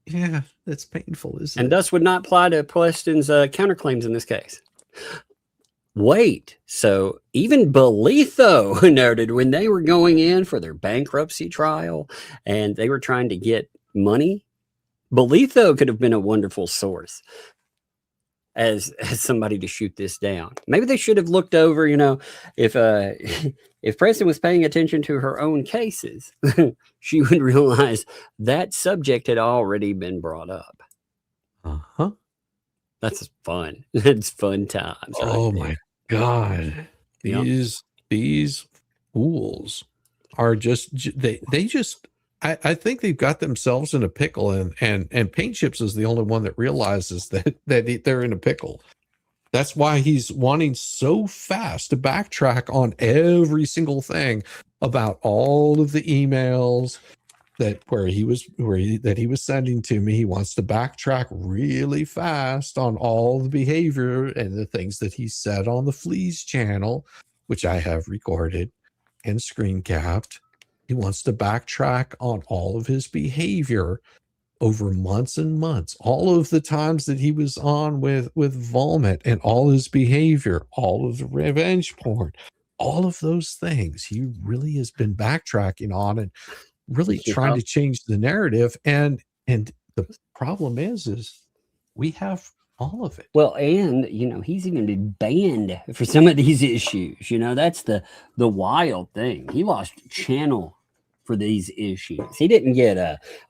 Yeah, that's painful, isn't it? And thus would not apply to Preston's counterclaims in this case. Wait, so even Belito noted when they were going in for their bankruptcy trial and they were trying to get money, Belito could have been a wonderful source as somebody to shoot this down. Maybe they should have looked over, you know, if Preston was paying attention to her own cases, she would realize that subject had already been brought up. Uh-huh. That's fun. It's fun times. Oh, my God. Yep. These these fools are just I think they've got themselves in a pickle, and Paint Chips is the only one that realizes that they're in a pickle. That's why he's wanting so fast to backtrack on every single thing about all of the emails that he was sending to me. He wants to backtrack really fast on all the behavior and the things that he said on the Fleas channel, which I have recorded and screen capped. He wants to backtrack on all of his behavior over months and months, all of the times that he was on with Vomit and all his behavior, all of the revenge porn, all of those things. He really has been backtracking on and really trying to change the narrative. And the problem is we have all of it. Well, and you know, he's even been banned for some of these issues. You know, that's the wild thing. He lost channel for these issues. He didn't get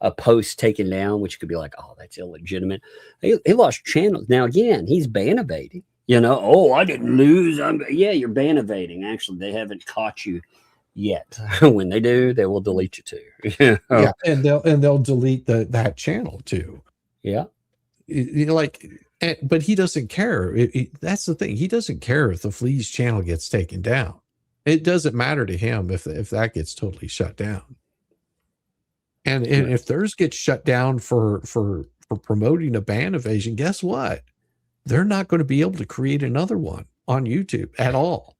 a post taken down, which could be like, oh, that's illegitimate. He lost channels. Now again, he's ban evading. You know, oh, I didn't lose. Yeah, you're ban evading. Actually, they haven't caught you yet. When they do, they will delete you too. You know? Yeah, and they'll delete that channel too. Yeah, but he doesn't care. That's the thing. He doesn't care if the Fleas channel gets taken down. It doesn't matter to him if that gets totally shut down. And if theirs gets shut down for promoting a ban evasion, guess what? They're not going to be able to create another one on YouTube at all.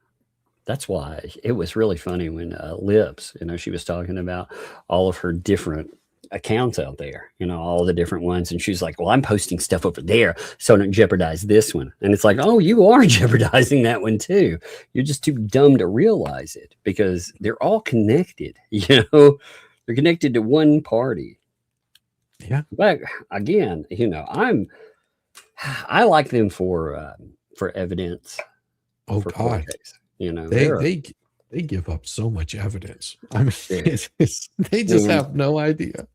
That's why it was really funny when Lips, you know, she was talking about all of her different accounts out there, you know, all the different ones. And she's like, well, I'm posting stuff over there, so I don't jeopardize this one. And it's like, oh, you are jeopardizing that one too. You're just too dumb to realize it because they're all connected, you know, they're connected to one party. Yeah. But again, you know, I like them for evidence. Oh for God. You know, they give up so much evidence. I mean, they just have no idea.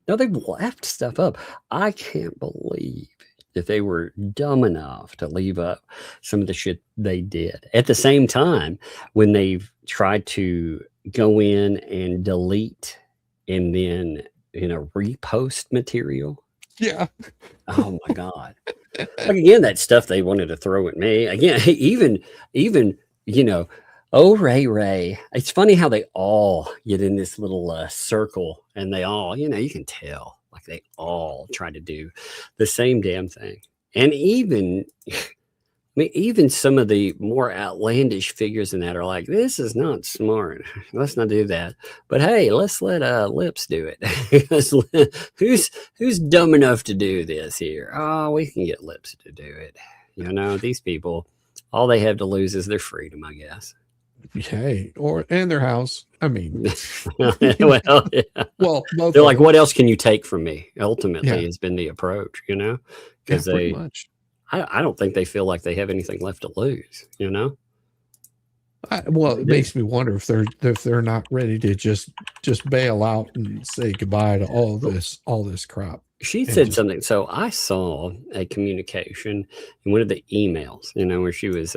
No, they've left stuff up. I can't believe that they were dumb enough to leave up some of the shit they did. At the same time, when they've tried to go in and delete and then, you know, repost material. Yeah. Oh my God. Like, again, that stuff they wanted to throw at me. Again, even, you know, oh, Ray. It's funny how they all get in this little circle and they all, you know, you can tell like they all try to do the same damn thing. And even, I mean, even some of the more outlandish figures in that are like, this is not smart. Let's not do that. But hey, let's let Lips do it. who's dumb enough to do this here? Oh, we can get Lips to do it. You know, these people, all they have to lose is their freedom, I guess. Hey, and their house. I mean, well, yeah. Well, they're like, what else can you take from me? Ultimately, has been the approach, you know, because I don't think they feel like they have anything left to lose, you know. It makes me wonder if they're not ready to just bail out and say goodbye to all this crap. She said something. So I saw a communication in one of the emails, you know, where she was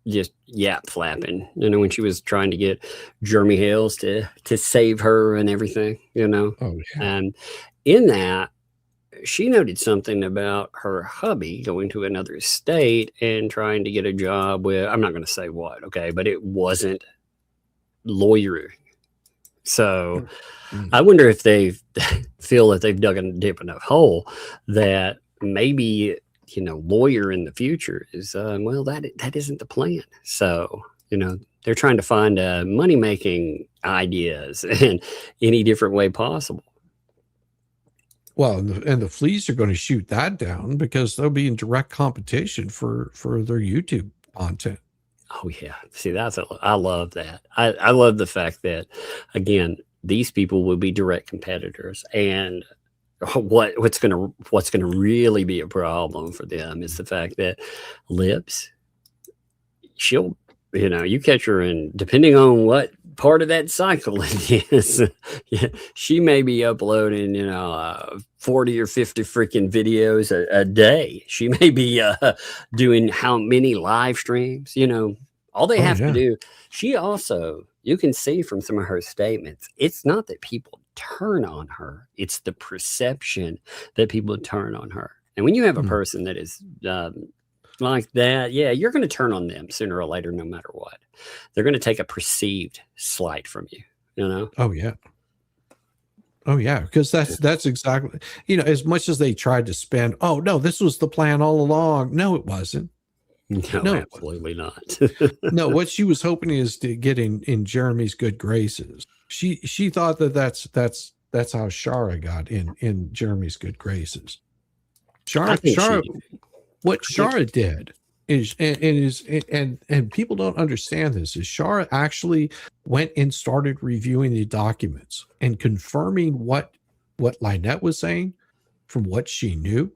just yap flapping, you know, when she was trying to get Jeremy Hales to save her and everything, you know. Oh, yeah. And in that, she noted something about her hubby going to another state and trying to get a job with, I'm not going to say what, okay, but it wasn't lawyering. So I wonder if they feel that they've dug a deep enough hole that maybe, you know, lawyer in the future is, well, that isn't the plan. So, you know, they're trying to find money-making ideas in any different way possible. Well, and the Fleas are going to shoot that down because they'll be in direct competition for their YouTube content. Oh yeah. See, I love that. I love the fact that, again, these people will be direct competitors, and what's going to really be a problem for them is the fact that Lips, she'll, you know, you catch her in, depending on what part of that cycle it is, she may be uploading, you know, 40 or 50 freaking videos a day. She may be doing how many live streams, you know, All they Oh, have to yeah. do, she also, you can see from some of her statements, it's not that people turn on her, it's the perception that people turn on her. And when you have a Mm. person that is like that, yeah, you're going to turn on them sooner or later, no matter what. They're going to take a perceived slight from you, you know? Oh, yeah. Oh, yeah, because that's exactly, as much as they tried to spin, oh, no, this was the plan all along. No, it wasn't. No, No. absolutely not. No, what she was hoping is to get in Jeremy's good graces. She thought that's how Shara got in Jeremy's good graces. I think What Shara did is and people don't understand this, is Shara actually went and started reviewing the documents and confirming what Lynette was saying from what she knew,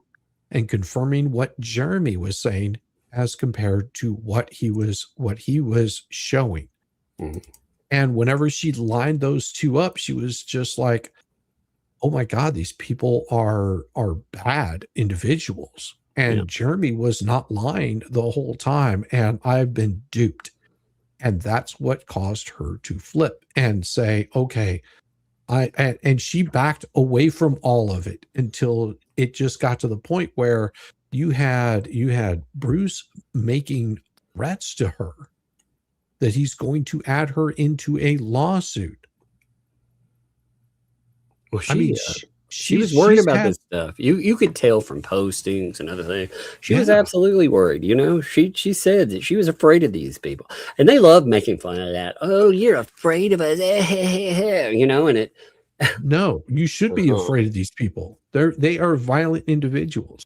and confirming what Jeremy was saying as compared to what he was showing. Mhm. And whenever she lined those two up, she was just like, oh my God, these people are bad individuals. And Yeah. Jeremy was not lying the whole time. And I've been duped. And that's what caused her to flip and say, okay, and she backed away from all of it until it just got to the point where you had Bruce making threats to her that he's going to add her into a lawsuit. Well, she was she's worried about had- this stuff. You could tell from postings and other things. She was Yeah. absolutely worried. She said that she was afraid of these people, and they love making fun of that. Oh, you're afraid of us, and it. No, you should be afraid of these people. They are violent individuals.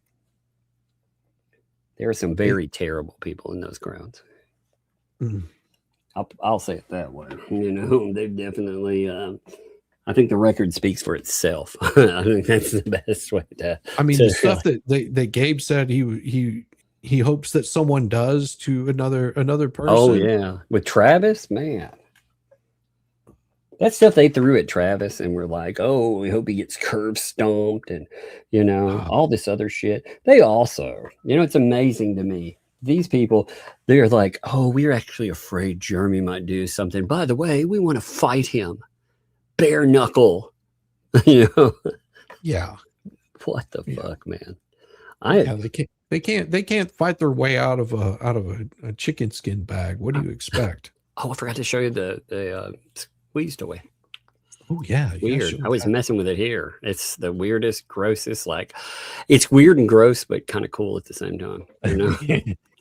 There are some very terrible people in those crowds. Mm. I'll say it that way. They've definitely. I think the record speaks for itself. I think that's the best way to. I mean, the stuff that Gabe said he hopes that someone does to another person. Oh yeah, with Travis, man. That stuff they threw at Travis, and we're like, oh, we hope he gets curb stomped, and all this other shit. They also, it's amazing to me. These people, they're like, oh, we're actually afraid Jeremy might do something. By the way, we want to fight him, bare knuckle. Yeah. What the fuck, man? They can't fight their way out of a chicken skin bag. What do you expect? Oh, I forgot to show you the squeeze toy. Oh yeah, weird. I was messing with it here. It's the weirdest, grossest. Like, it's weird and gross, but kind of cool at the same time.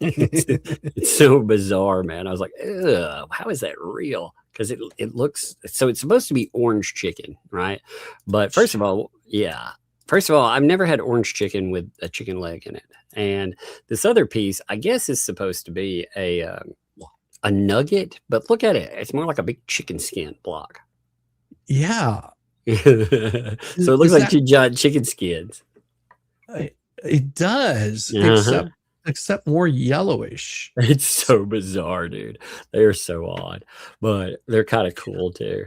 It's so bizarre, man. I was like, ugh, how is that real? Because it looks so. It's supposed to be orange chicken, right? But first of all, I've never had orange chicken with a chicken leg in it. And this other piece, I guess, is supposed to be a nugget, but look at it. It's more like a big chicken skin block. Yeah. So it looks like two giant chicken skins. It does, except more yellowish. It's so bizarre, dude. They are so odd, but they're kind of cool too.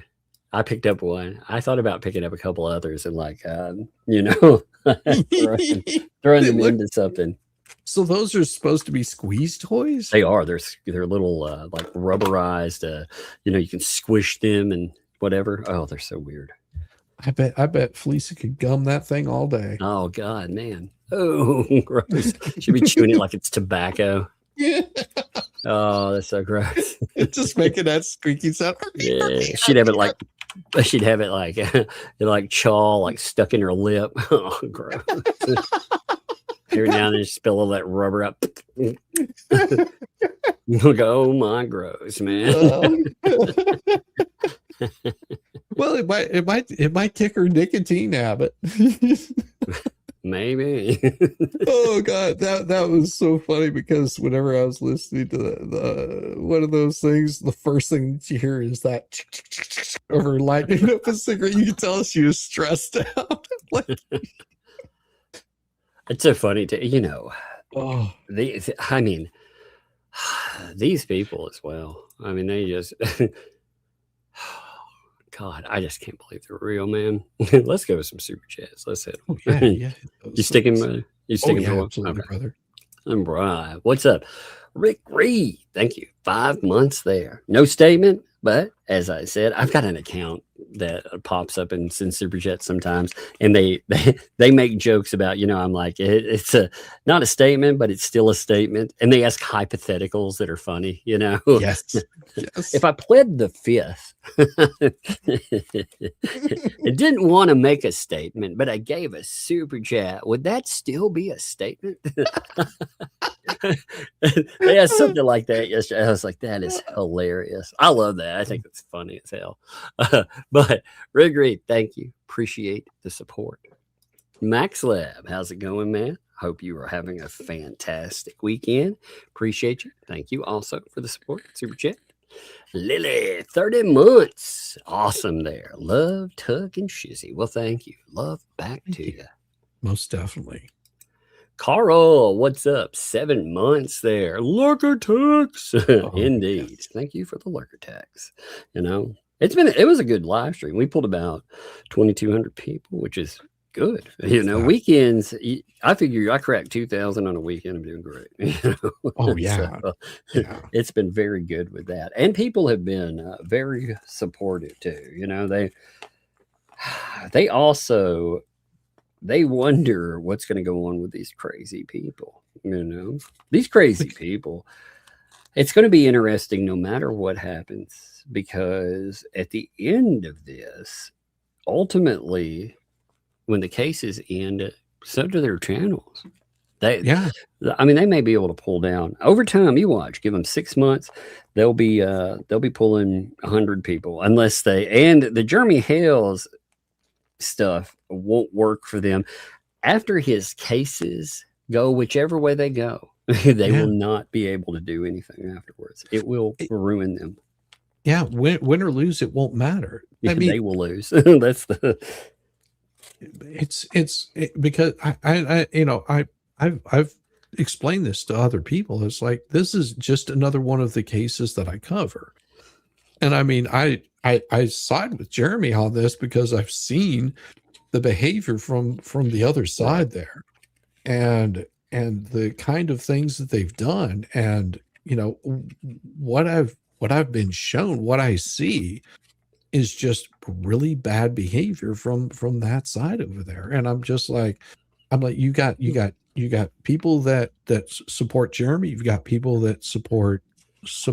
I picked up one. I thought about picking up a couple others and throwing them into something. So those are supposed to be squeeze toys? They are. They're little like rubberized. You can squish them and whatever. Oh, they're so weird. I bet Felicia could gum that thing all day. Oh God, man. Oh, gross. She'd be chewing it like it's tobacco. Yeah. Oh, that's so gross. Just making that squeaky sound. Yeah, she'd have it like chaw, like stuck in her lip. Oh, gross. Every now and then, spill all that rubber up. Look, oh my, gross, man. Well, it might kick her nicotine habit. Maybe. Oh God, that was so funny, because whenever I was listening to the one of those things, the first thing that you hear is that of her lighting up a cigarette. You can tell she was stressed out. Like, it's so funny oh, these people as well. I mean, they just. God, I just can't believe they're real, man. Let's go with some super chats. Let's hit them. Oh, yeah. You sticking? You sticking? Yeah, to absolutely, okay. brother. All right. What's up? Rick Reed, thank you. 5 months there. No statement, but as I said, I've got an account that pops up and sends super chats sometimes, and they make jokes about, I'm like, it's not a statement, but it's still a statement, and they ask hypotheticals that are funny. Yes. Yes. If I pled the fifth, I didn't want to make a statement, but I gave a super chat, would that still be a statement? They had something like that yesterday. I was like, that is hilarious. I love that. I think it's funny as hell. But Rick Reed, thank you. Appreciate the support. Max Lab, how's it going, man? Hope you are having a fantastic weekend. Appreciate you. Thank you also for the support. Super chat. Lily, 30 months. Awesome there. Love, Tuck, and Shizzy. Well, thank you. Love back to you. Most definitely. Carl, what's up? 7 months there. Lurker tax. Indeed. Yes. Thank you for the lurker tax. It was a good live stream. We pulled about 2,200 people, which is good. Weekends, I figure I cracked 2,000 on a weekend. I'm doing great. Oh, yeah. So, yeah. It's been very good with that. And people have been very supportive too. They wonder what's going to go on with these crazy people. These crazy people. It's going to be interesting no matter what happens, because at the end of this, ultimately, when the cases end, so do their channels. They may be able to pull down over time. You watch, give them 6 months, they'll be pulling 100 people, unless and the Jeremy Hale's stuff won't work for them. After his cases go whichever way they go, they will not be able to do anything afterwards. It will ruin them. Yeah, win or lose, it won't matter. I mean, they will lose. That's the. It's because I've explained this to other people. It's like, this is just another one of the cases that I cover, and I mean, I side with Jeremy on this because I've seen the behavior from the other side there, and the kind of things that they've done, and what I've been shown, what I see is just really bad behavior from that side over there. And I'm like, you got people that support Jeremy. You've got people that support this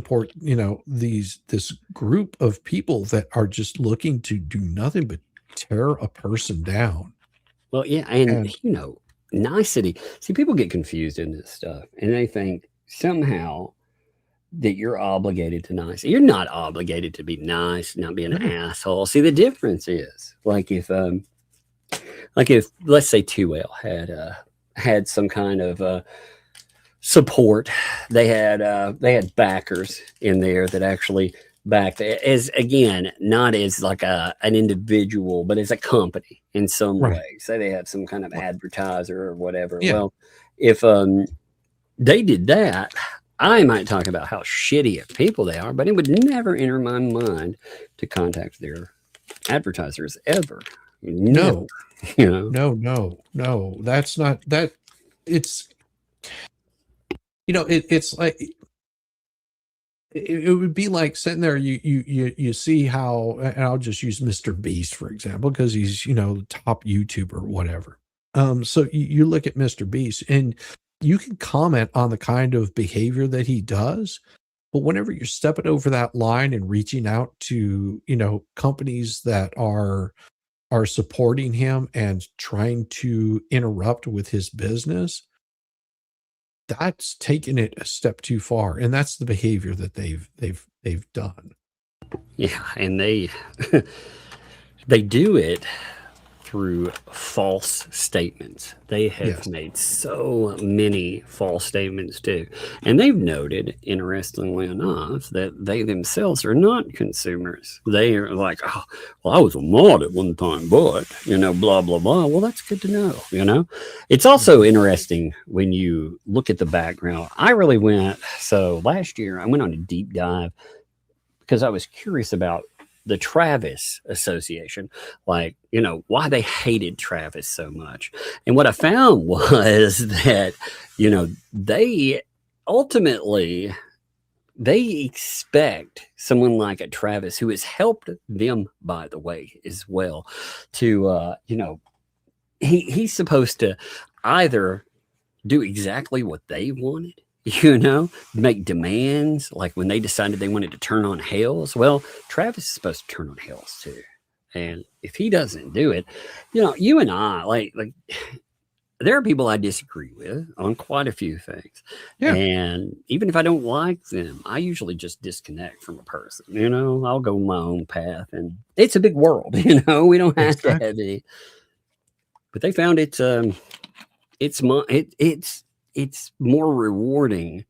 group of people that are just looking to do nothing but tear a person down. Well, yeah, and nicety. See, people get confused in this stuff, and they think somehow that you're obligated to nice. You're not obligated to be nice, not be an asshole. See, the difference is if let's say 2L had some kind of support. They had backers in there that actually backed, as again, not as like an individual, but as a company in some way. Say they have some kind of advertiser or whatever. Yeah. Well, if they did that, I might talk about how shitty of people they are, but it would never enter my mind to contact their advertisers ever. No. No. That's not that. It's it's like it would be like sitting there. You see how, and I'll just use Mr. Beast for example, because he's the top YouTuber or whatever. So you look at Mr. Beast and you can comment on the kind of behavior that he does, but whenever you're stepping over that line and reaching out to, companies that are supporting him and trying to interrupt with his business, that's taking it a step too far. And that's the behavior that they've done. Yeah. And they do it through false statements. They have made so many false statements too. And they've noted, interestingly enough, that they themselves are not consumers. They are like, oh, well, I was a mod at one time, but, blah, blah, blah. Well, that's good to know, It's also interesting when you look at the background. So last year I went on a deep dive because I was curious about the Travis Association, why they hated Travis so much. And what I found was that, they ultimately, they expect someone like a Travis, who has helped them, by the way, as well, to, he's supposed to either do exactly what they wanted, make demands. Like when they decided they wanted to turn on Hales, well, Travis is supposed to turn on Hales too. And if he doesn't do it, you and I, like there are people I disagree with on quite a few things. Yeah. And even if I don't like them, I usually just disconnect from a person. I'll go my own path, and it's a big world. We don't have to have it. But they found it's more rewarding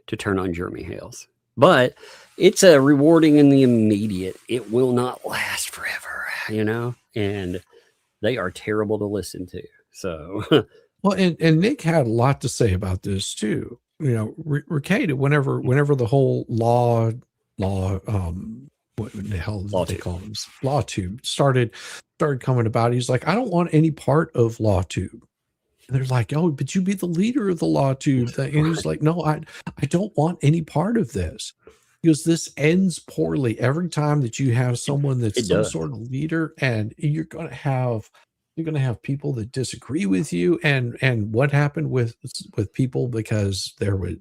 to turn on Jeremy Hales. But it's rewarding in the immediate. It will not last forever, and they are terrible to listen to. So, well, and Nick had a lot to say about this too. Ricada, whenever the whole law, what the hell did they call them? LawTube started coming about. He's like, I don't want any part of LawTube. And they're like, oh, but you be the leader of the LawTube. And he's like, no, I don't want any part of this, because this ends poorly every time that you have someone that's some sort of leader, and you're going to have people that disagree with you. And what happened with people, because there was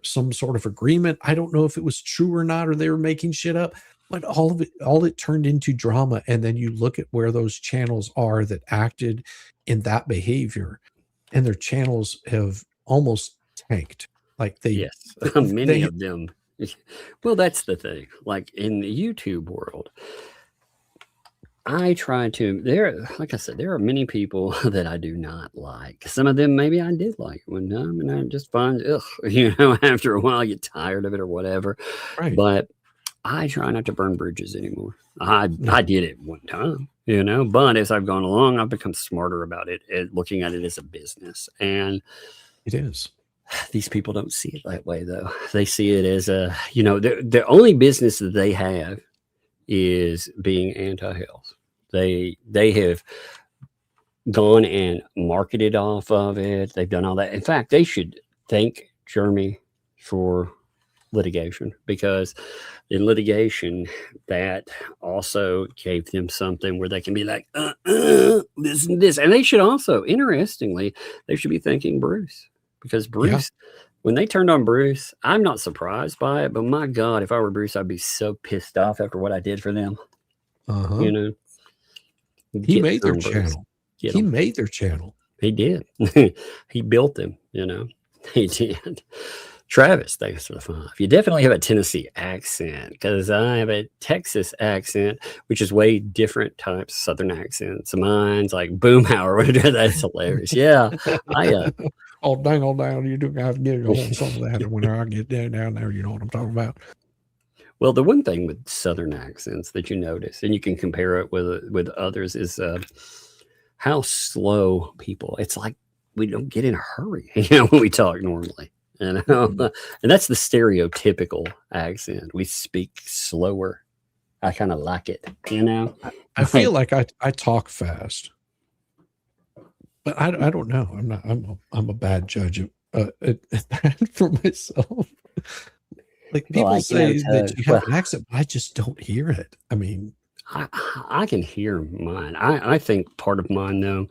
some sort of agreement. I don't know if it was true or not, or they were making shit up, but all it turned into drama. And then you look at where those channels are that acted in that behavior, and their channels have almost tanked. Like many of them. Well, that's the thing. Like in the YouTube world, I try to, like I said, there are many people that I do not like. Some of them maybe I did like one time, and I just find, after a while you get tired of it or whatever. Right. But I try not to burn bridges anymore. I did it one time, but as I've gone along, I've become smarter about it, looking at it as a business. And it is. These people don't see it that way, though. They see it as the only business that they have is being anti-Hales. They have gone and marketed off of it. They've done all that. In fact, they should thank Jeremy for litigation, because in litigation, that also gave them something where they can be like, this and this. And they should also, interestingly, they should be thanking Bruce, because Bruce, when they turned on Bruce, I'm not surprised by it, but my God, if I were Bruce, I'd be so pissed off after what I did for them. He made their channel. He made their channel. He did. He built them, he did. Travis, thanks for the 5. You definitely have a Tennessee accent, because I have a Texas accent, which is way different types of Southern accents. Mine's like Boomhauer. That's hilarious. Yeah. Oh, dang, you do have to get on some of that. And when I get down there, you know what I'm talking about. Well, the one thing with Southern accents that you notice, and you can compare it with others, is how slow people. It's like we don't get in a hurry, when we talk normally. And that's the stereotypical accent. We speak slower. I kind of like it, I feel like I talk fast, but I don't know. I'm a bad judge of that for myself. Like people say that you have an accent, but I just don't hear it. I mean, I can hear mine. I think part of mine, though,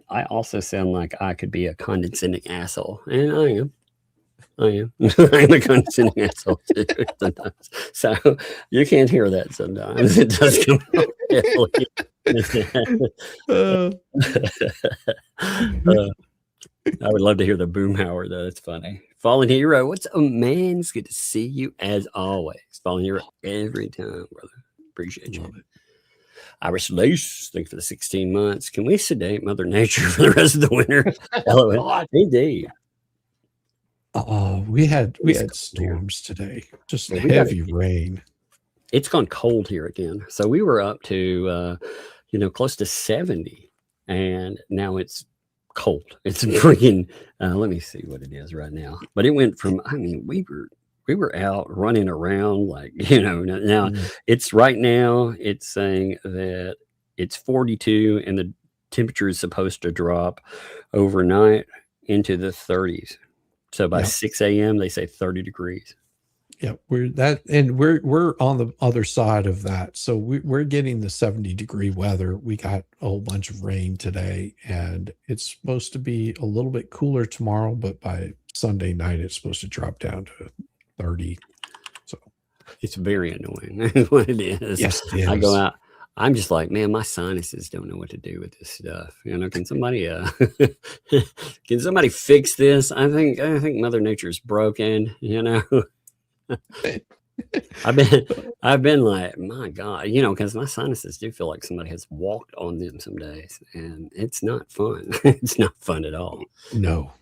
I also sound like I could be a condescending asshole, and I am. I'm a condescending asshole too sometimes. So you can't hear that sometimes. It does come out. I would love to hear the Boomhauer, though. That's funny. Fallen Hero, what's up, man? It's good to see you as always. Fallen Hero every time, brother. Appreciate you. Irish Lace, thanks for the 16 months. Can we sedate Mother Nature for the rest of the winter? LOL. Indeed. Oh, we had storms today. Just heavy rain. It's gone cold here again. So we were up to close to 70, and now it's cold. It's freaking let me see what it is right now. But it went from, we were out running around like, now it's right now it's saying that it's 42 and the temperature is supposed to drop overnight into the 30s. So by Yep. 6 a.m., they say 30 degrees. Yeah, we're on the other side of that. So we're getting the 70-degree weather. We got a whole bunch of rain today, and it's supposed to be a little bit cooler tomorrow, but by Sunday night it's supposed to drop down to 30. So It's very annoying what it is. yes, it I go is. out. I'm just like, man, my sinuses don't know what to do with this stuff. You know, can somebody can somebody fix this? I think Mother Nature's broken, you know. I've been like, my God, you know, because my sinuses do feel like somebody has walked on them some days, and it's not fun. It's not fun at all. No.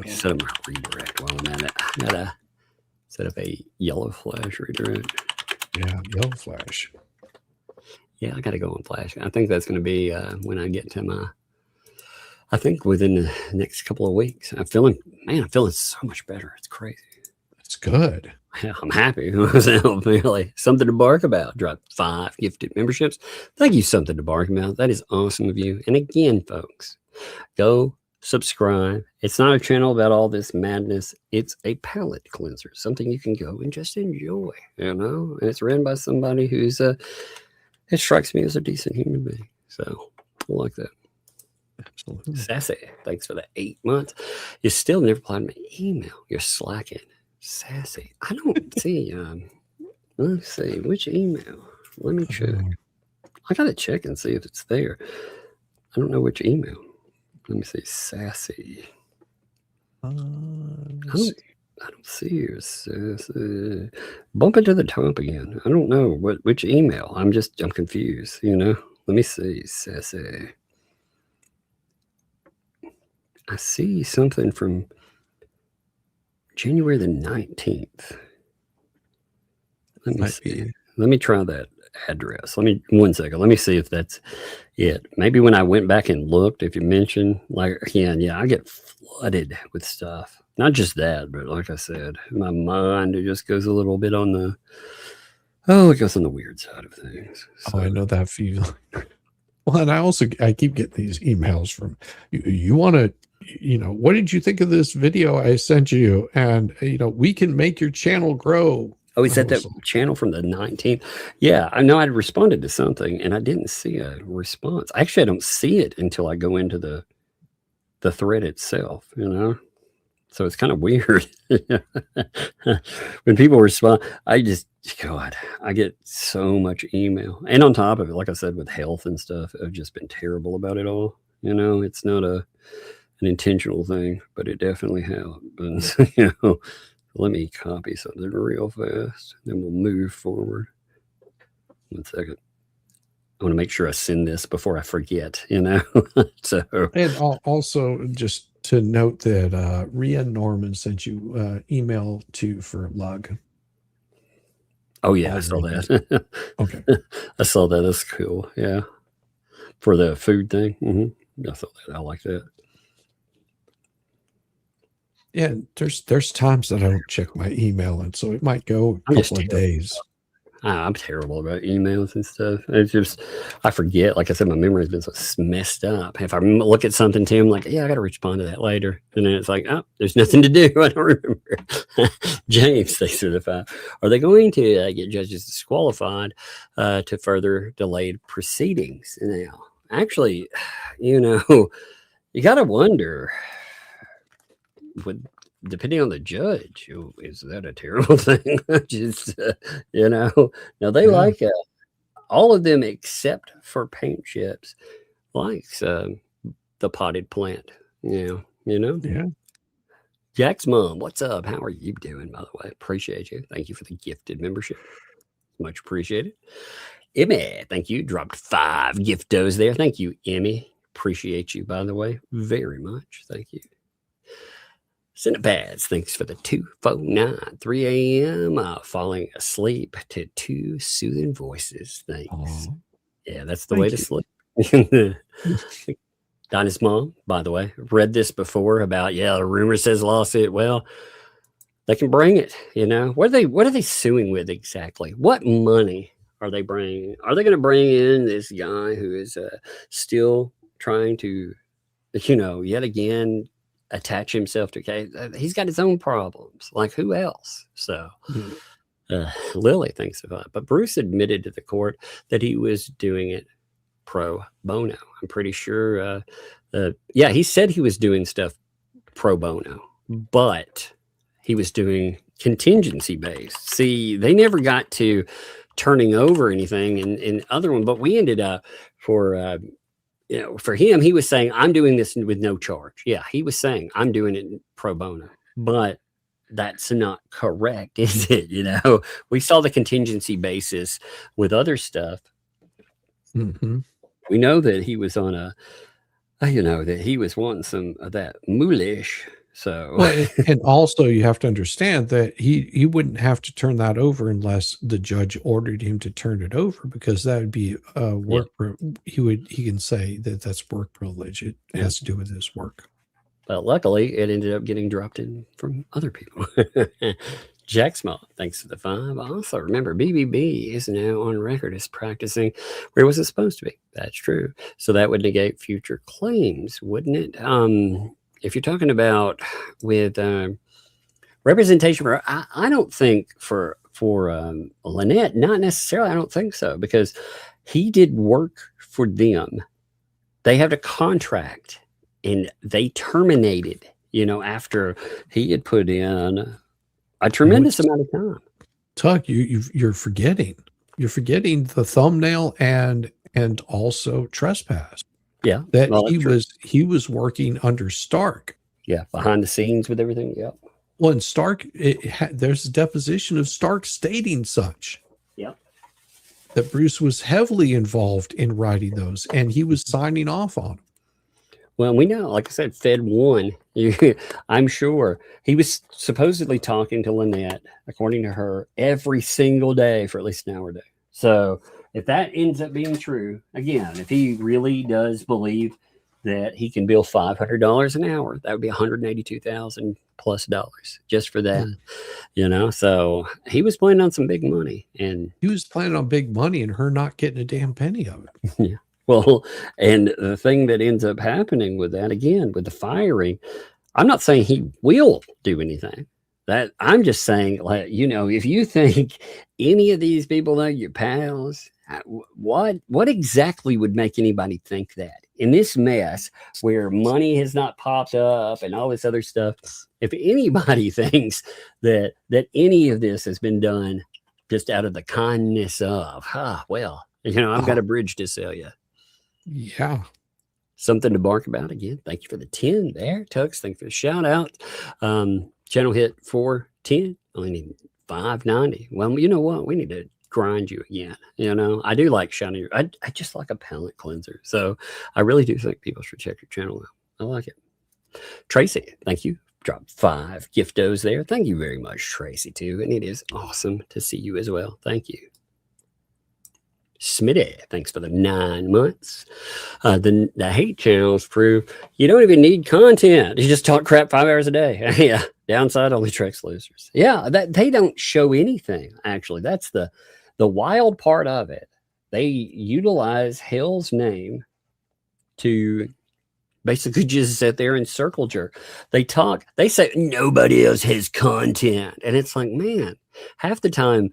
Set up my redirect while I'm at it. I gotta set up a yellow flash redirect. Yeah, yellow flash. Yeah, I gotta go on flash. I think that's gonna be when I get to I think within the next couple of weeks. I'm feeling so much better. It's crazy. It's good. Yeah, I'm happy. Really, something to bark about. Dropped 5 gifted memberships. Thank you, something to bark about. That is awesome of you. And again, folks, go subscribe. It's not a channel about all this madness. It's a palate cleanser, something you can go and just enjoy, you know. And it's ran by somebody who's it strikes me as a decent human being. So I like that. Absolutely. Sassy, thanks for the 8 months. You still never replied to my email. You're slacking. Sassy. I don't see. Let's see which email. Let me check. I gotta check and see if it's there. I don't know which email. Let me see. Sassy. I don't see your sassy. Bump it to the top again. I don't know which email. I'm confused. You know. Let me see. Sassy. I see something from January the 19th. Let me see. Let me try that address. 1 second. Let me see if that's it. Maybe when I went back and looked, if you mentioned, like, again, yeah, I get flooded with stuff. Not just that, but like I said, my mind, it just goes a little bit on the, it goes on the weird side of things. So. Oh, I know that feeling. Well, and I keep getting these emails from you want to, you know, what did you think of this video I sent you? And, you know, we can make your channel grow. Oh, is that channel from the 19th? Yeah, I know I'd responded to something and I didn't see a response. Actually, I don't see it until I go into the thread itself, you know? So it's kind of weird. When people respond, I get so much email. And on top of it, like I said, with health and stuff, I've just been terrible about it all. You know, it's not an intentional thing, but it definitely happens. You know, let me copy something real fast, then we'll move forward. 1 second. I want to make sure I send this before I forget, you know. So, and also just to note that Rhea Norman sent you email for Lug. Oh yeah, I saw that. Okay, I saw that. That's cool. Yeah, for the food thing. I saw that. I like that. Yeah, there's times that I don't check my email, and so it might go a couple of days. I'm terrible about emails and stuff. It's just, I forget. Like I said, my memory has been so messed up. If I look at something to him, like, yeah, I got to respond to that later. And then it's like, oh, there's nothing to do. I don't remember. James, thanks for the 5. Are they going to get judges disqualified to further delayed proceedings now? Actually, you know, you got to wonder, depending on the judge, is that a terrible thing? Just, you know, now they like all of them except for paint chips likes the potted plant. You know. Yeah. Jack's mom, what's up? How are you doing? By the way, appreciate you. Thank you for the gifted membership. Much appreciated. Emmy, thank you. Dropped 5 giftos there. Thank you, Emmy. Appreciate you, by the way, very much. Thank you. Cinepads, thanks for the 249, 3 a.m. Falling asleep to 2 soothing voices. Thanks. Aww. Yeah, that's the way to sleep. Dinah's mom, by the way, read this before about, the rumor says lawsuit. Well, they can bring it, you know. What are they suing with exactly? What money are they bringing? Are they going to bring in this guy who is still trying to, you know, yet again, attach himself to case. He's got his own problems. Like who else? So Lily thinks of it. But Bruce admitted to the court that he was doing it pro bono. I'm pretty sure. Yeah, he said he was doing stuff pro bono, but he was doing contingency based. See, they never got to turning over anything in other one, but we ended up for for him, he was saying, I'm doing this with no charge. Yeah, he was saying, I'm doing it pro bono. But that's not correct, is it? We saw the contingency basis with other stuff. Mm-hmm. We know that he was on that he was wanting some of that moolish. So, well, and also you have to understand that he wouldn't have to turn that over unless the judge ordered him to turn it over, because that would be work. Yeah. He can say that that's work privilege. It has to do with his work. But luckily, it ended up getting dropped in from other people. Jack Small, thanks for the 5. Also, remember, BBB is now on record as practicing where it wasn't supposed to be. That's true. So that would negate future claims, wouldn't it? If you're talking about with representation, I don't think for Lynette, not necessarily. I don't think so, because he did work for them. They have a contract, and they terminated. After he had put in a tremendous amount of time. Tuck, you're forgetting. You're forgetting the thumbnail and also trespass. Yeah, that he was working under Stark. Yeah, behind the scenes with everything. Yeah. Well, and Stark, there's a deposition of Stark stating such. Yeah. That Bruce was heavily involved in writing those, and he was signing off on them. Well, we know, like I said, Fed 1. I'm sure he was supposedly talking to Lynette, according to her, every single day for at least an hour a day. So if that ends up being true, again, if he really does believe that he can bill $500 an hour, that would be $182,000 plus just for that, So he was planning on some big money, and he was planning on big money, and her not getting a damn penny of it. Yeah. Well, and the thing that ends up happening with that, again, with the firing, I'm not saying he will do anything. That I'm just saying, like, if you think any of these people are your pals, what exactly would make anybody think that in this mess where money has not popped up and all this other stuff? If anybody thinks that any of this has been done just out of the kindness of, well, I've got a bridge to sell you. Yeah. Something to bark about. Again, thank you for the 10 there, Tux. Thank you for the shout out. Channel hit 410. Only need 590. Well, you know what? We need to grind you again. I do like shouting. I just like a palate cleanser. So I really do think people should check your channel out. I like it. Tracy, thank you. Dropped 5 giftos there. Thank you very much, Tracy, too. And it is awesome to see you as well. Thank you. Smitty, thanks for the 9 months. The hate channels prove you don't even need content. You just talk crap 5 hours a day. Yeah. Downside only tricks losers. Yeah. That they don't show anything. Actually, that's the wild part of it. They utilize Hale's name to basically just sit there and circle jerk. They say nobody else has content. And it's like, man, half the time,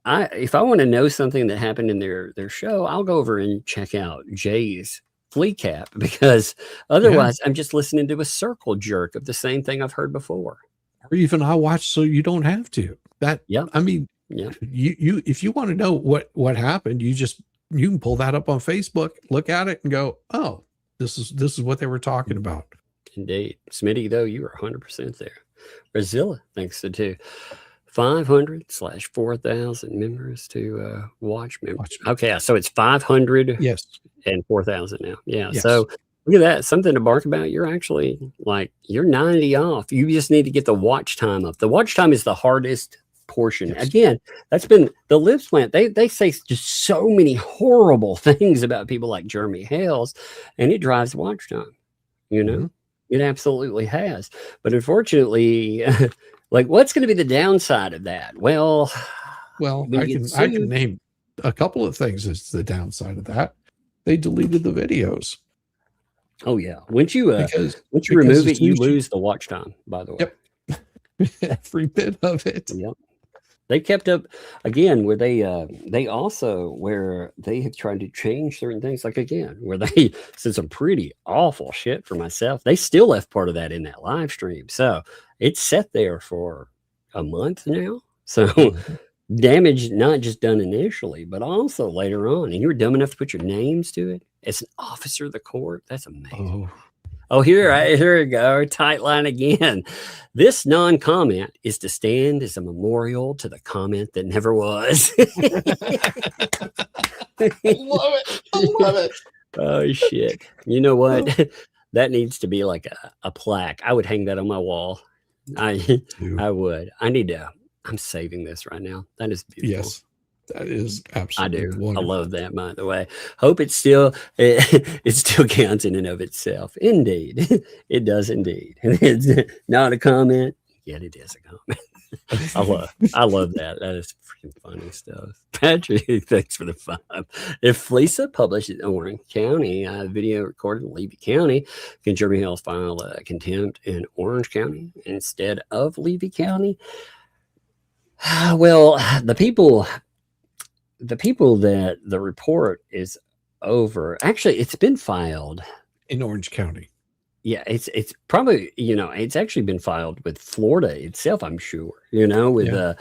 if I want to know something that happened in their show, I'll go over and check out Jay's flea cap, because otherwise I'm just listening to a circle jerk of the same thing I've heard before. Or even I watch so you don't have to. I mean, you if you want to know what happened, you can pull that up on Facebook, look at it, and go, oh, this is what they were talking about. Indeed. Smitty, though, you are 100% there. Brazilla, thanks to 500/4,000 members to watch members. Okay, so it's 500 and 4,000 now. Yeah, yes. So look at that. Something to bark about. You're actually you're 90 off. You just need to get the watch time up. The watch time is the hardest portion. Yes. Again, that's been the Lips plant. They say just so many horrible things about people like Jeremy Hales, and it drives watch time. It absolutely has. But unfortunately, what's going to be the downside of that? Well, I can name a couple of things as the downside of that. They deleted the videos. Oh yeah. Once you because remove as it, soon you as lose the watch time, by the way. Yep. Every bit of it. Yep. They kept up again where they also where they have tried to change certain things, like again, where they said some pretty awful shit for myself. They still left part of that in that live stream. So it's set there for a month now. So damage not just done initially, but also later on. And you were dumb enough to put your names to it as an officer of the court. That's amazing. Oh, here we go. Tight line again. This non-comment is to stand as a memorial to the comment that never was. I love it. I love it. Oh shit. You know what? That needs to be like a plaque. I would hang that on my wall. I would. I'm saving this right now. That is beautiful. Yes. That is absolutely I do. wonderful. I love that, by the way. Hope it still counts in and of itself. Indeed. It does indeed. It's not a comment, yet it is a comment. I love that. That is freaking funny stuff. Patrick, thanks for the 5. If Lisa publishes in Orange County, video recorded in Levy County, can Jeremy Hale file a contempt in Orange County instead of Levy County? Well, the people that the report is over, actually, it's been filed in Orange County. Yeah, it's probably, it's actually been filed with Florida itself, I'm sure, with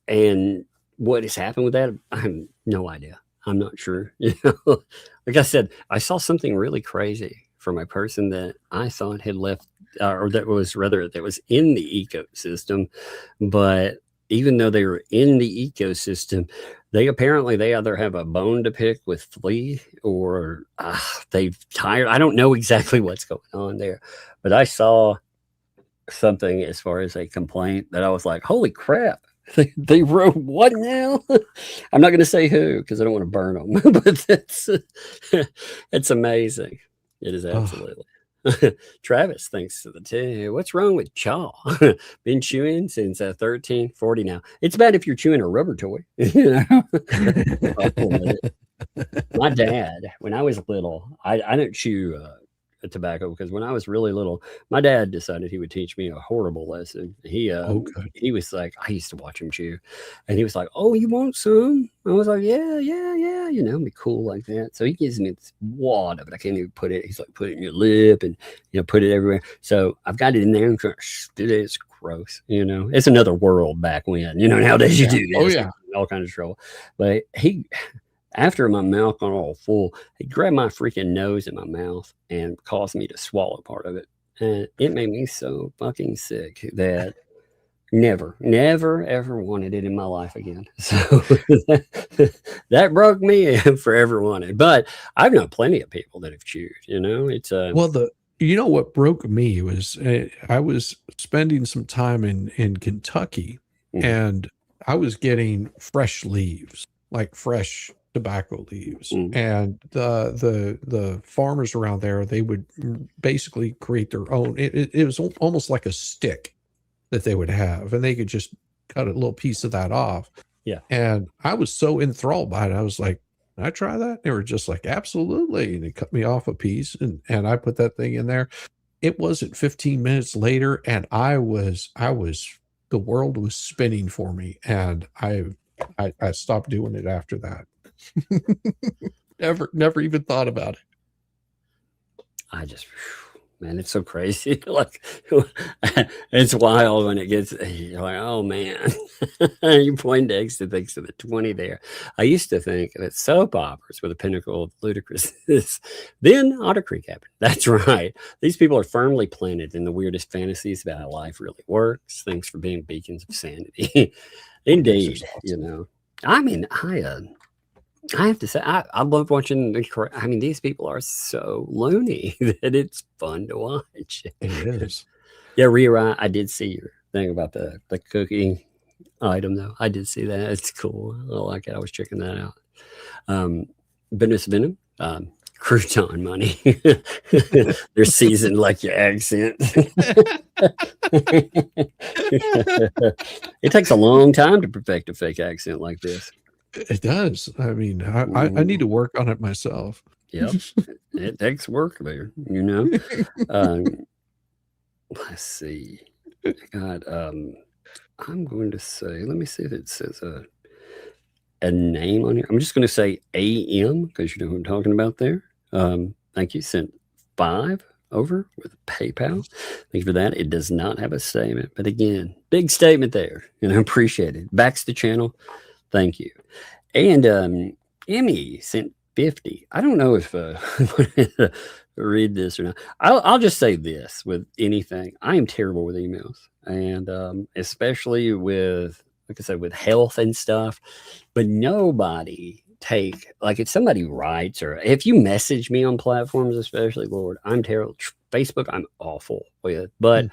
and what has happened with that, I have no idea. I'm not sure. Like I said, I saw something really crazy from a person that I thought had left, or that was in the ecosystem, but even though they were in the ecosystem, they either have a bone to pick with Flea or they've tired. I don't know exactly what's going on there, but I saw something as far as a complaint that I was like, holy crap. They wrote what now? I'm not going to say who because I don't want to burn them, but it's amazing. It is absolutely. Travis, thanks to the 2. What's wrong with chaw? Been chewing since 1340 now. It's bad if you're chewing a rubber toy. My dad, when I was little, I don't chew tobacco because when I was really little, my dad decided he would teach me a horrible lesson. He was like, I used to watch him chew, and he was like, "Oh, you want some?" I was like, "Yeah, be cool like that." So he gives me this wad of it. I can't even put it. He's like, "Put it in your lip and put it everywhere." So I've got it in there and it's gross. It's another world back when. Nowadays you do this. Oh yeah, all kinds of trouble. But after my mouth got all full, he grabbed my freaking nose in my mouth and caused me to swallow part of it. And it made me so fucking sick that never, ever wanted it in my life again. So that broke me and forever wanted. But I've known plenty of people that have chewed, it's well, what broke me was I was spending some time in Kentucky, and I was getting fresh leaves, like fresh tobacco leaves, and the farmers around there, they would basically create their own. It was almost like a stick that they would have, and they could just cut a little piece of that off. Yeah. And I was so enthralled by it. I was like, "Can I try that?" They were just like, "Absolutely." And they cut me off a piece, and I put that thing in there. It wasn't 15 minutes later, and I was the world was spinning for me, and I stopped doing it after that. never even thought about it. I just, man, it's so crazy. Like, it's wild when it gets, you're like, oh man, you Poindexter to thanks to the 20 there. I used to think that soap operas were the pinnacle of ludicrousness. Then Otter Creek happened. That's right. These people are firmly planted in the weirdest fantasies about how life really works. Thanks for being beacons of sanity. Indeed, awesome. I mean, I have to say, I love watching these people are so loony that it's fun to watch. It is. Yeah, Rira, I did see your thing about the cooking item, though. I did see that. It's cool. I like it. I was checking that out. Business Venom, crouton money. They're seasoned like your accent. It takes a long time to perfect a fake accent like this. It does. I mean, I need to work on it myself. Yep. It takes work there, you know. Let's see. God, I'm going to say, let me see if it says a name on here. I'm just going to say AM because you know who I'm talking about there. Thank you. Sent 5 over with PayPal. Thank you for that. It does not have a statement, but again, big statement there, and I appreciate it. Backs the channel. Thank you. And Emmy sent 50. I don't know if read this or not. I'll just say this with anything. I am terrible with emails, and especially with, like I said, with health and stuff. But nobody take, like, if somebody writes or if you message me on platforms, especially, Lord, I'm terrible. Facebook, I'm awful with, but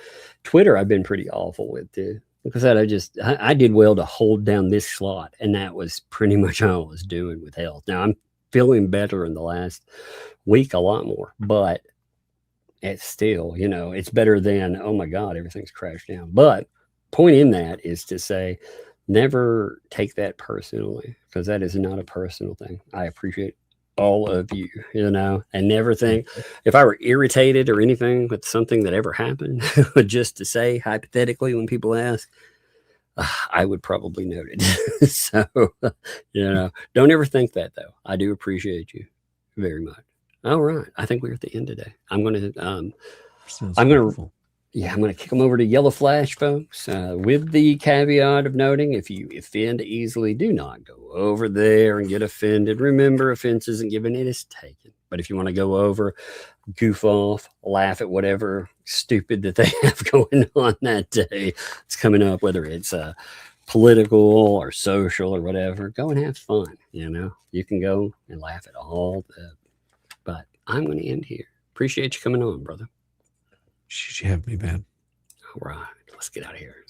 Twitter, I've been pretty awful with too. Like I said, I did well to hold down this slot, and that was pretty much all I was doing with health. Now I'm feeling better in the last week, a lot more, but it's still, you know, it's better than, oh my God, everything's crashed down. But point in that is to say, never take that personally, because that is not a personal thing. I appreciate all of you, you know, and never think if I were irritated or anything with something that ever happened, just to say hypothetically when people ask, I would probably note it. So, you know, don't ever think that though. I do appreciate you very much. All right. I think we're at the end today. I'm going to kick them over to Yellow Flash, folks, with the caveat of noting, if you offend easily, do not go over there and get offended. Remember, offense isn't given, it is taken. But if you want to go over, goof off, laugh at whatever stupid that they have going on that day, it's coming up, whether it's political or social or whatever, go and have fun. You know, you can go and laugh at all that. But I'm going to end here. Appreciate you coming on, brother. Should you have me, man? All right, let's get out of here.